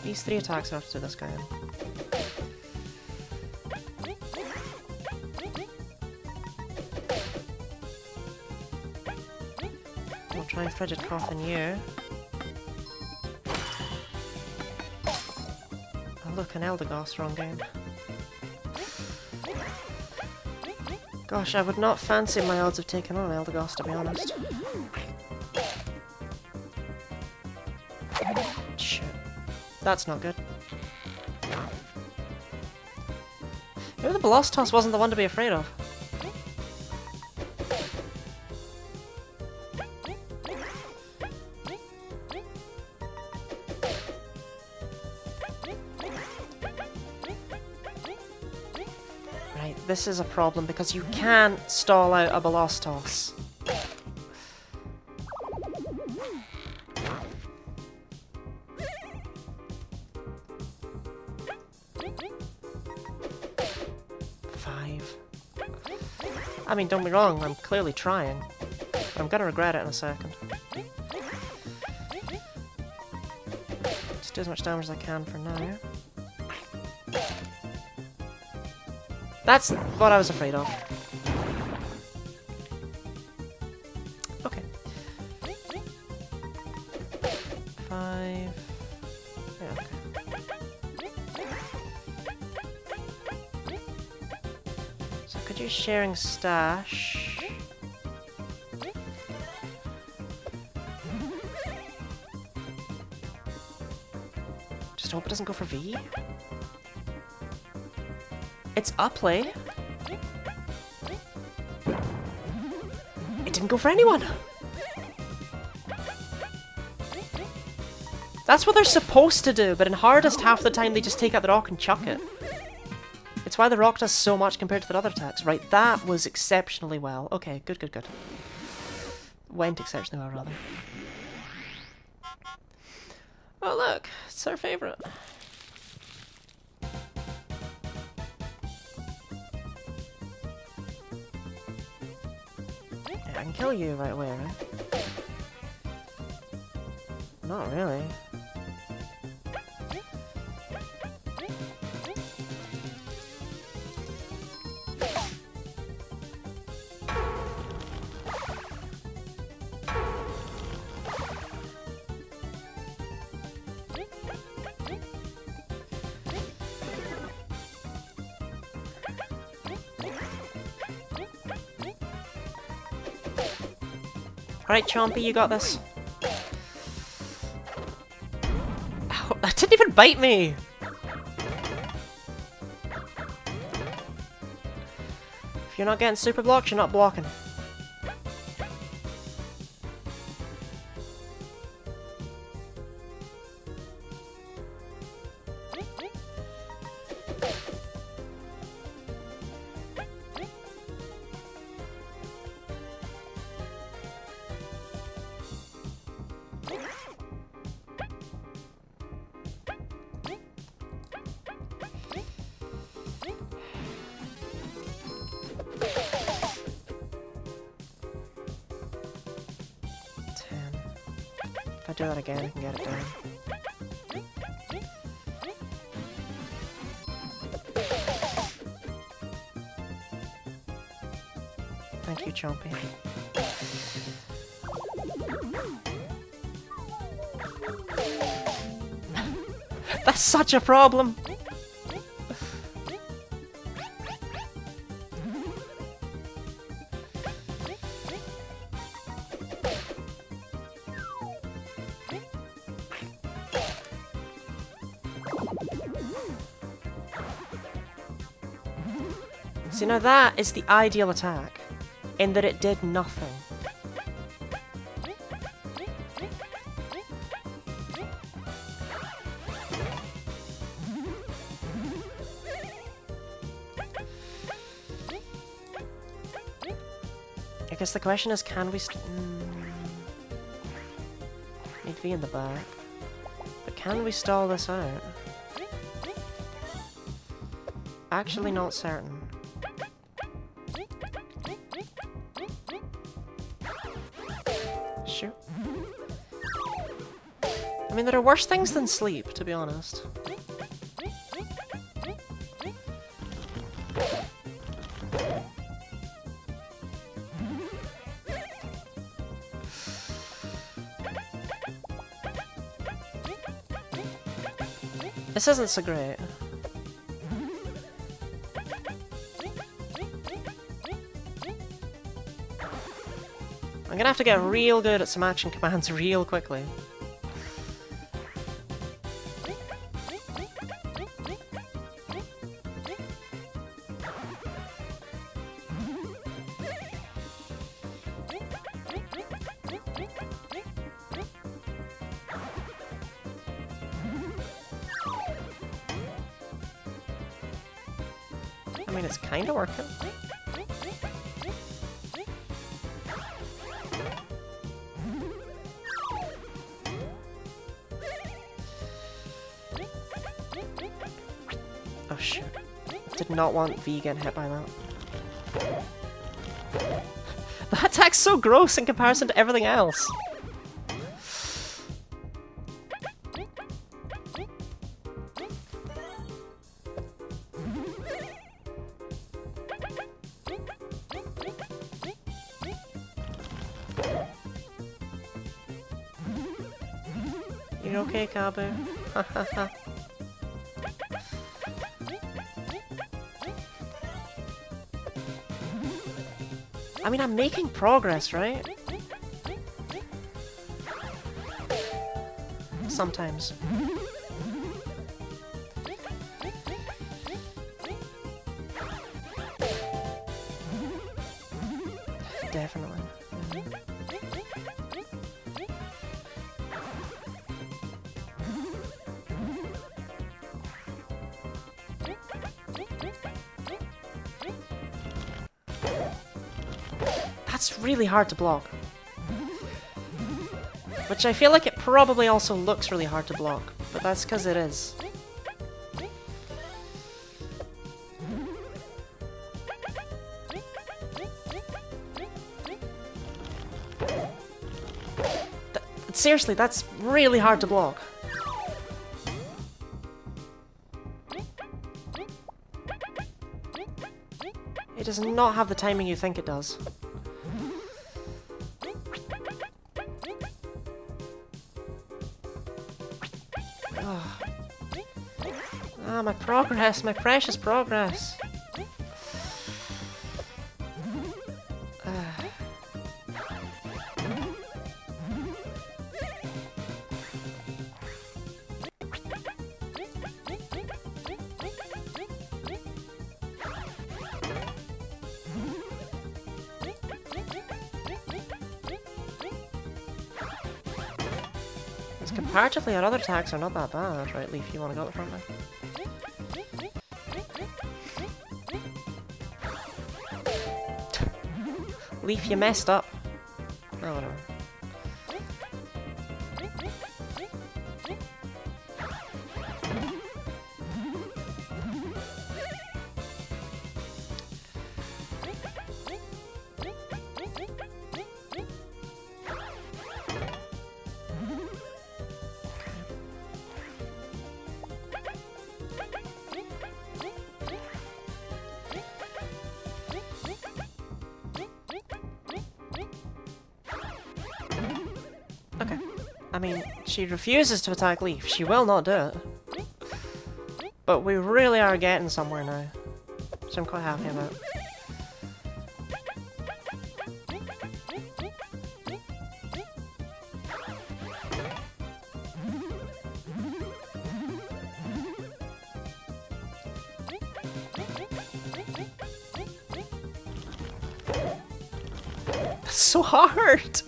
These 3 attacks have to do this guy in. I'll try and frigid cough in you. Oh look, an Eldegoss, wrong game. Gosh, I would not fancy my odds of taking on an Eldegoss, to be honest. Shit. That's not good. Maybe the Velocitos wasn't the one to be afraid of. Right, this is a problem because you can't stall out a Velocitos. I mean, don't get me wrong, I'm clearly trying. But I'm gonna regret it in a second. Just do as much damage as I can for now. That's what I was afraid of. Okay. 5... Yeah, okay. So I could use sharing stash. doesn't go for V? It's a play. It didn't go for anyone! That's what they're supposed to do, but in hardest half the time they just take out the rock and chuck it. It's why the rock does so much compared to the other attacks. Right, that was exceptionally well. Okay, good, good, good. Went exceptionally well, rather. Oh look, it's our favourite. Yeah, I can kill you right away, right? Not really. Alright, Chompy, you got this. Ow, that didn't even bite me! If you're not getting super blocks, you're not blocking. If I do that again, I can get it done. Thank you, Chompy. That's such a problem! See, now that is the ideal attack, in that it did nothing. I guess the question is, can we need V in the back. But can we stall this out? Actually not certain. Shoot. I mean, there are worse things than sleep, to be honest. This isn't so great. I'm gonna have to get real good at some action commands real quickly. I mean, it's kinda working. Oh shit. Did not want V getting hit by that. That attack's so gross in comparison to everything else. You okay, Kabu? Hahaha. I mean, I'm making progress, right? Sometimes. Definitely. That's really hard to block. Which I feel like it probably also looks really hard to block, but that's because it is. Seriously, that's really hard to block. It does not have the timing you think it does. Ah, my progress, my precious progress. Comparatively, our other attacks are not that bad. Right, Leaf, you want to go up front now? Leaf, you messed up. Oh, whatever. Okay. I mean, she refuses to attack Leaf. She will not do it. But we really are getting somewhere now. Which I'm quite happy about. That's so hard!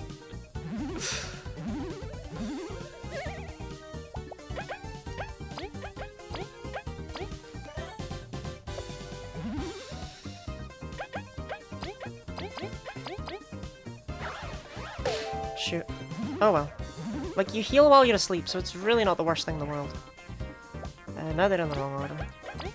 Shoot. Oh well. Like, you heal while you're asleep, so it's really not the worst thing in the world. Now they're in the wrong order. Okay.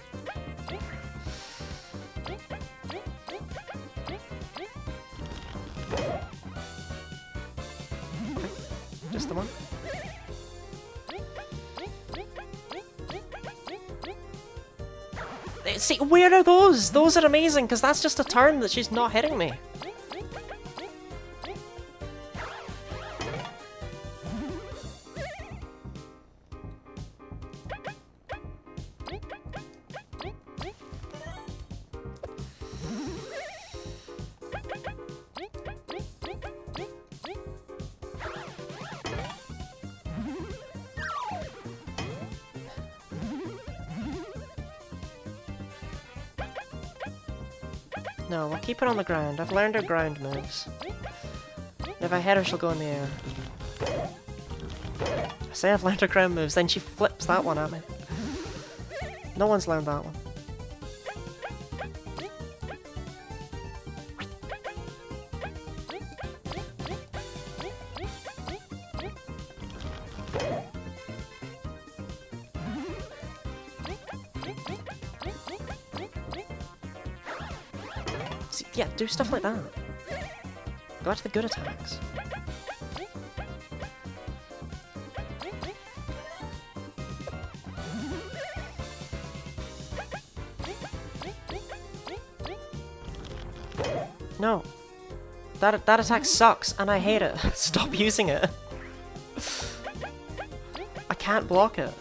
Just the one. See, where are those? Those are amazing, because that's just a turn that she's not hitting me. No, we'll keep her on the ground. I've learned her ground moves. If I hit her, she'll go in the air. I say I've learned her ground moves, then she flips that one at me. No one's learned that one. Yeah, do stuff like that. Go to the good attacks. No. That attack sucks, and I hate it. Stop using it. I can't block it.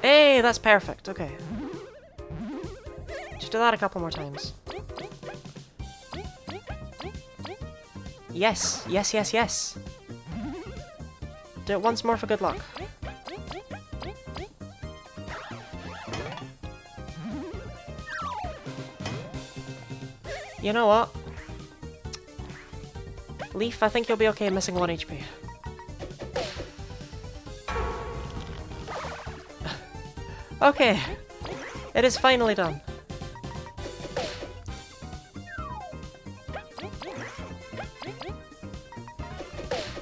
Hey, that's perfect. Okay. Just do that a couple more times. Yes, yes, yes, yes. Do it once more for good luck. You know what? Leaf, I think you'll be okay missing 1 HP. Okay. It is finally done.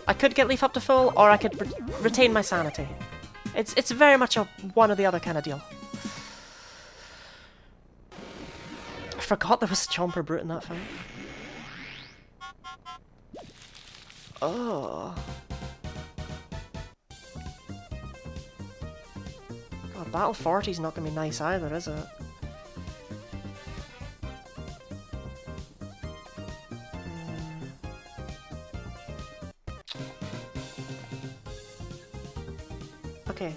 I could get Leaf up to full, or I could retain my sanity. It's very much a one or the other kind of deal. I forgot there was a Chomper Brute in that fight. Oh. God, Battle 40's not gonna be nice either, is it? Okay.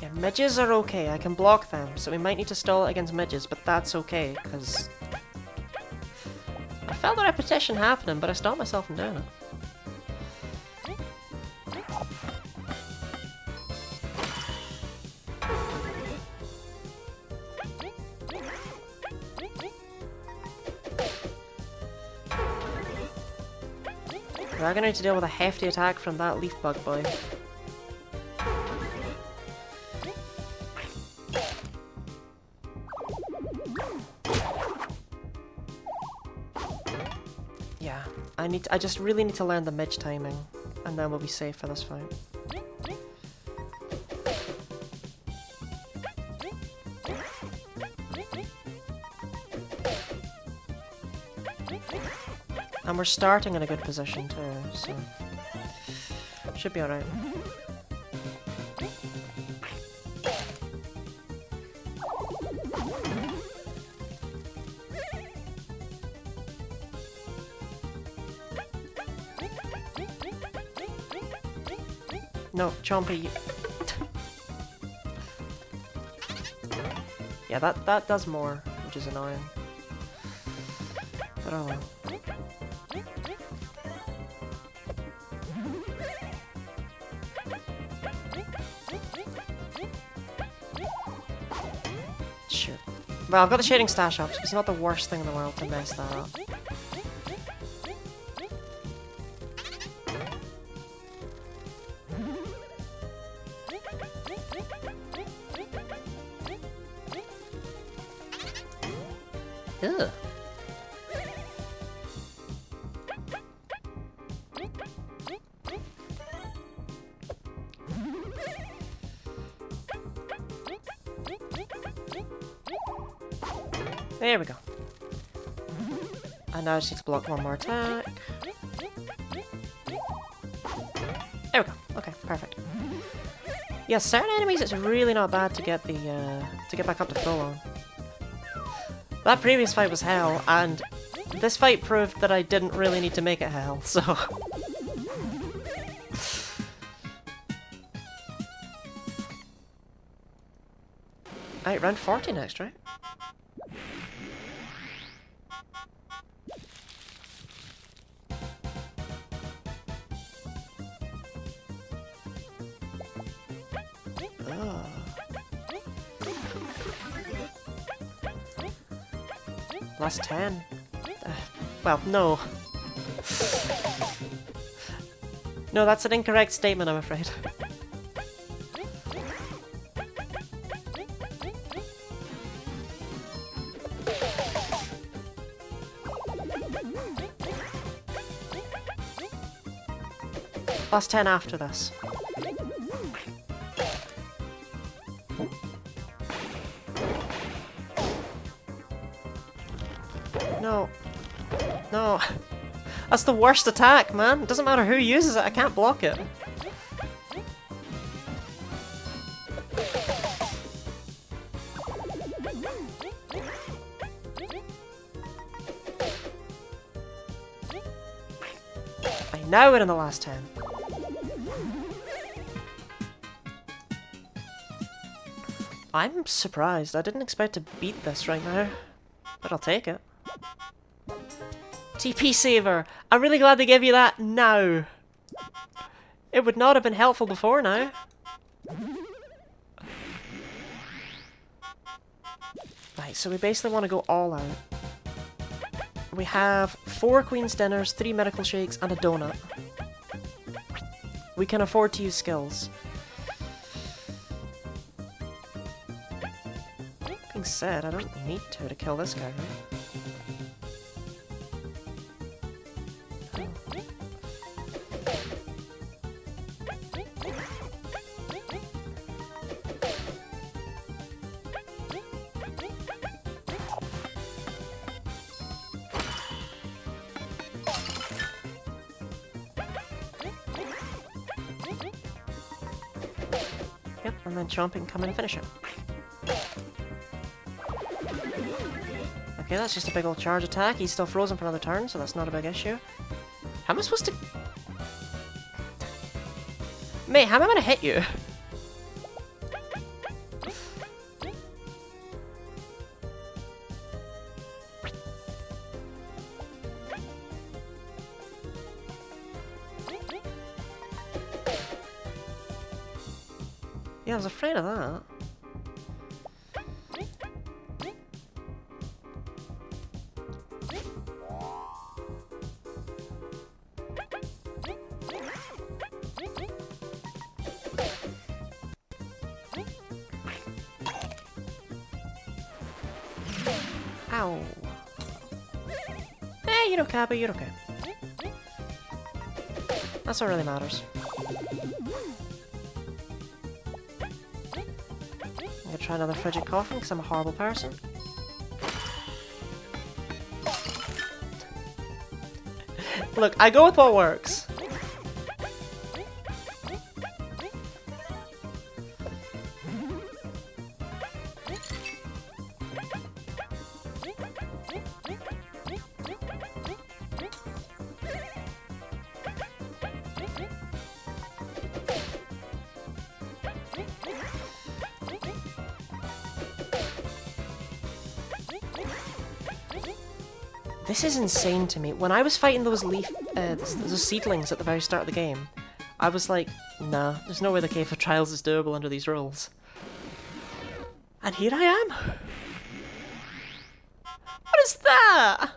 Yeah, midges are okay. I can block them, so we might need to stall it against midges, but that's okay, because I felt the repetition happening, but I stopped myself from doing it. We're gonna need to deal with a hefty attack from that leaf bug boy. Yeah, I just really need to learn the midge timing, and then we'll be safe for this fight. And we're starting in a good position too, so should be alright. No, Chompy, you... Yeah, that does more, which is annoying. But oh well. Sure. Well, I've got the shading stash up, so it's not the worst thing in the world to mess that up. Ugh. There we go. And now I just need to block one more attack. There we go. Okay, perfect. Yeah, certain enemies it's really not bad to get the to get back up to full on. That previous fight was hell, and this fight proved that I didn't really need to make it hell, so... Alright, round 40 next, right? Last 10. Well, no. No, that's an incorrect statement, I'm afraid. Last 10 after this. No. No. That's the worst attack, man. It doesn't matter who uses it, I can't block it. now we're in the last 10. I'm surprised. I didn't expect to beat this right now. But I'll take it. TP saver! I'm really glad they gave you that now! It would not have been helpful before now. Right, so we basically want to go all out. We have 4 Queen's Dinners, 3 Miracle Shakes, and a donut. We can afford to use skills. That being said, I don't need to kill this guy, right? Yep, and then jump and come in and finish it. Okay, that's just a big old charge attack. He's still frozen for another turn, so that's not a big issue. How am I supposed to... Mate, how am I gonna hit you? Yeah, I was afraid of that. Ow. Eh, you're okay, but you're okay. That's what really matters. I'm gonna try another frigid coffin because I'm a horrible person. Look, I go with what works. This is insane to me. When I was fighting those those seedlings at the very start of the game, I was like, nah, there's no way the Cave of Trials is doable under these rules. And here I am! What is that?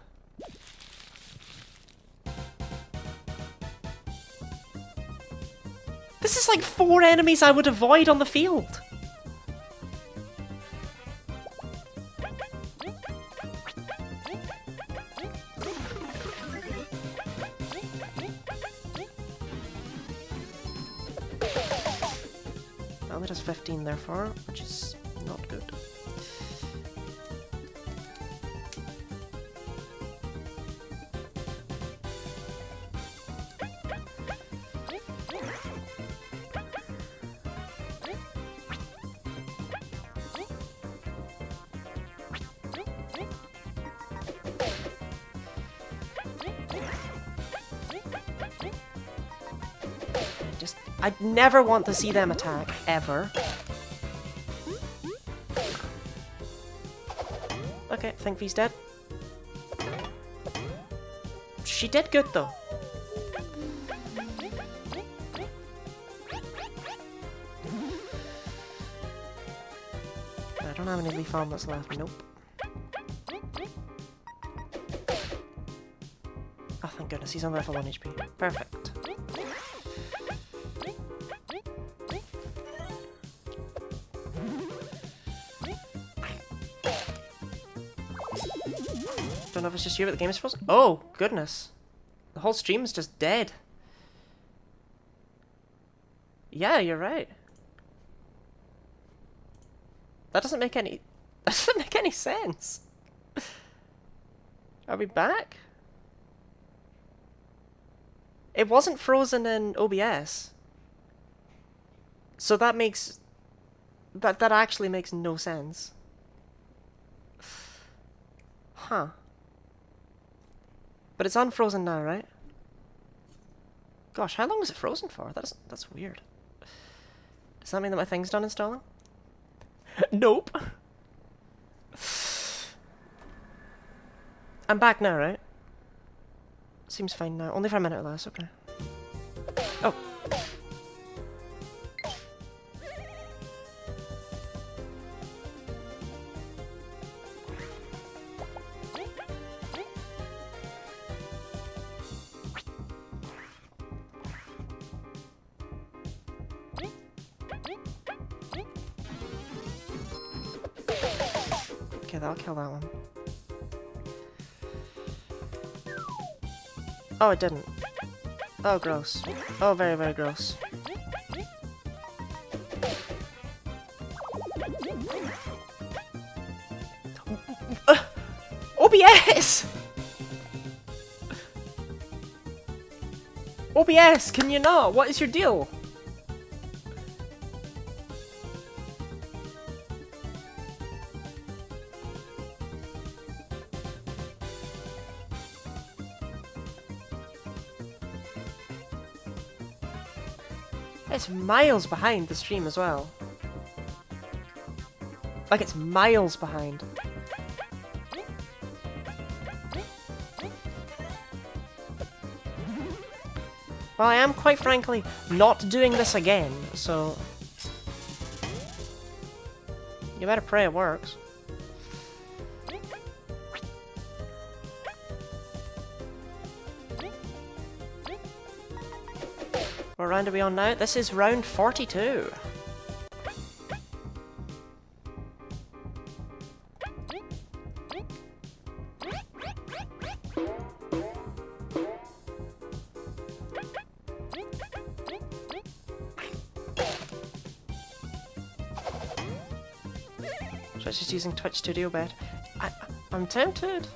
This is like 4 enemies I would avoid on the field! Well, it has 15 therefore, which is not good. I'd never want to see them attack, ever. Okay, I think V's dead. She did good though. I don't have any leaf armlets left, nope. Oh, thank goodness, he's on there for 1 HP. Perfect. Don't know if it's just you, but the game is frozen. Oh, goodness. The whole stream is just dead. Yeah, you're right. That doesn't make any... That doesn't make any sense. Are we back? It wasn't frozen in OBS. So that makes... That actually makes no sense. Huh. But it's unfrozen now, right? Gosh, how long is it frozen for? That's weird. Does that mean that my thing's done installing? Nope. I'm back now, right? Seems fine now. Only for a minute or less, okay. Oh. Okay, that'll kill that one. Oh, it didn't. Oh, gross. Oh, very, very gross. OBS! OBS, can you not? What is your deal? It's miles behind the stream as well. Like, it's miles behind. Well, I am quite frankly not doing this again, so you better pray it works. What round are we on now? This is round 42. So it's just using Twitch Studio Bed. I'm tempted.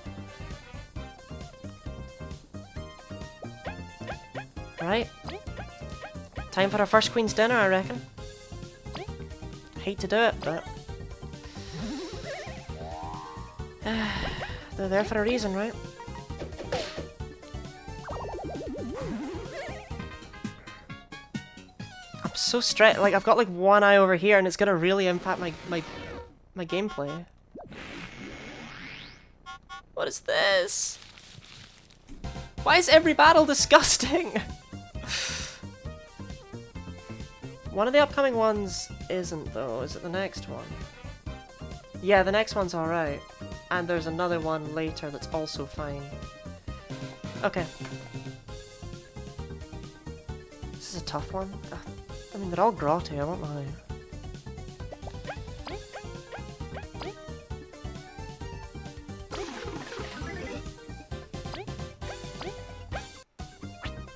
Right. Time for our first Queen's dinner, I reckon. Hate to do it, but they're there for a reason, right? I'm so stressed. Like, I've got like one eye over here, and it's gonna really impact my gameplay. What is this? Why is every battle disgusting? One of the upcoming ones isn't, though. Is it the next one? Yeah, the next one's alright. And there's another one later that's also fine. Okay. This is a tough one. I mean, they're all grotty, I won't lie.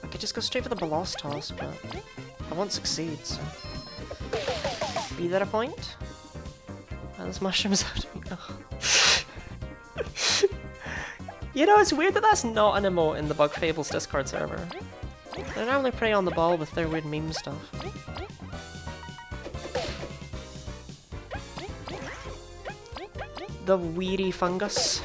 I could just go straight for the Bolos toss, but I won't succeed, so... Be that a point? And there's mushrooms out of me. Oh. You know, it's weird that that's not an emote in the Bug Fables Discord server. They normally prey on the ball with their weird meme stuff. The weedy fungus.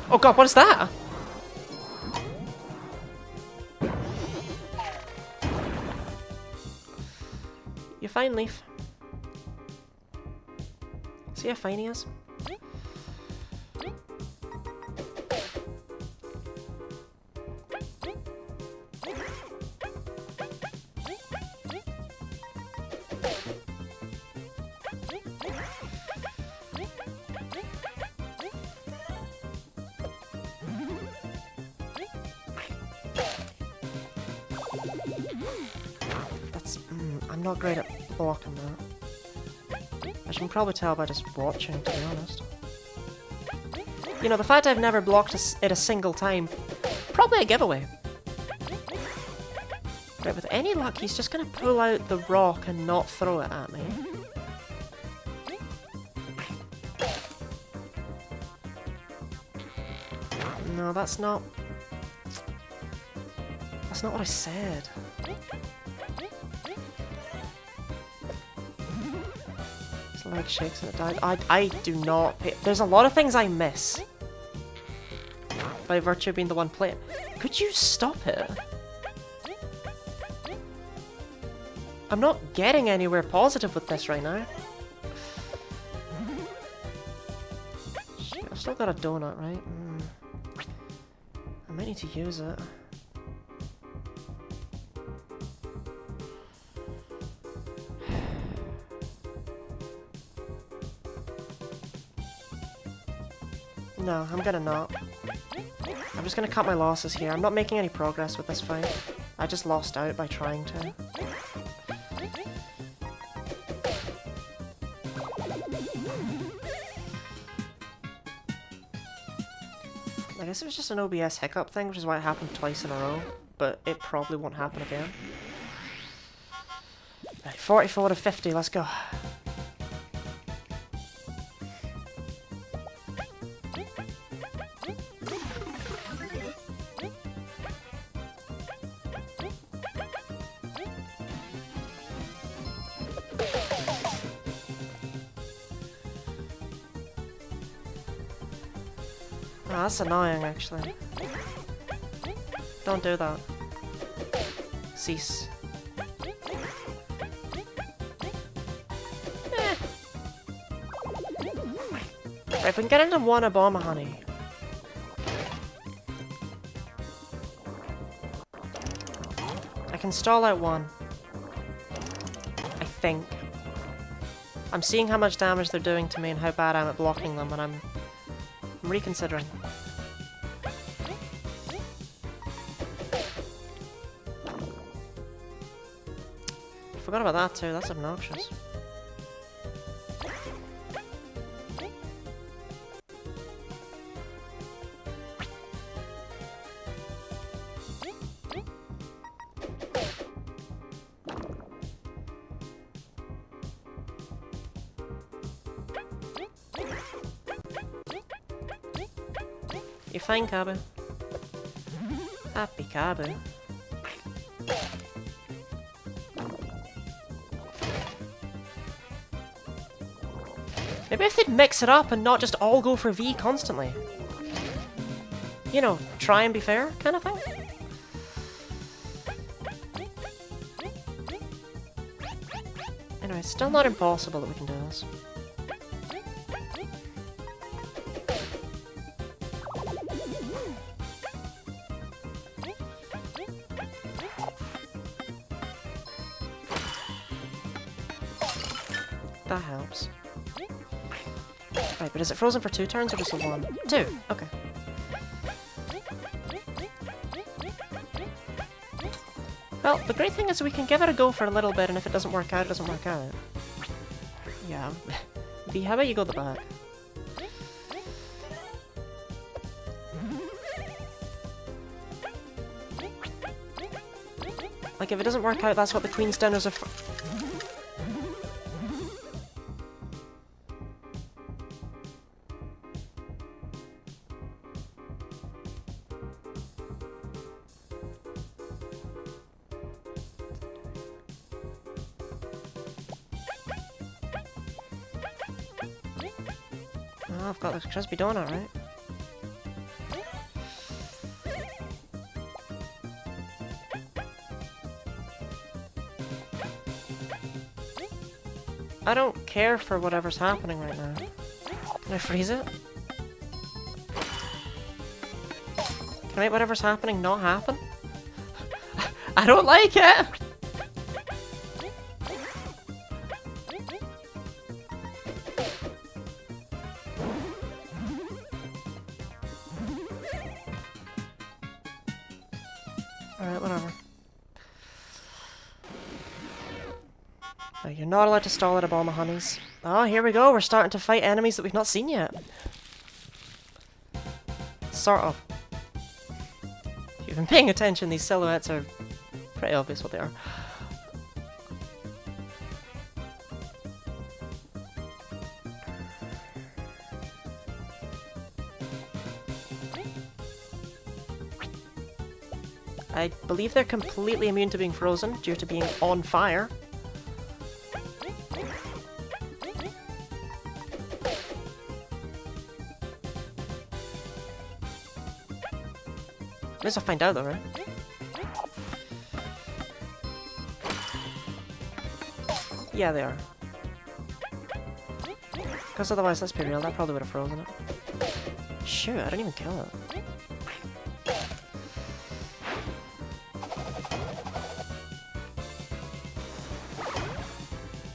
Oh god, what is that? You fine, Leaf? See how fine he is? I'm not great at blocking that. As you can probably tell by just watching, to be honest. You know, the fact I've never blocked it a single time, probably a giveaway. Right, with any luck, he's just gonna pull out the rock and not throw it at me. No, that's not what I said. His leg shakes and it dies. I do not pay. There's a lot of things I miss. by virtue of being the one playing. Could you stop it? I'm not getting anywhere positive with this right now. Shit, I've still got a donut, right? I might need to use it. No, I'm gonna not. I'm just gonna cut my losses here. I'm not making any progress with this fight. I just lost out by trying to. I guess it was just an OBS hiccup thing, which is why it happened twice in a row, but it probably won't happen again. Right, 44 to 50, let's go. Oh, that's annoying, actually. Don't do that. Cease. Right, if we can get into one Obama honey. I can stall out one. I think. I'm seeing how much damage they're doing to me and how bad I'm at blocking them, and I'm reconsidering. Forgot about that too, that's obnoxious. You're fine, Kabu. Happy Kabu. Maybe if they'd mix it up and not just all go for V constantly. You know, try and be fair kind of thing. Anyway, it's still not impossible that we can do this. That helps. Right, but is it frozen for 2 turns or just the 1? 2! Okay. Well, the great thing is we can give it a go for a little bit, and if it doesn't work out, it doesn't work out. Yeah. V, how about you go the back? Like, if it doesn't work out, that's what the Queen's Dinners are for. Oh, I've got the crispy donut, right? I don't care for whatever's happening right now. Can I freeze it? Can I make whatever's happening not happen? I don't like it! Alright, whatever. You're not allowed to stall at Obama honeys. Oh, here we go. We're starting to fight enemies that we've not seen yet. Sort of. If you've been paying attention, these silhouettes are pretty obvious what they are. I believe they're completely immune to being frozen due to being on fire. At least I'll find out though, right? Yeah, they are. Because otherwise, let's be real, that probably would have frozen it. Shoot, I didn't even kill it.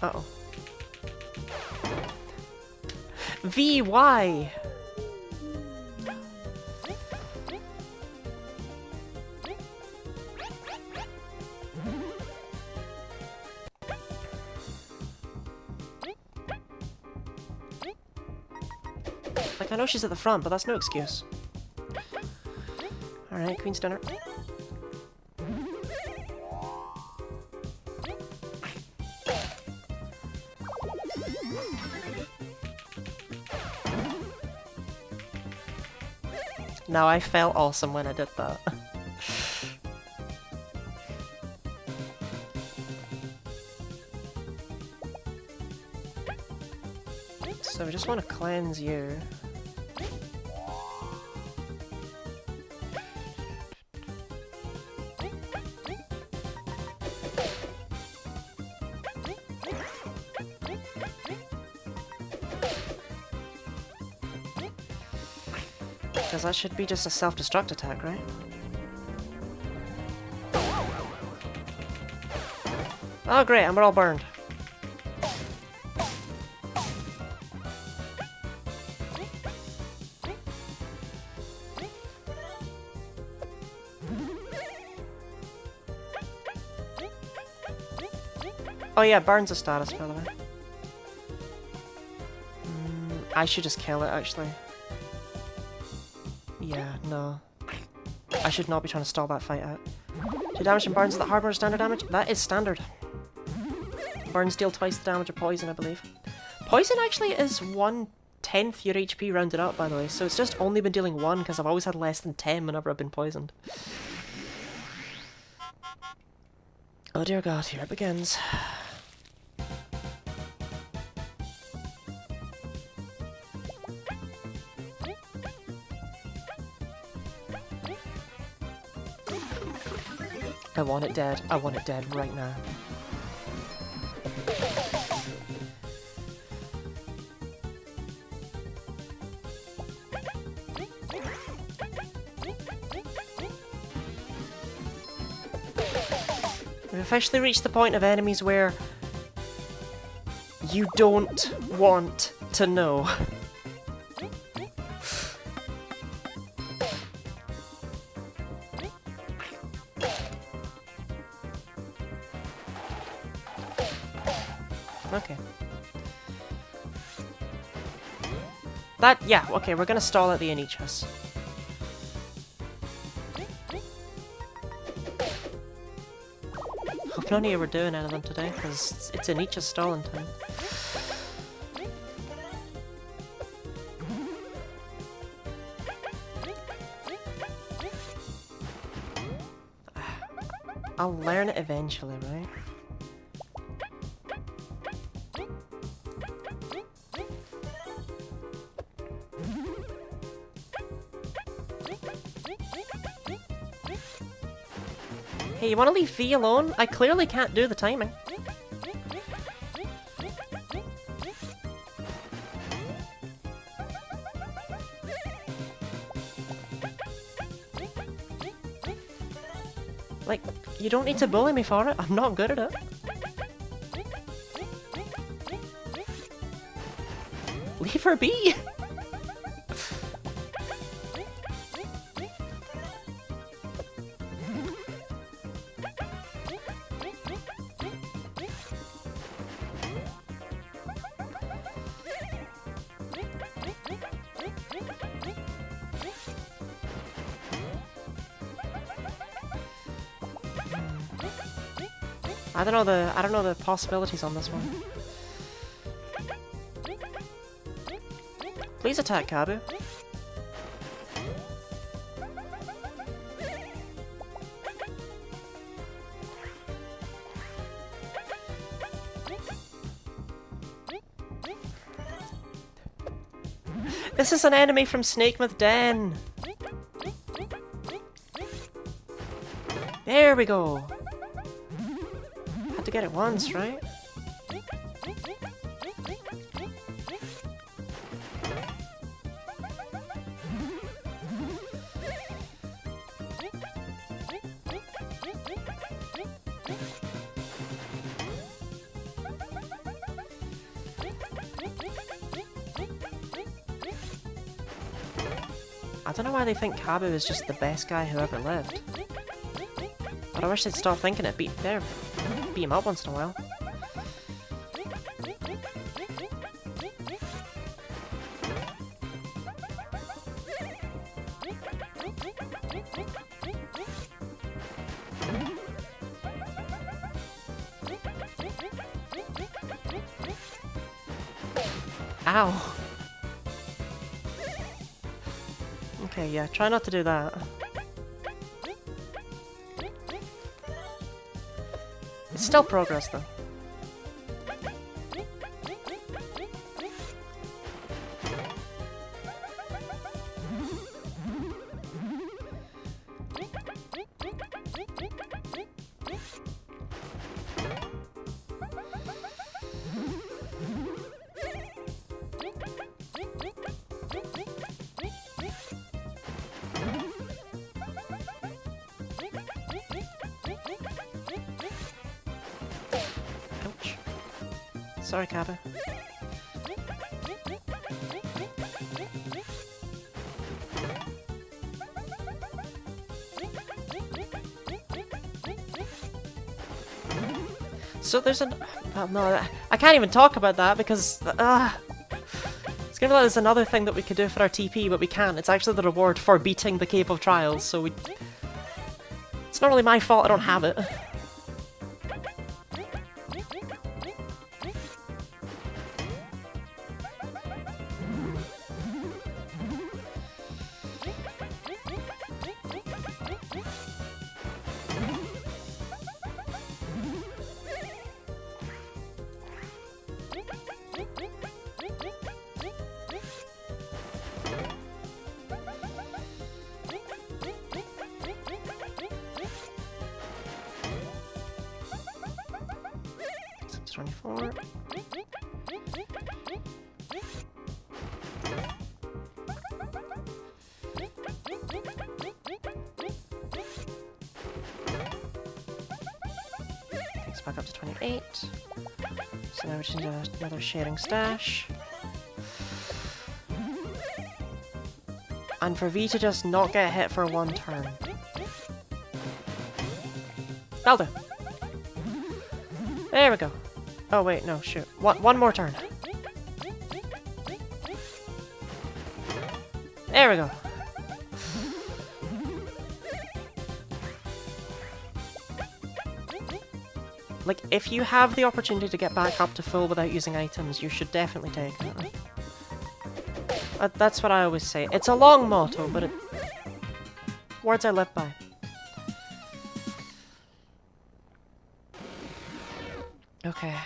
Uh-oh. VY! Like, I know she's at the front, but that's no excuse. Alright, Queen's dinner. Now I felt awesome when I did that. So we just want to cleanse you. Because that should be just a self-destruct attack, right? Oh great, and we're all burned. Oh yeah, burns a status, by the way. I should just kill it, actually. Yeah, no. I should not be trying to stall that fight out. 2 damage and burns is that hard or standard damage? That is standard. Burns deal twice the damage of poison, I believe. Poison actually is 1/10 your HP rounded up, by the way, so it's just only been dealing 1 because I've always had less than 10 whenever I've been poisoned. Oh dear god, here it begins. I want it dead. I want it dead right now. We've officially reached the point of enemies where you don't want to know. Okay. That, yeah, okay, we're gonna stall at the Anichas. Hope none of you were doing anything today, because it's Anichas stalling time. I'll learn it eventually, right? Hey, you wanna leave V alone? I clearly can't do the timing. Like, you don't need to bully me for it. I'm not good at it. Leave her be! I don't know the possibilities on this one. Please attack Kabu. This is an enemy from Snakemouth Den. There we go! Had to get it once, right? I don't know why they think Kabu is just the best guy who ever lived. But I wish they'd stop thinking it. Beat him up once in a while. Ow! Okay, yeah, try not to do that. It's still progress, though. Sorry, Kappa. So there's an... Well, no, I can't even talk about that because... it's gonna be like there's another thing that we could do for our TP, but we can't. It's actually the reward for beating the Cave of Trials, so we... It's not really my fault I don't have it. Back up to 28. So now we just need another sharing stash. And for V to just not get hit for one turn. That'll do. There we go. Oh wait, no, shoot. One more turn. There we go. Like, if you have the opportunity to get back up to full without using items, you should definitely take it. That's what I always say. It's a long motto, but words I live by. Okay.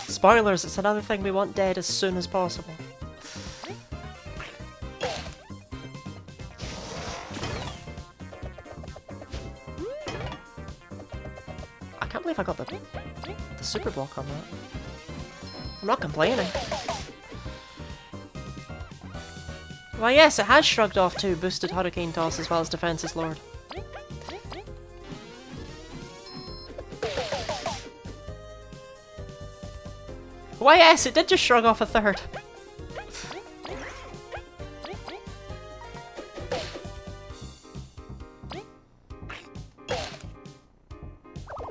Spoilers, it's another thing we want dead as soon as possible. I can't believe I got the super block on that. I'm not complaining. Well, yes, it has shrugged off too, boosted Hurricane Toss as well as Defense's Lord. Why, yes, it did just shrug off a third.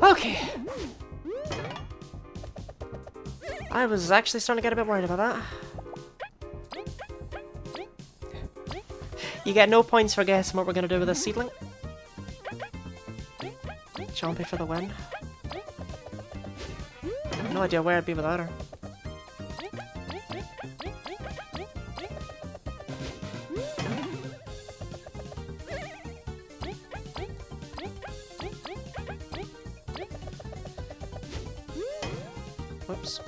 Okay. I was actually starting to get a bit worried about that. You get no points for guessing what we're gonna do with this seedling. Chompy for the win. No idea where I'd be without her. Whoops.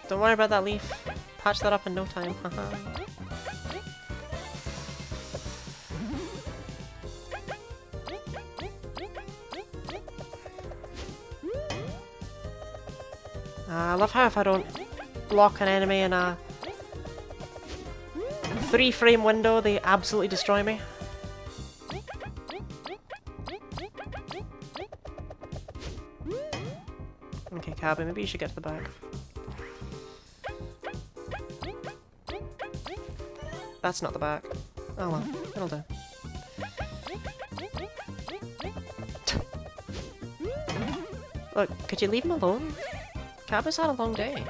Don't worry about that leaf. Patch that up in no time. Haha. I love how if I don't block an enemy in a 3-frame window, they absolutely destroy me. Okay, Cabby, maybe you should get to the back. That's not the back. Oh well, it'll do. Look, could you leave him alone? Cabby's had a long day.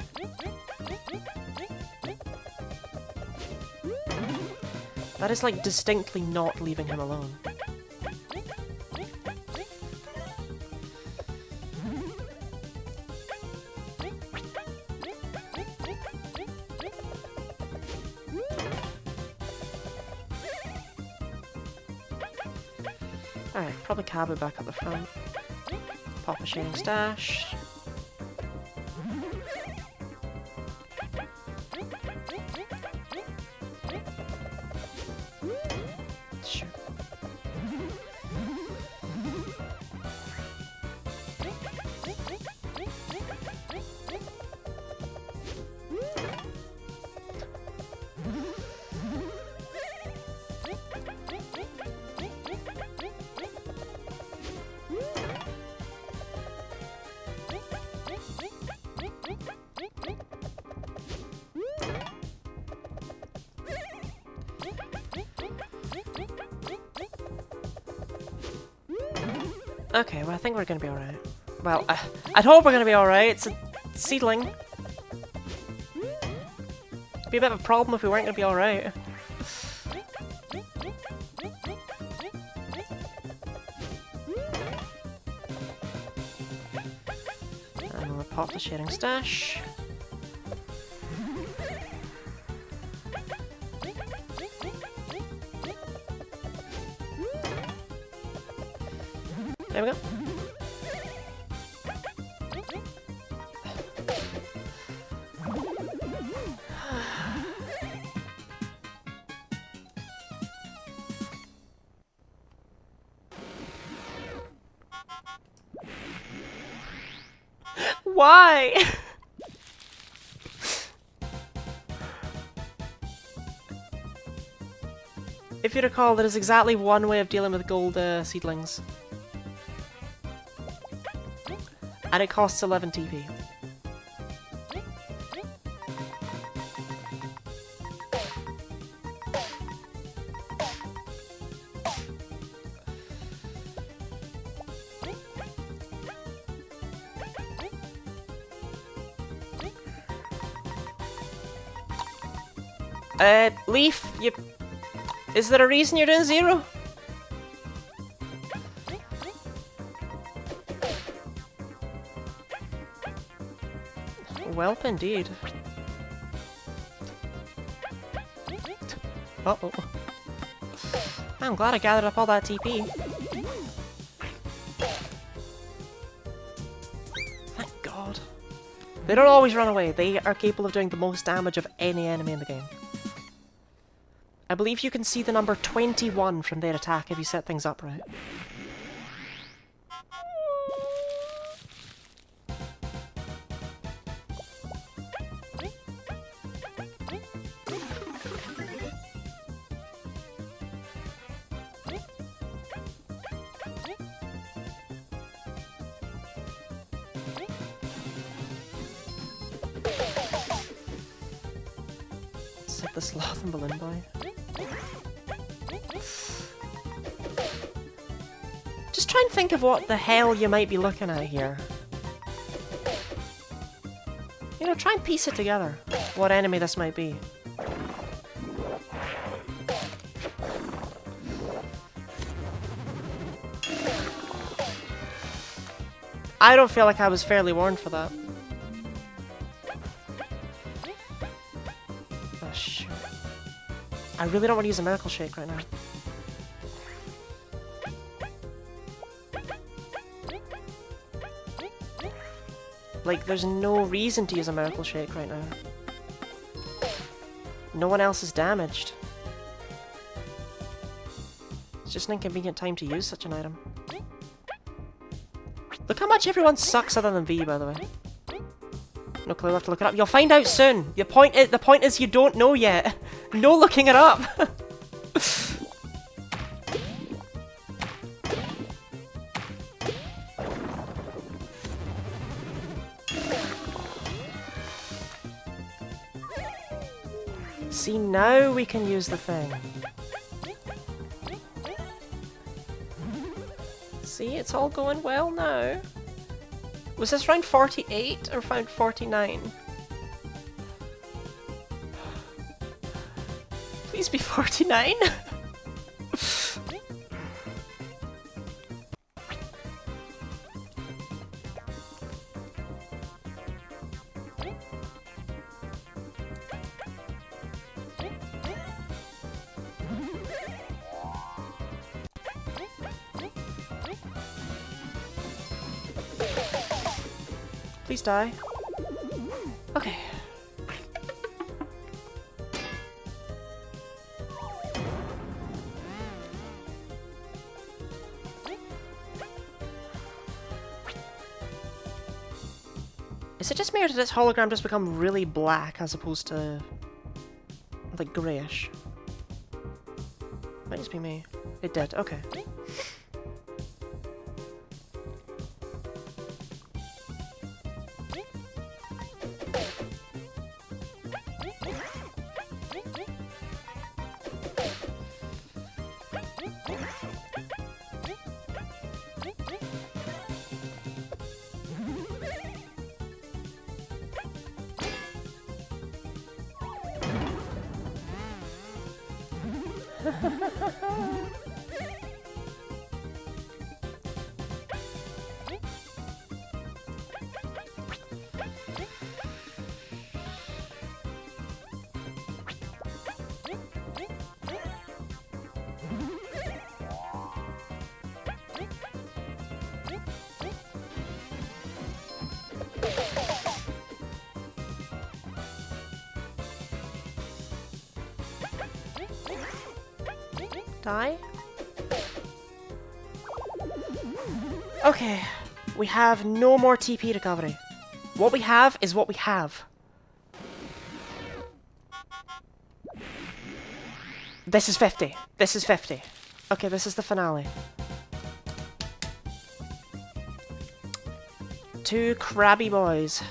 That is like distinctly not leaving him alone. Alright, probably Cabby back at the front. Pop a Shading Stash. Sure. Okay, well I think we're gonna be alright. Well, I'd hope we're gonna be alright. It's a seedling. It'd be a bit of a problem if we weren't gonna be alright. And we'll pop the Shading Stash. There we go. Why? If you recall, there is exactly one way of dealing with gold seedlings. And it costs 11 TP. Leaf, you... Is there a reason you're doing 0? Welp indeed. Uh-oh. I'm glad I gathered up all that TP. Thank God. They don't always run away. They are capable of doing the most damage of any enemy in the game. I believe you can see the number 21 from their attack if you set things up right. It's like the Sloth and Balloon Boy. Just try and think of what the hell you might be looking at here. You know, try and piece it together. What enemy this might be. I don't feel like I was fairly warned for that. Oh, shoot. I really don't want to use a Miracle Shake right now. Like, there's no reason to use a Miracle Shake right now. No one else is damaged. It's just an inconvenient time to use such an item. Look how much everyone sucks other than V, by the way. No clue, we'll have to look it up. You'll find out soon! The point is you don't know yet. No looking it up! See, now we can use the thing. See, it's all going well now. Was this round 48 or round 49? Please be 49? Please die. Okay. Is it just me or did this hologram just become really black as opposed to like greyish? Might just be me. It did, okay. Die? Okay, we have no more TP recovery. What we have is what we have. This is 50. This is 50. Okay, this is the finale. 2 crabby boys.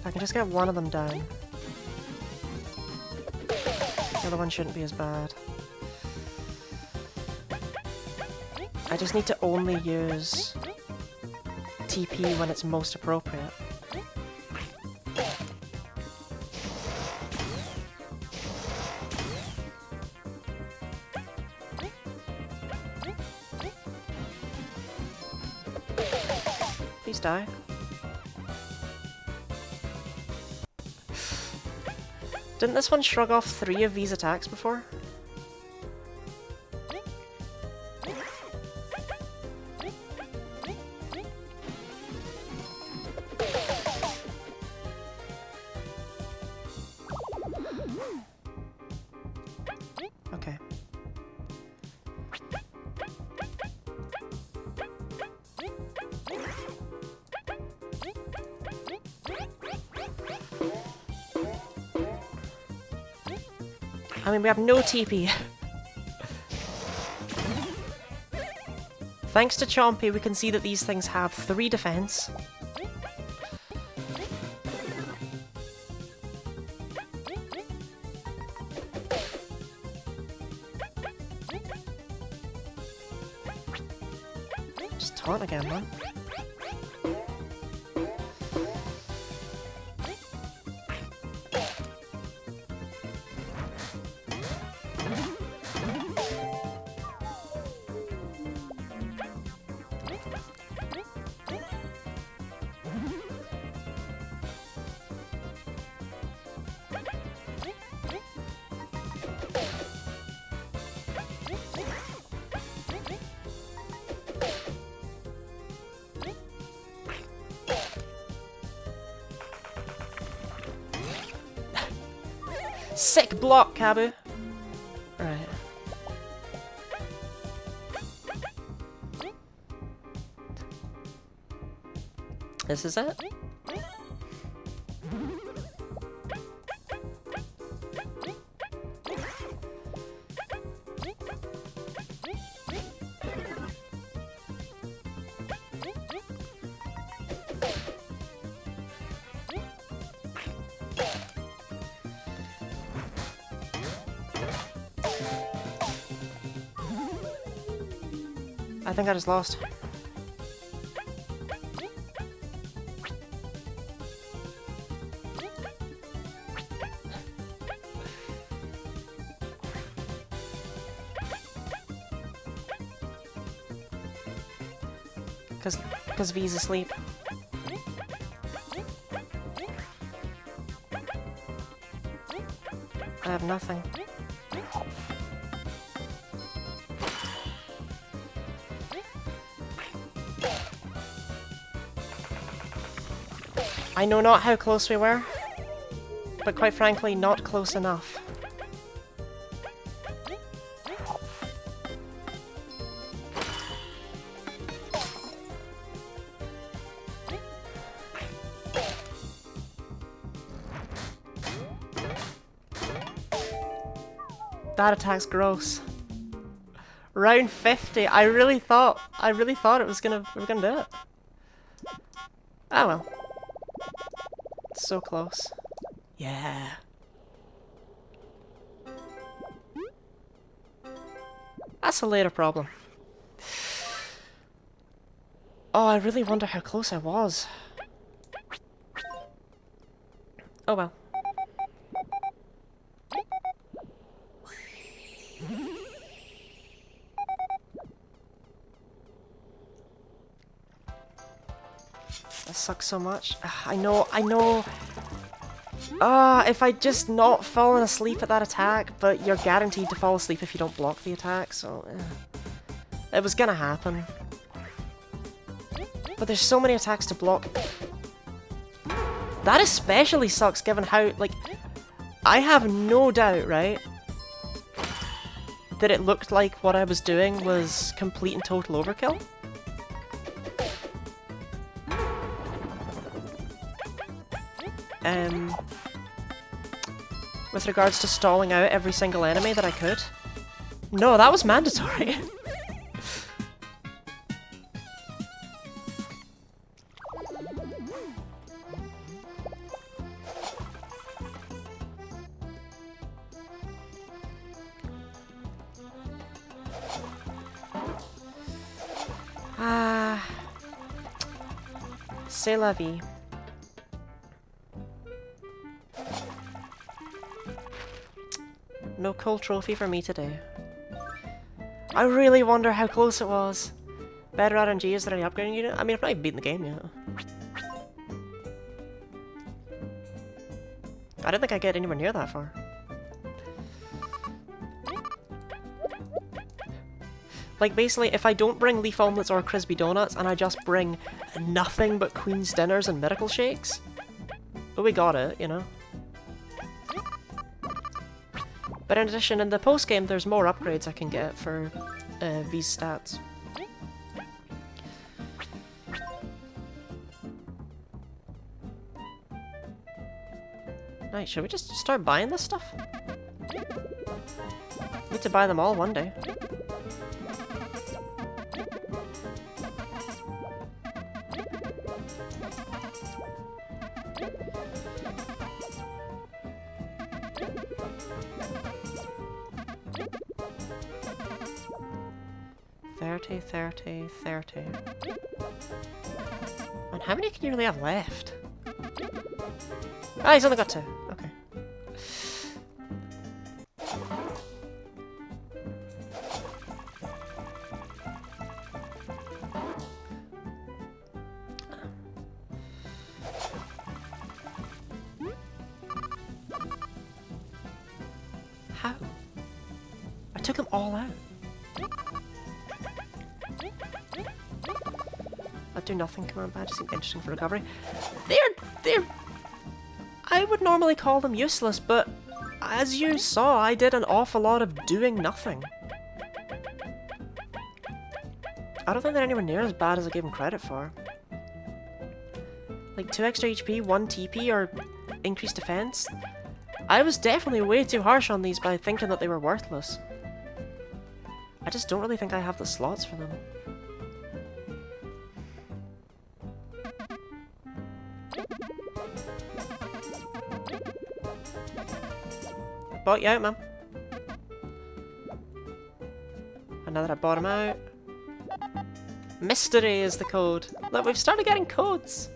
I can just get one of them down. The other one shouldn't be as bad. I just need to only use TP when it's most appropriate. Please die. Didn't this one shrug off 3 of V's attacks before? Okay. I mean, we have no TP. Thanks to Chompy, we can see that these things have 3 defense. Just taunt again, man. Sick block, Kabu! Right. This is it? I think I just lost. Because V's asleep. I have nothing. I know not how close we were, but quite frankly, not close enough. That attack's gross. Round 50. I really thought it was we were gonna do it. Oh well. So close. Yeah. That's a later problem. Oh, I really wonder how close I was. Oh well. That sucks so much. I know. If I'd just not fallen asleep at that attack, but you're guaranteed to fall asleep if you don't block the attack, so... It was gonna happen. But there's so many attacks to block. That especially sucks given how, like... I have no doubt, right? That it looked like what I was doing was complete and total overkill. With regards to stalling out every single enemy that I could. No, that was mandatory. C'est la vie. No cool trophy for me today. I really wonder how close it was. Better RNG, is there any upgrading unit? I mean, I've not even beaten the game yet. I didn't think I'd get anywhere near that far. Like, basically, if I don't bring leaf omelets or crispy donuts, and I just bring nothing but Queen's dinners and miracle shakes, but we got it, you know? But in addition, in the post-game, there's more upgrades I can get for these stats. Nice, should we just start buying this stuff? Need to buy them all one day. $30, $30, $30. And how many can you really have left? Ah, he's only got 2. Okay. How? I took them all out. I do nothing command badges seem interesting for recovery. They're I would normally call them useless, but as you saw, I did an awful lot of doing nothing. I don't think they're anywhere near as bad as I gave them credit for. Like 2 extra HP, 1 TP, or increased defense. I was definitely way too harsh on these by thinking that they were worthless. I just don't really think I have the slots for them. Bought you out, man. And now that I bought him out... Mystery is the code. Look, we've started getting codes.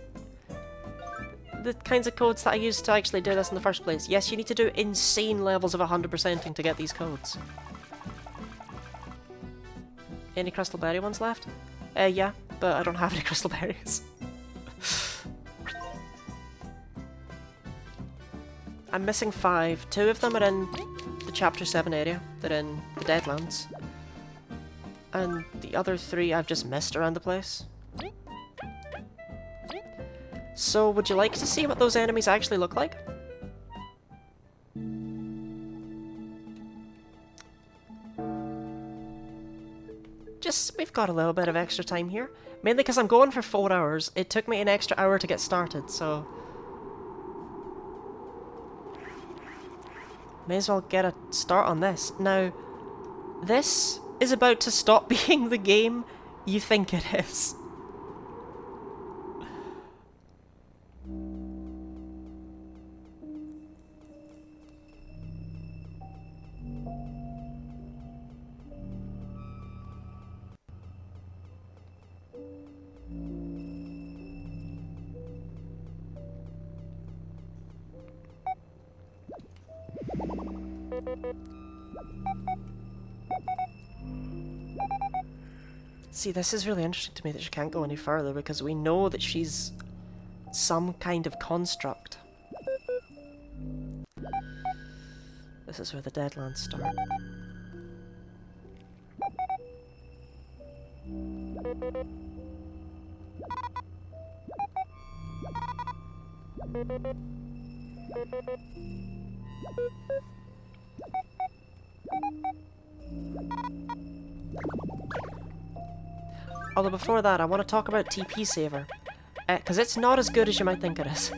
The kinds of codes that I used to actually do this in the first place. Yes, you need to do insane levels of 100%ing to get these codes. Any crystal berry ones left? Yeah, but I don't have any crystal berries. I'm missing 5. 2 of them are in the Chapter 7 area. They're in the Deadlands. And the other 3 I've just missed around the place. So, would you like to see what those enemies actually look like? We've got a little bit of extra time here. Mainly because I'm going for 4 hours. It took me an extra hour to get started, so... May as well get a start on this. Now, this is about to stop being the game you think it is. See, this is really interesting to me that she can't go any further because we know that she's some kind of construct. This is where the Deadlands start. Although before that, I want to talk about TP Saver, because it's not as good as you might think it is.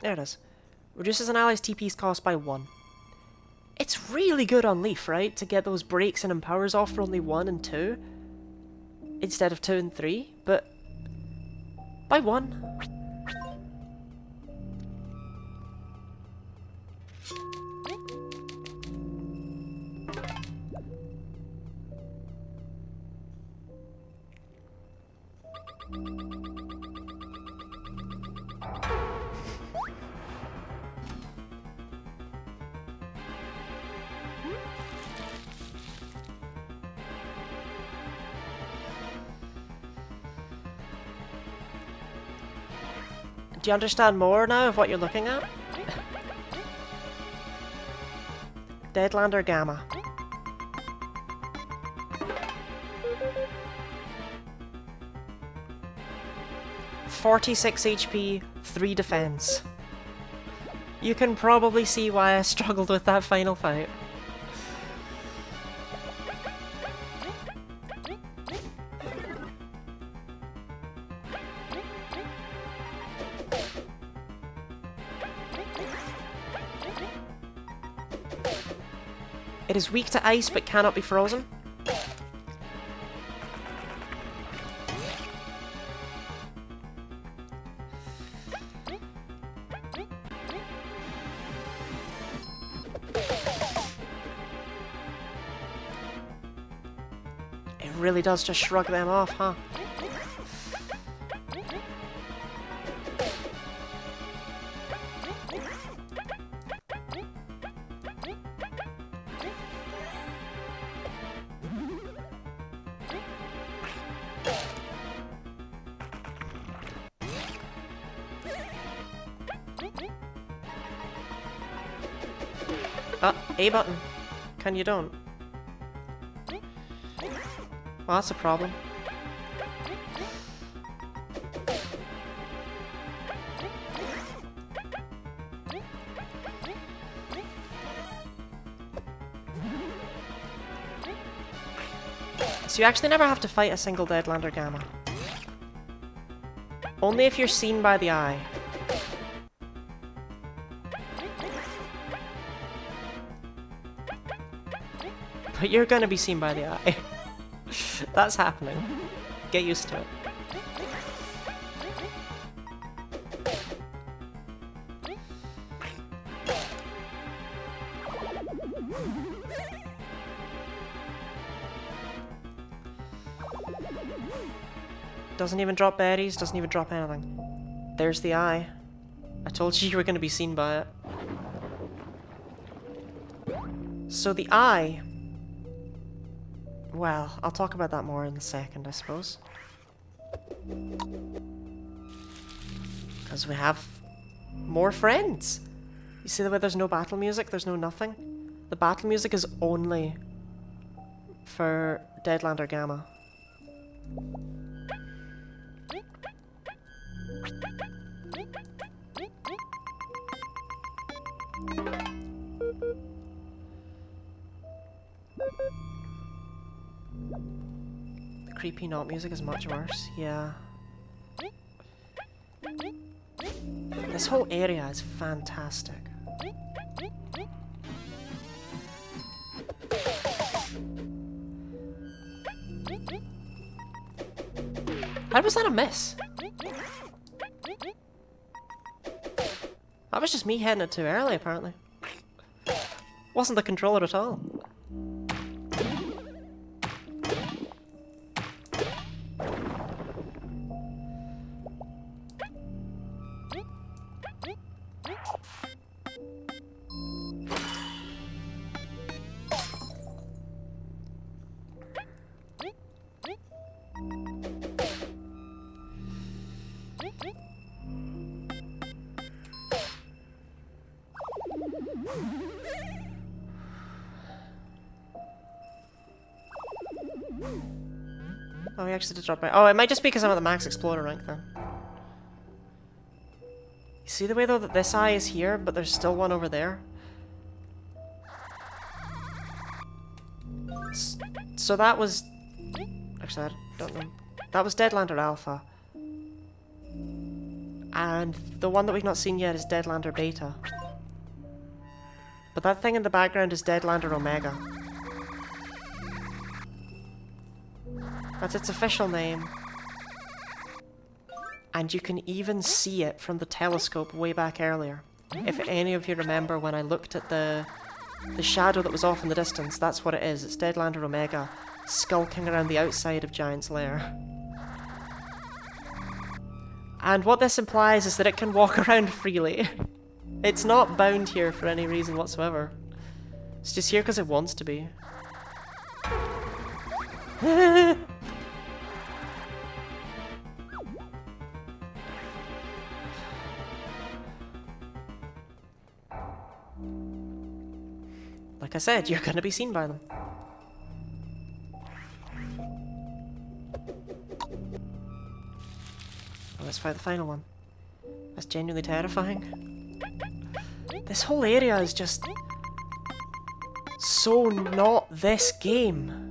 There it is. Reduces an ally's TP's cost by 1. It's really good on Leaf, right? To get those breaks and empowers off for only 1 and 2, instead of 2 and 3, but by 1. Do you understand more now of what you're looking at? Deadlander Gamma. (46 HP, 3 defense. You can probably see why I struggled with that final fight. It is weak to ice but cannot be frozen. It really does just shrug them off, huh? A button. Can you don't? Well, that's a problem. So you actually never have to fight a single Deadlander Gamma. Only if you're seen by the eye. But you're gonna be seen by the eye. That's happening. Get used to it. Doesn't even drop berries, doesn't even drop anything. There's the eye. I told you you were gonna be seen by it. So the eye... Well, I'll talk about that more in a second, I suppose. Because we have more friends. You see the way there's no battle music, there's no nothing? The battle music is only for Deadlander Gamma. The creepy knot music is much worse, yeah. This whole area is fantastic. How was that a miss? That was just me heading it too early, apparently. Wasn't the controller at all. Oh, he actually did drop by. Oh, it might just be because I'm at the max explorer rank then. You see the way though that this eye is here, but there's still one over there? So that was... Actually, I don't know. That was Deadlander Alpha. And the one that we've not seen yet is Deadlander Beta. But that thing in the background is Deadlander Omega. That's its official name. And you can even see it from the telescope way back earlier. If any of you remember when I looked at the shadow that was off in the distance, that's what it is. It's Deadlander Omega skulking around the outside of Giant's Lair. And what this implies is that it can walk around freely. It's not bound here for any reason whatsoever. It's just here because it wants to be. Like I said, you're gonna be seen by them. Oh, let's fight the final one. That's genuinely terrifying. This whole area is just so not this game.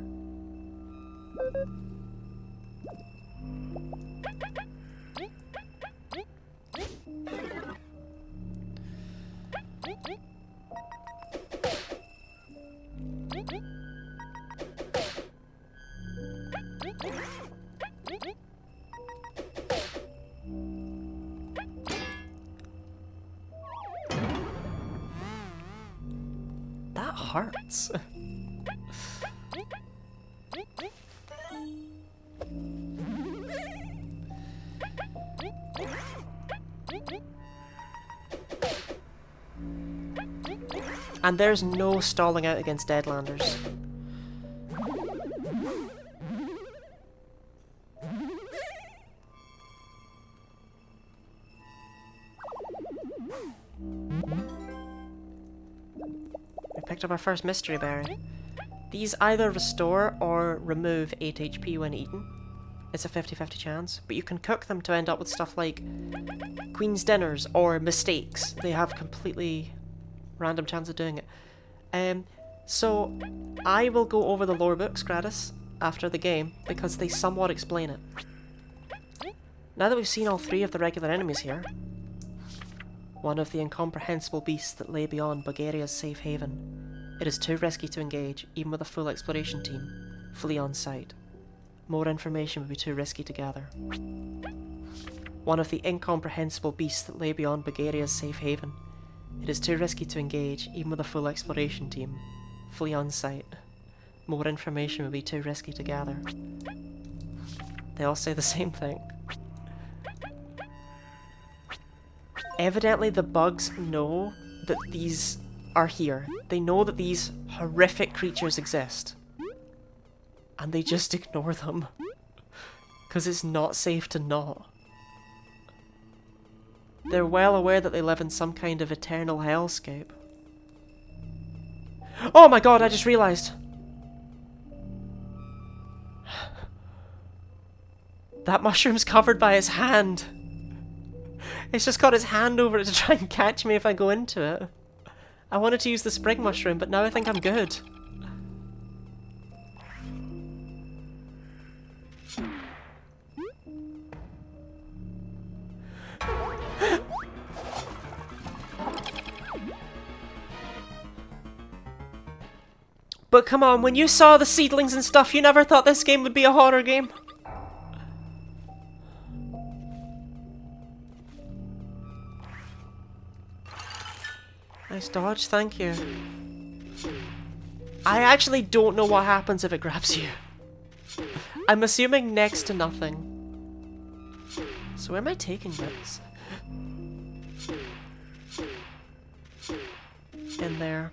hearts. And there's no stalling out against Deadlanders. We picked up our first mystery berry. These either restore or remove 8 HP when eaten. It's a 50-50 chance, but you can cook them to end up with stuff like Queen's Dinners or Mistakes. They have completely random chance of doing it. So I will go over the lore books, Gratis, after the game, because they somewhat explain it. Now that we've seen all 3 of the regular enemies here, one of the incomprehensible beasts that lay beyond Bulgaria's safe haven, it is too risky to engage, even with a full exploration team. Flee on sight. More information would be too risky to gather. One of the incomprehensible beasts that lay beyond Bulgaria's safe haven, it is too risky to engage, even with a full exploration team. Flee on sight. More information would be too risky to gather. They all say the same thing. Evidently the bugs know that these are here. They know that these horrific creatures exist. And they just ignore them. Because it's not safe to not. They're well aware that they live in some kind of eternal hellscape. Oh my god, I just realised! That mushroom's covered by his hand. It's just got his hand over it to try and catch me if I go into it. I wanted to use the spring mushroom, but now I think I'm good. But come on, when you saw the seedlings and stuff, you never thought this game would be a horror game? Nice dodge, thank you. I actually don't know what happens if it grabs you. I'm assuming next to nothing. So where am I taking this? In there.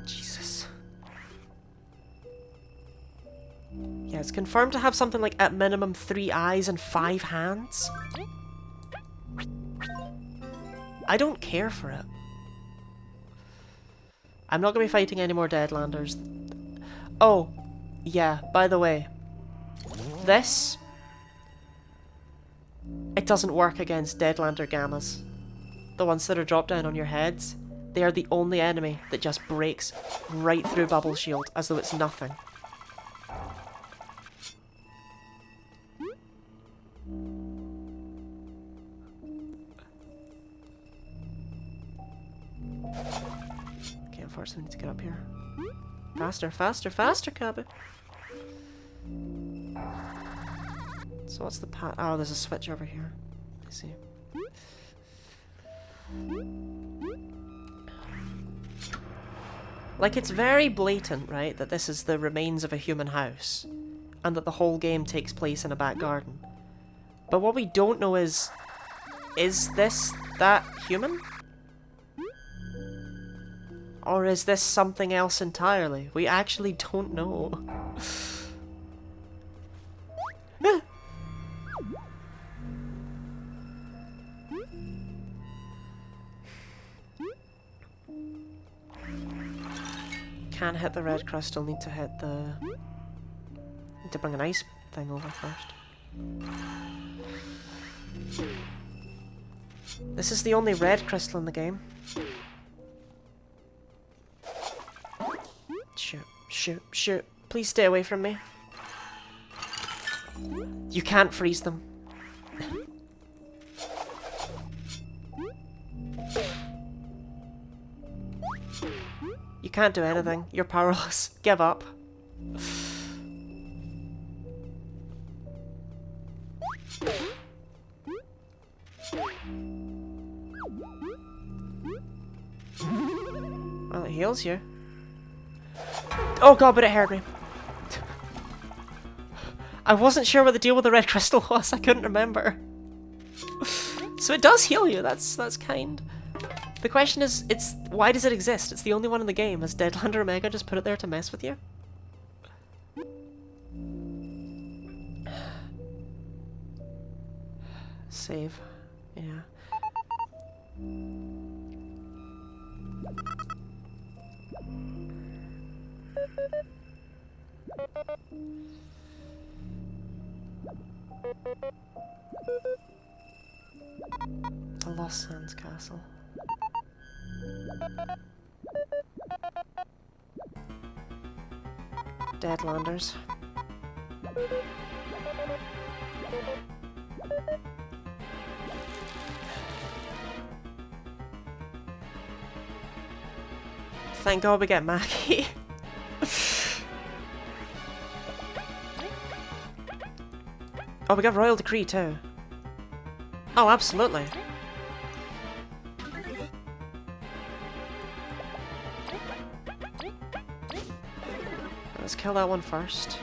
Jesus. Yeah, it's confirmed to have something like at minimum 3 eyes and 5 hands. I don't care for it. I'm not going to be fighting any more Deadlanders. Oh, yeah, by the way. This... it doesn't work against Deadlander Gammas. The ones that are dropped down on your heads. They are the only enemy that just breaks right through Bubble Shield as though it's nothing. Okay, unfortunately I need to get up here. Faster, faster, faster, Cabby! So what's the path? Oh, there's a switch over here. I see. Like, it's very blatant, right, that this is the remains of a human house, and that the whole game takes place in a back garden. But what we don't know is this that human? Or is this something else entirely? We actually don't know. Can't hit the red crystal, need to hit the... need to bring an ice thing over first. This is the only red crystal in the game. Shoot, shoot, shoot. Please stay away from me. You can't freeze them. You can't do anything. You're powerless. Give up. Well, it heals you. Oh god, but it hurt me. I wasn't sure what the deal with the red crystal was. I couldn't remember. So it does heal you. That's kind. The question is, why does it exist? It's the only one in the game. Has Deadlander Omega just put it there to mess with you? Save. Yeah. The Lost Sands Castle. Deadlanders. Thank God we get Mackie. Oh, we got Royal Decree too. Oh, absolutely. Let's kill that one first.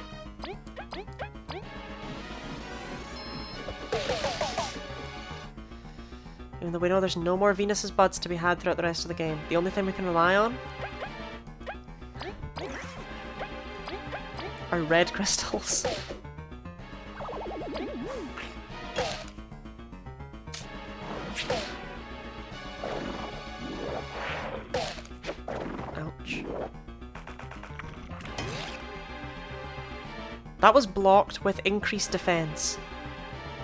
Even though we know there's no more Venus's buds to be had throughout the rest of the game. The only thing we can rely on are red crystals. Ouch. That was blocked with increased defense.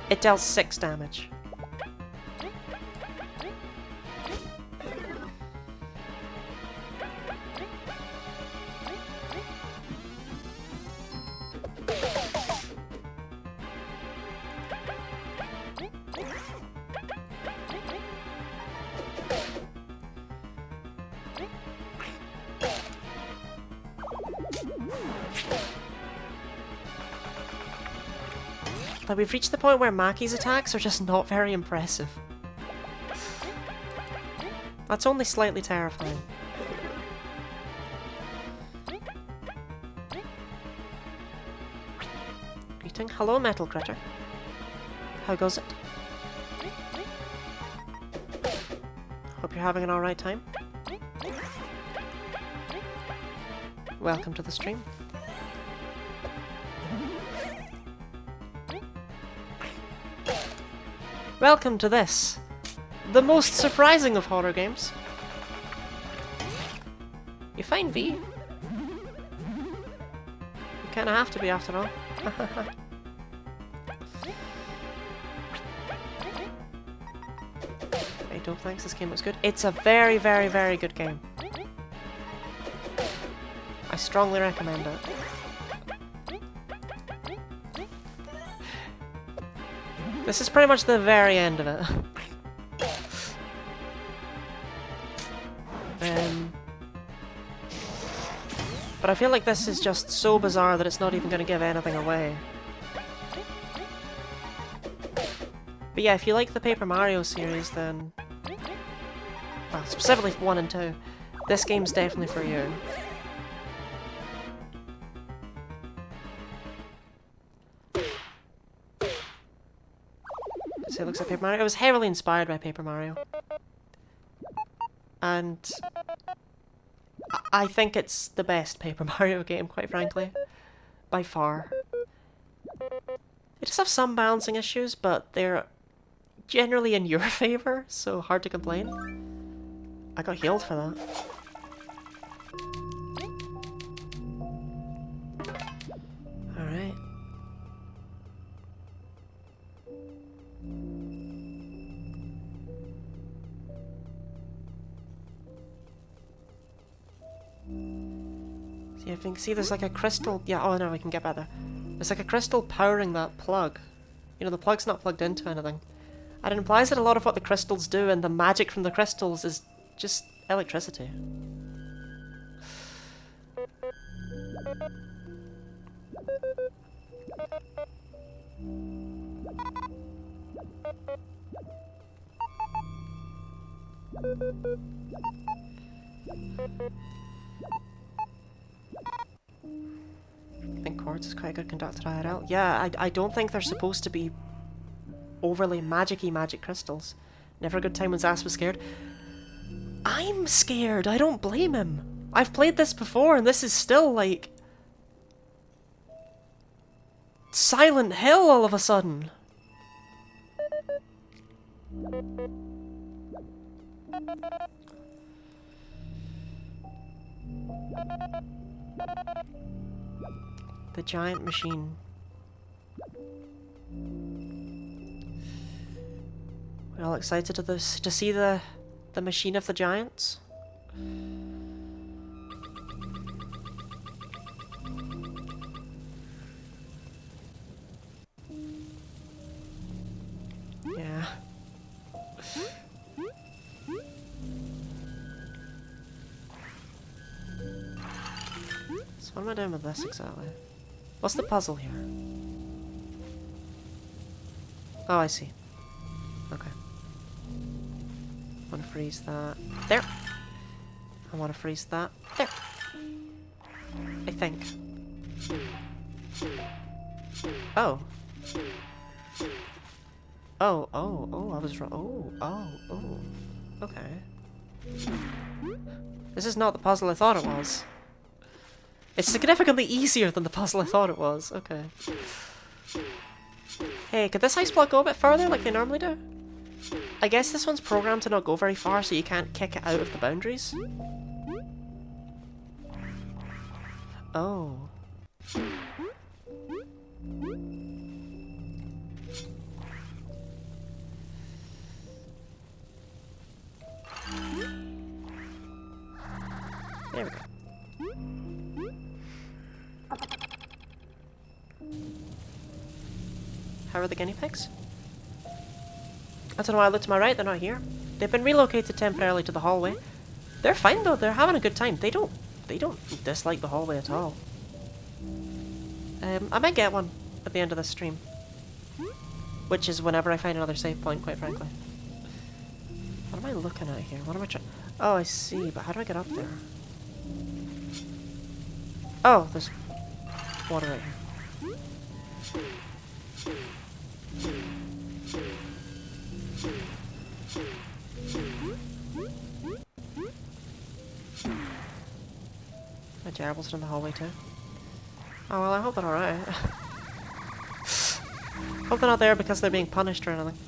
It dealt 6 damage. Like, we've reached the point where Mackie's attacks are just not very impressive. That's only slightly terrifying. Greeting. Hello, Metal Critter. How goes it? Hope you're having an alright time. Welcome to the stream. Welcome to this, the most surprising of horror games. You find V? You kinda have to be after all. Hey, Dope, thanks, this game looks good. It's a very, very, very good game. I strongly recommend it. This is pretty much the very end of it. But I feel like this is just so bizarre that it's not even going to give anything away. But yeah, if you like the Paper Mario series, then... well, specifically 1 and 2, this game's definitely for you. So it looks like Paper Mario. It was heavily inspired by Paper Mario. And I think it's the best Paper Mario game, quite frankly. By far. It does have some balancing issues, but they're generally in your favour, so hard to complain. I got healed for that. Alright. See, I think, see, there's like a crystal. Yeah, oh no, we can get better. There's like a crystal powering that plug. You know, the plug's not plugged into anything. And it implies that a lot of what the crystals do and the magic from the crystals is just electricity. I think quartz is quite a good conductor IRL. Yeah, I don't think they're supposed to be overly magic-y magic crystals. Never a good time when Zas was scared. I'm scared! I don't blame him! I've played this before and this is still like... Silent Hill all of a sudden! The giant machine. We're all excited to see the machine of the giants. Yeah. So what am I doing with this exactly? What's the puzzle here? Oh, I see. Okay. I want to freeze that. There! I want to freeze that. There! I think. Oh. Oh, I was wrong. Oh. Okay. This is not the puzzle I thought it was. It's significantly easier than the puzzle I thought it was. Okay. Hey, could this ice block go a bit further like they normally do? I guess this one's programmed to not go very far, so you can't kick it out of the boundaries. Oh. There we go. How are the guinea pigs? I don't know why I looked to my right, they're not here. They've been relocated temporarily to the hallway. They're fine though, they're having a good time. They don't dislike the hallway at all. I might get one at the end of this stream. Which is whenever I find another save point, quite frankly. What am I looking at here? What am I trying? Oh, I see, but how do I get up there? Oh, there's water right here. My gerbils are in the hallway too. Oh well, I hope they're alright. Hope they're not there because they're being punished or anything.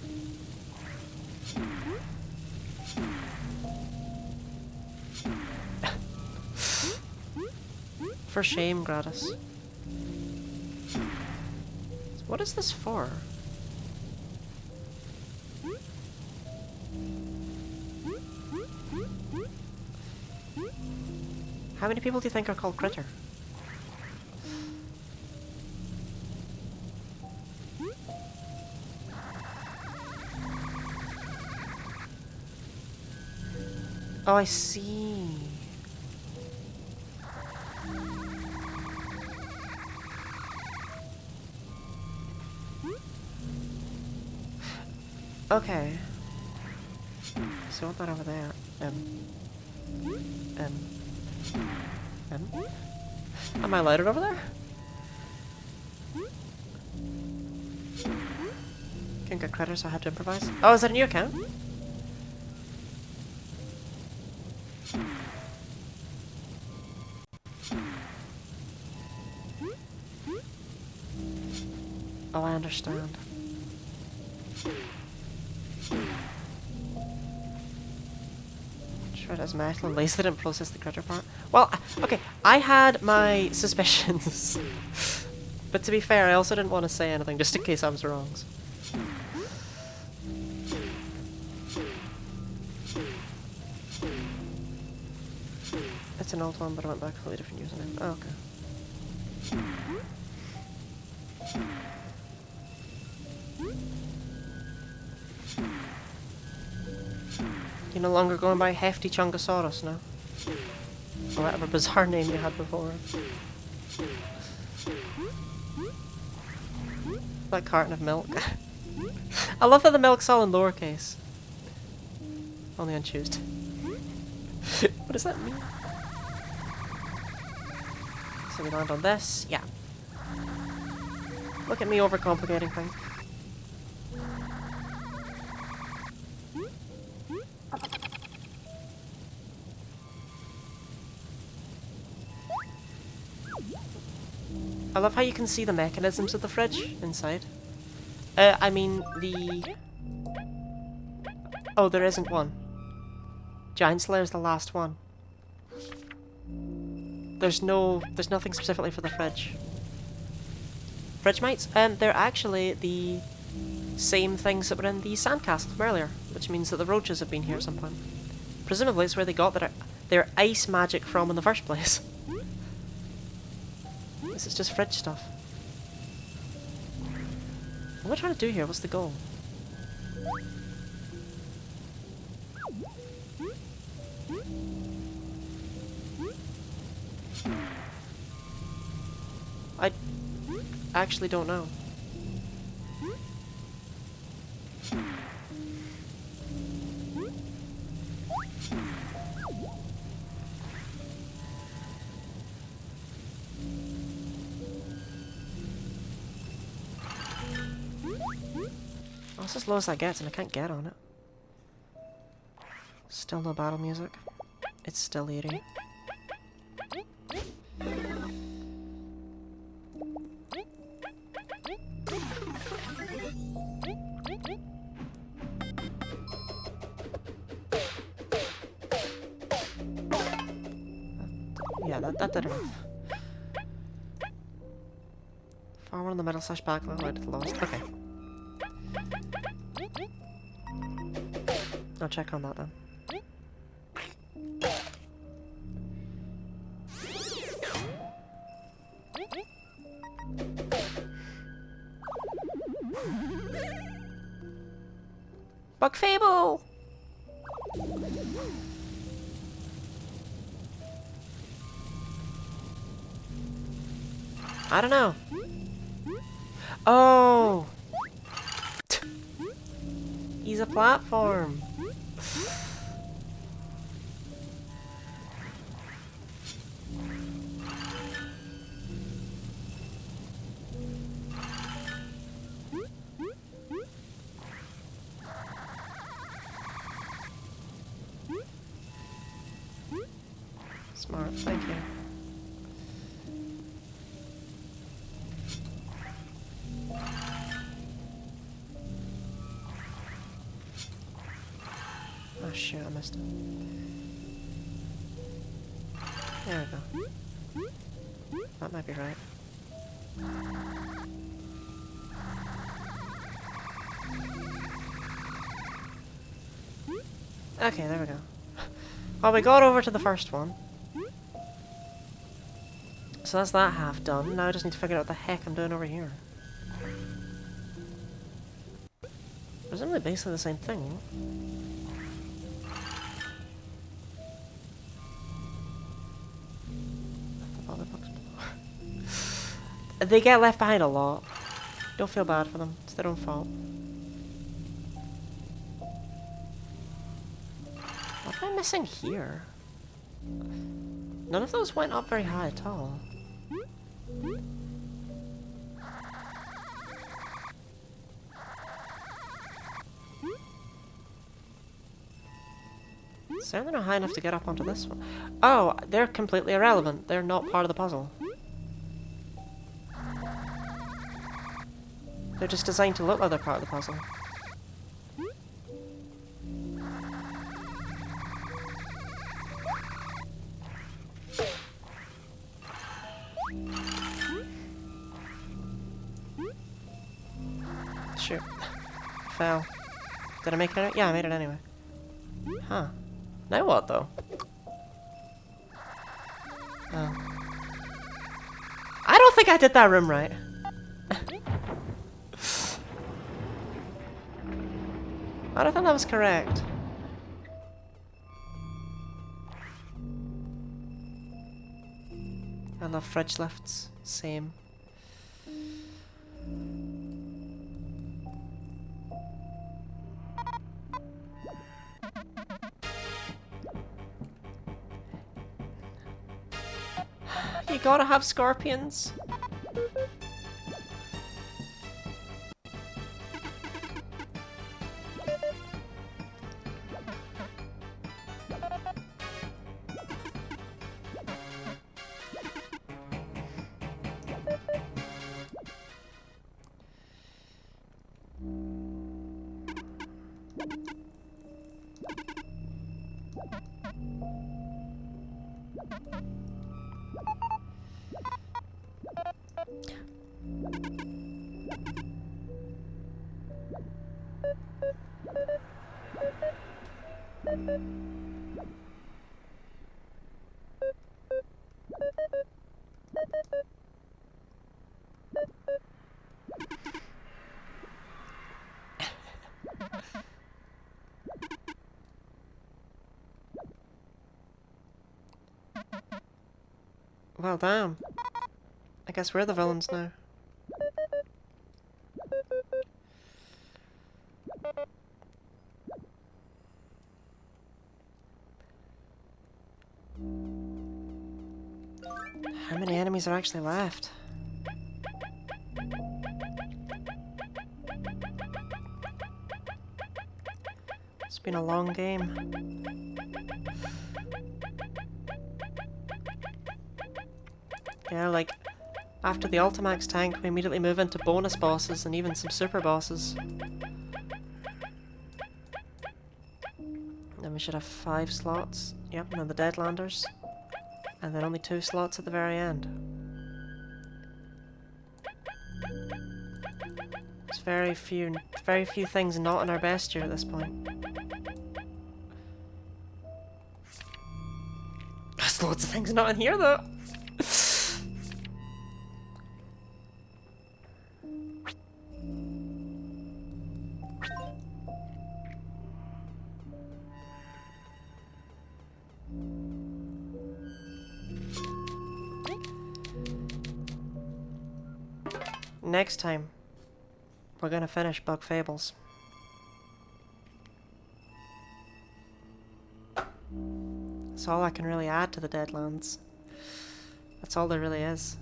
For shame, Gratis. So what is this for? How many people do you think are called Critter? Oh, I see. Okay. So what that over there? Am I lighted over there? Can't get credits, so I have to improvise. Oh, is that a new account? Oh, I understand. Sure, that's metal and laser didn't process the critter part. Well, okay, I had my suspicions. But to be fair, I also didn't want to say anything just in case I was wrong. So. It's an old one, but I went back to a different username. Oh, okay. You're no longer going by Hefty Chungosaurus now? Or whatever bizarre name you had before. That carton of milk. I love that the milk's all in lowercase. Only on Tuesday. What does that mean? So we land on this. Yeah. Look at me overcomplicating things. I love how you can see the mechanisms of the fridge inside. I mean, the... Oh, there isn't one. Giant Slayer's the last one. There's nothing specifically for the fridge. Fridge mites? They're actually the same things that were in the sandcastle from earlier, which means that the roaches have been here at some point. Presumably it's where they got their ice magic from in the first place. This is just fridge stuff. What am I trying to do here? What's the goal? I actually don't know. Oh, it's as low as that gets and I can't get on it. Still no battle music. It's still eating. Yeah, that did enough. Forward in the middle / back, right to the lowest. Okay. I'll check on that then. Bug Fable! I don't know. Oh! He's a platform. Smart, thank you. Oh shoot, I missed it. There we go. That might be right. Okay, there we go. Well, we got over to the first one. So that's that half done. Now I just need to figure out what the heck I'm doing over here. Presumably basically the same thing. They get left behind a lot. Don't feel bad for them. It's their own fault. What am I missing here? None of those went up very high at all. Certainly not high enough to get up onto this one. Oh, they're completely irrelevant. They're not part of the puzzle. They're just designed to look like they're part of the puzzle. Shoot. Fell. Did I make it? Yeah, I made it anyway. Huh. Now what, though? Oh. I don't think I did that room right. I don't think that was correct. I love fridge lifts. Same. gotta have scorpions. Well, damn. I guess we're the villains now. How many enemies are actually left? It's been a long game. Yeah, like, after the Ultimax tank, we immediately move into bonus bosses and even some super bosses. Then we should have 5 slots. Yep, and then the Deadlanders. And then only 2 slots at the very end. There's very few things not in our best year at this point. There's loads of things not in here though! Next time, we're gonna finish Bug Fables. That's all I can really add to the Deadlands. That's all there really is.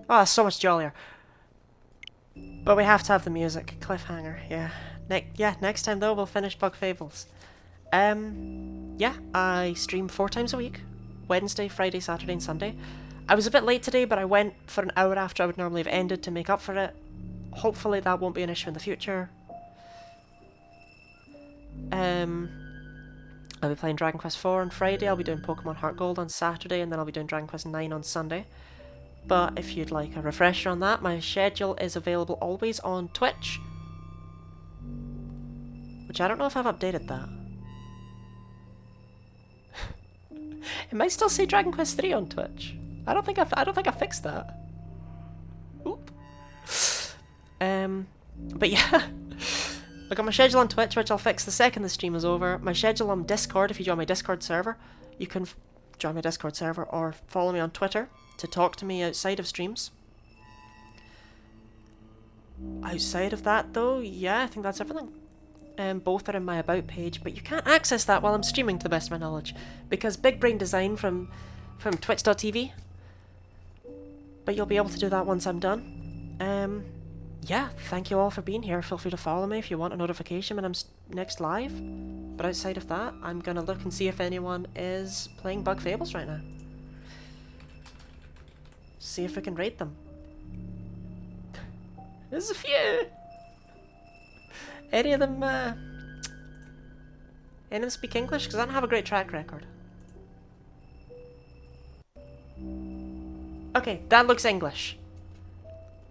Oh, that's so much jollier. But we have to have the music. Cliffhanger, yeah. Next time though, we'll finish Bug Fables. Yeah, I stream 4 times a week. Wednesday, Friday, Saturday and Sunday. I was a bit late today, but I went for an hour after I would normally have ended to make up for it. Hopefully that won't be an issue in the future. I'll be playing Dragon Quest IV on Friday, I'll be doing Pokemon Heart Gold on Saturday, and then I'll be doing Dragon Quest IX on Sunday. But if you'd like a refresher on that, my schedule is available always on Twitch. Which I don't know if I've updated that. It might still say Dragon Quest 3 on Twitch. I don't think I fixed that. Oop. But yeah. I got my schedule on Twitch, which I'll fix the second the stream is over. My schedule on Discord, if you join my Discord server, you can join my Discord server or follow me on Twitter to talk to me outside of streams. Outside of that though, yeah, I think that's everything. Both are in my About page, but you can't access that while I'm streaming to the best of my knowledge, because Big Brain Design from Twitch.tv. But you'll be able to do that once I'm done. Yeah, thank you all for being here. Feel free to follow me if you want a notification when I'm next live. But outside of that, I'm gonna look and see if anyone is playing Bug Fables right now. See if we can rate them. There's a few! Any of them speak English? Because I don't have a great track record. Okay, that looks English.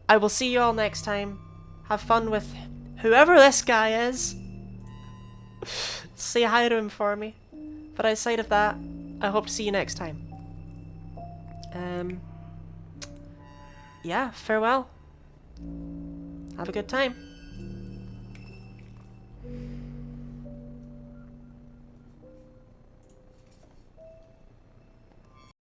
I will see you all next time. Have fun with whoever this guy is. Say hi to him for me. But outside of that, I hope to see you next time. Yeah, farewell. Have a good time.